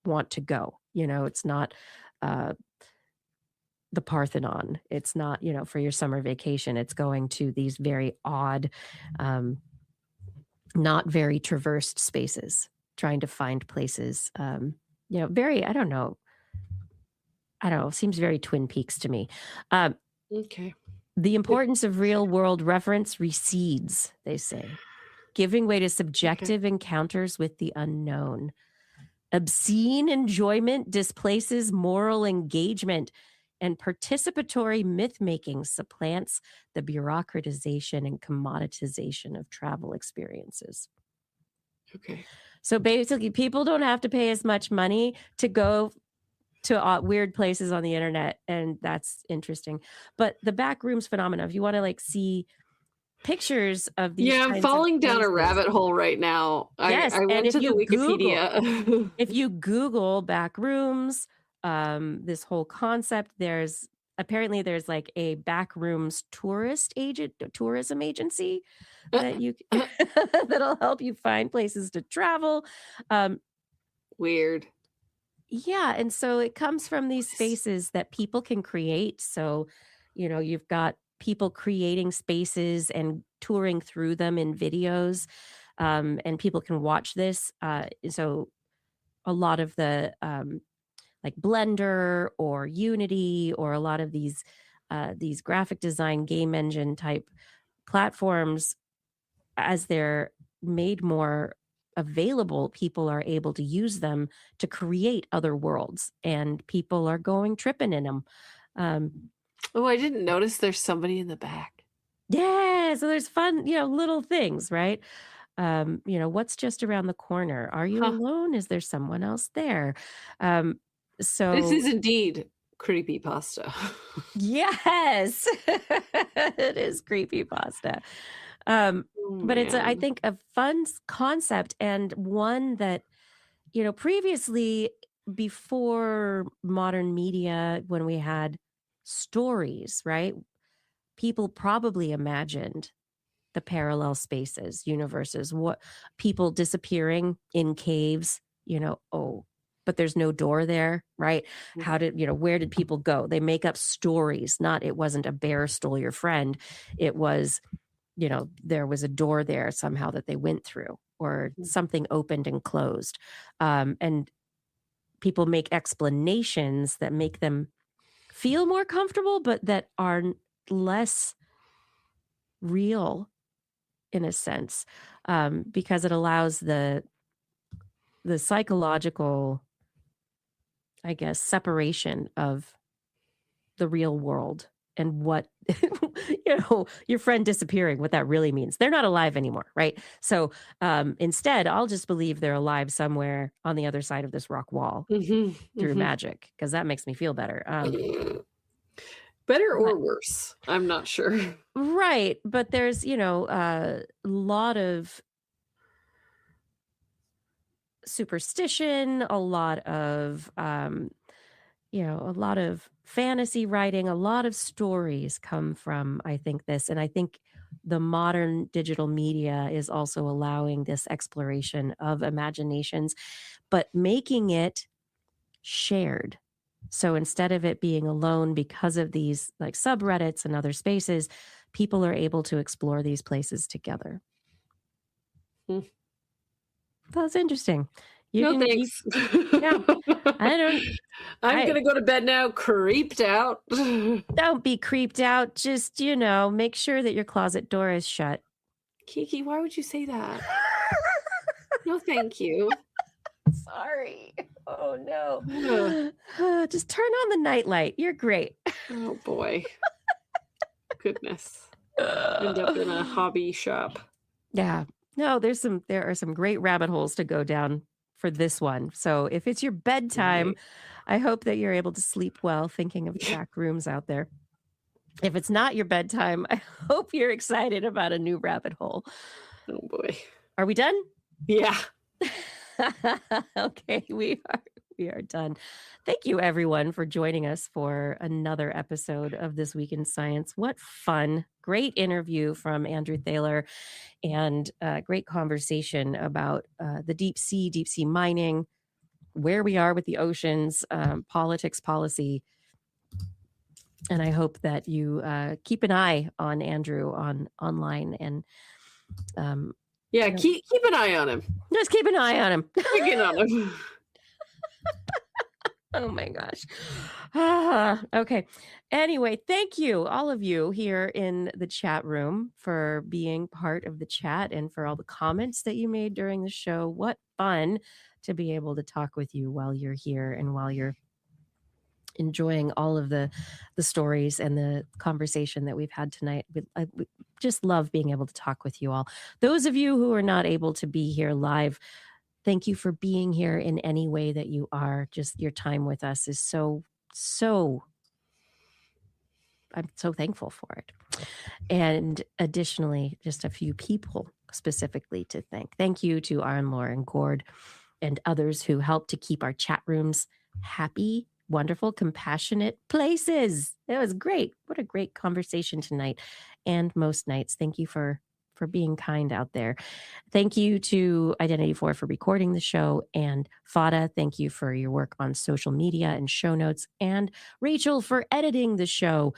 want to go. It's not the Parthenon. It's not, for your summer vacation. It's going to these very odd, not very traversed spaces, trying to find places, very, I don't know, seems very Twin Peaks to me. Okay. The importance of real world reference recedes, they say, giving way to subjective encounters with the unknown. Obscene enjoyment displaces moral engagement, and participatory myth-making supplants the bureaucratization and commoditization of travel experiences. Okay. So basically, people don't have to pay as much money to go to weird places on the internet, and that's interesting. But the backrooms phenomena, if you want to see pictures of these Yeah, I'm kinds of falling down a places. rabbit hole right now. Yes, I and went to the Wikipedia. if you Google backrooms, this whole concept, apparently there's like a backrooms tourism agency that you that'll help you find places to travel. Weird. Yeah, and so it comes from these spaces that people can create. So, you've got people creating spaces and touring through them in videos, and people can watch this. So a lot of the like Blender or Unity or a lot of these graphic design game engine type platforms, as they're made more available, people are able to use them to create other worlds, and people are going tripping in them. Oh, I didn't notice there's somebody in the back. Yeah, so there's fun, little things, right? What's just around the corner? Are you alone? Is there someone else there? This So is indeed creepy pasta. yes, it is creepypasta. But it's, I think, a fun concept, and one that, previously, before modern media, when we had stories, right? People probably imagined the parallel spaces, universes, what people disappearing in caves, but there's no door there, right? How did, where did people go? They make up stories, not it wasn't a bear stole your friend. It was, there was a door there somehow that they went through, or something opened and closed. And people make explanations that make them feel more comfortable, but that are less real in a sense, because it allows the psychological, I guess, separation of the real world and what your friend disappearing, what that really means. They're not alive anymore, right? So instead, I'll just believe they're alive somewhere on the other side of this rock wall through magic, because that makes me feel better. Better or worse, I'm not sure. Right, but there's a lot of superstition, a lot of a lot of fantasy writing, a lot of stories come from, I think, this. And I think the modern digital media is also allowing this exploration of imaginations, but making it shared. So instead of it being alone because of these like subreddits and other spaces, people are able to explore these places together. Hmm. That's interesting. You No can, thanks. yeah, I don't, I'm gonna go to bed now, creeped out. don't be creeped out. Just, make sure that your closet door is shut. Kiki, why would you say that? No, thank you. Sorry. Oh no. Ugh. Just turn on the nightlight. You're great. Oh boy. Goodness. End up in a hobby shop. Yeah. No, there are some great rabbit holes to go down for this one. So if it's your bedtime, Right. I hope that you're able to sleep well thinking of the back rooms out there. If it's not your bedtime, I hope you're excited about a new rabbit hole. Oh boy. Are we done? Yeah. Okay, we are done. Thank you everyone for joining us for another episode of This Week in Science. What fun. Great interview from Andrew Thaler and great conversation about the deep sea mining, where we are with the oceans, politics, policy. And I hope that you keep an eye on Andrew online and Yeah, keep an eye on him. just keep an eye on him. Checking on him. Oh my gosh. Okay. Anyway, thank you, all of you here in the chat room, for being part of the chat and for all the comments that you made during the show. What fun to be able to talk with you while you're here and while you're enjoying all of the stories and the conversation that we've had tonight. We just love being able to talk with you all. Those of you who are not able to be here live, thank you for being here in any way that you are. Just your time with us is so, I'm so thankful for it. And additionally, just a few people specifically to thank. Thank you to Aaron, Lauren, Gord, and others who helped to keep our chat rooms happy, wonderful, compassionate places. It was great. What a great conversation tonight and most nights. Thank you for being kind out there. Thank you to Identity 4 for recording the show, and Fada, thank you for your work on social media and show notes, and Rachel for editing the show,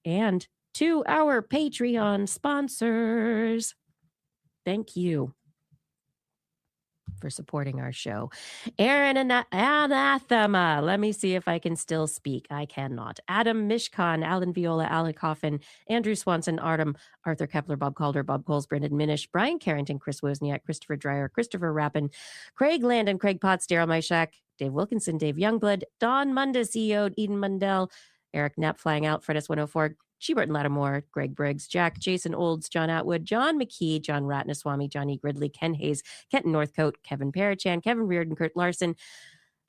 and to our Patreon sponsors. Thank you for supporting our show. Aaron Anathema. Let me see if I can still speak. I cannot. Adam Mishkan, Alan Viola, Alan Coffin, Andrew Swanson, Arthur Kepler, Bob Calder, Bob Coles, Brendan Minish, Brian Carrington, Chris Wozniak, Christopher Dreyer, Christopher Rappin, Craig Landon, Craig Potts, Daryl Myshak, Dave Wilkinson, Dave Youngblood, Don Munda, CEO, Eden Mundell, Eric Knapp, Flying Out, Fred S104, Shebert Lattimore, Greg Briggs, Jack, Jason Olds, John Atwood, John McKee, John Ratnaswamy, Johnny Gridley, Ken Hayes, Kenton Northcote, Kevin Parachan, Kevin Reardon, Kurt Larson,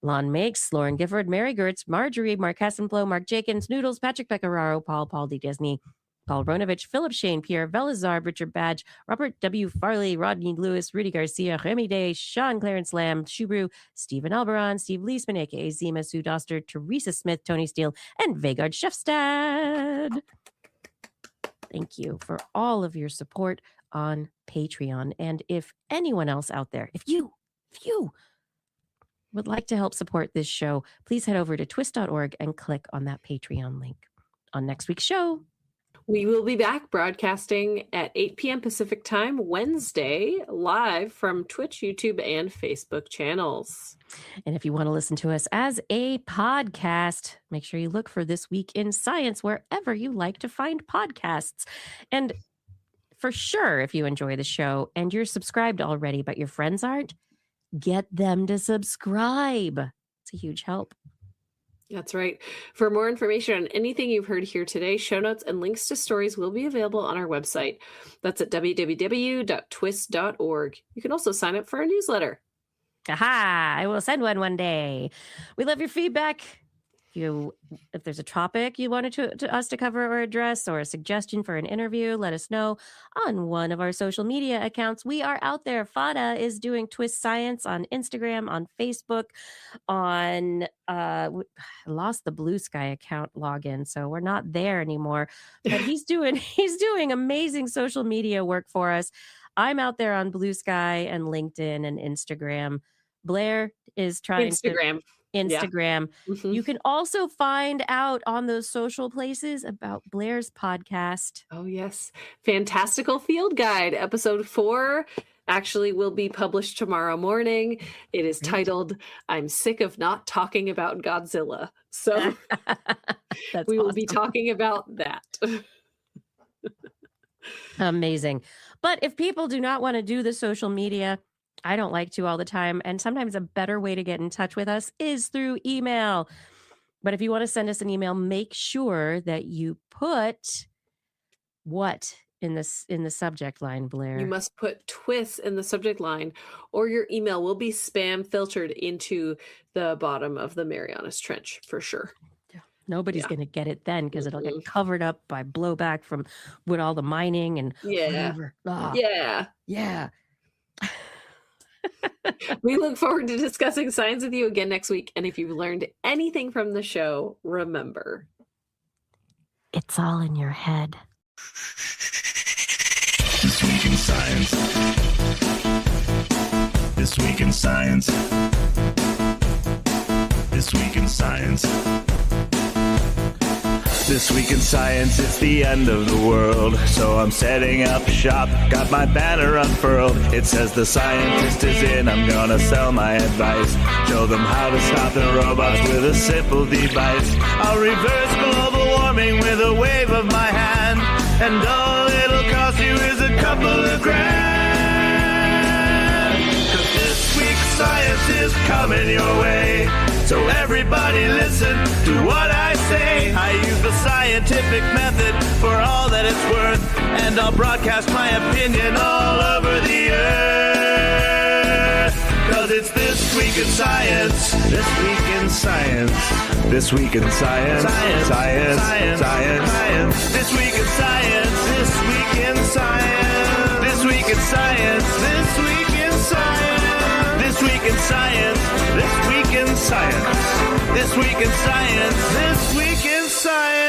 Lon Makes, Lauren Gifford, Mary Gertz, Marjorie, Mark Hassenblow, Mark Jenkins, Noodles, Patrick Pecoraro, Paul D. Disney, Paul Ronovich, Philip Shane, Pierre Velazar, Richard Badge, Robert W. Farley, Rodney Lewis, Rudy Garcia, Remy Day, Sean Clarence Lamb, Shubru, Stephen Alberon, Steve Leisman, aka Zima, Sue Doster, Teresa Smith, Tony Steele, and Vegard Schefstad. Thank you for all of your support on Patreon. And if anyone else out there, if you would like to help support this show, please head over to twist.org and click on that Patreon link. On next week's show, we will be back broadcasting at 8 p.m. Pacific Time, Wednesday, live from Twitch, YouTube, and Facebook channels. And if you want to listen to us as a podcast, make sure you look for This Week in Science wherever you like to find podcasts. And for sure, if you enjoy the show and you're subscribed already, but your friends aren't, get them to subscribe. It's a huge help. That's right. For more information on anything you've heard here today, show notes and links to stories will be available on our website. That's at www.twist.org. You can also sign up for our newsletter. Aha! I will send one day. We love your feedback. If there's a topic you wanted to us to cover or address, or a suggestion for an interview, let us know on one of our social media accounts. We are out there. Fada is doing TWIS Science on Instagram, on Facebook, on I lost the Blue Sky account login, so we're not there anymore. But he's doing amazing social media work for us. I'm out there on Blue Sky and LinkedIn and Instagram. Blair is trying Instagram. to Instagram. Mhm. You can also find out on those social places about Blair's podcast. Oh, yes. Fantastical Field Guide, episode 4, actually will be published tomorrow morning. It is Great. titled, I'm Sick of Not Talking About Godzilla. So That's we will be awesome. talking about that. Amazing. But if people do not want to do the social media, I don't like to all the time. And sometimes a better way to get in touch with us is through email. But if you want to send us an email, make sure that you put what in the subject line, Blair? You must put TWIS in the subject line, or your email will be spam filtered into the bottom of the Marianas Trench for sure. Nobody's going to get it then because it'll get covered up by blowback from with all the mining and whatever. Yeah. We look forward to discussing science with you again next week. And if you've learned anything from the show, remember, it's all in your head. This week in science. This week in science. This week in science. This week in science, it's the end of the world. So I'm setting up shop, got my banner unfurled. It says the scientist is in, I'm gonna sell my advice. Show them how to stop the robots with a simple device. I'll reverse global warming with a wave of my hand. And all it'll cost you is a couple of grand. 'Cause this week's science is coming your way. So everybody listen to what I say. I use the scientific method for all that it's worth. And I'll broadcast my opinion all over the earth. 'Cause it's this week in science. This week in science. This week in science. Science. Science. Science. Science. This week in science. This week in science. This week in science. This week in science. This week in science. This week in science. This week in science. This week in science.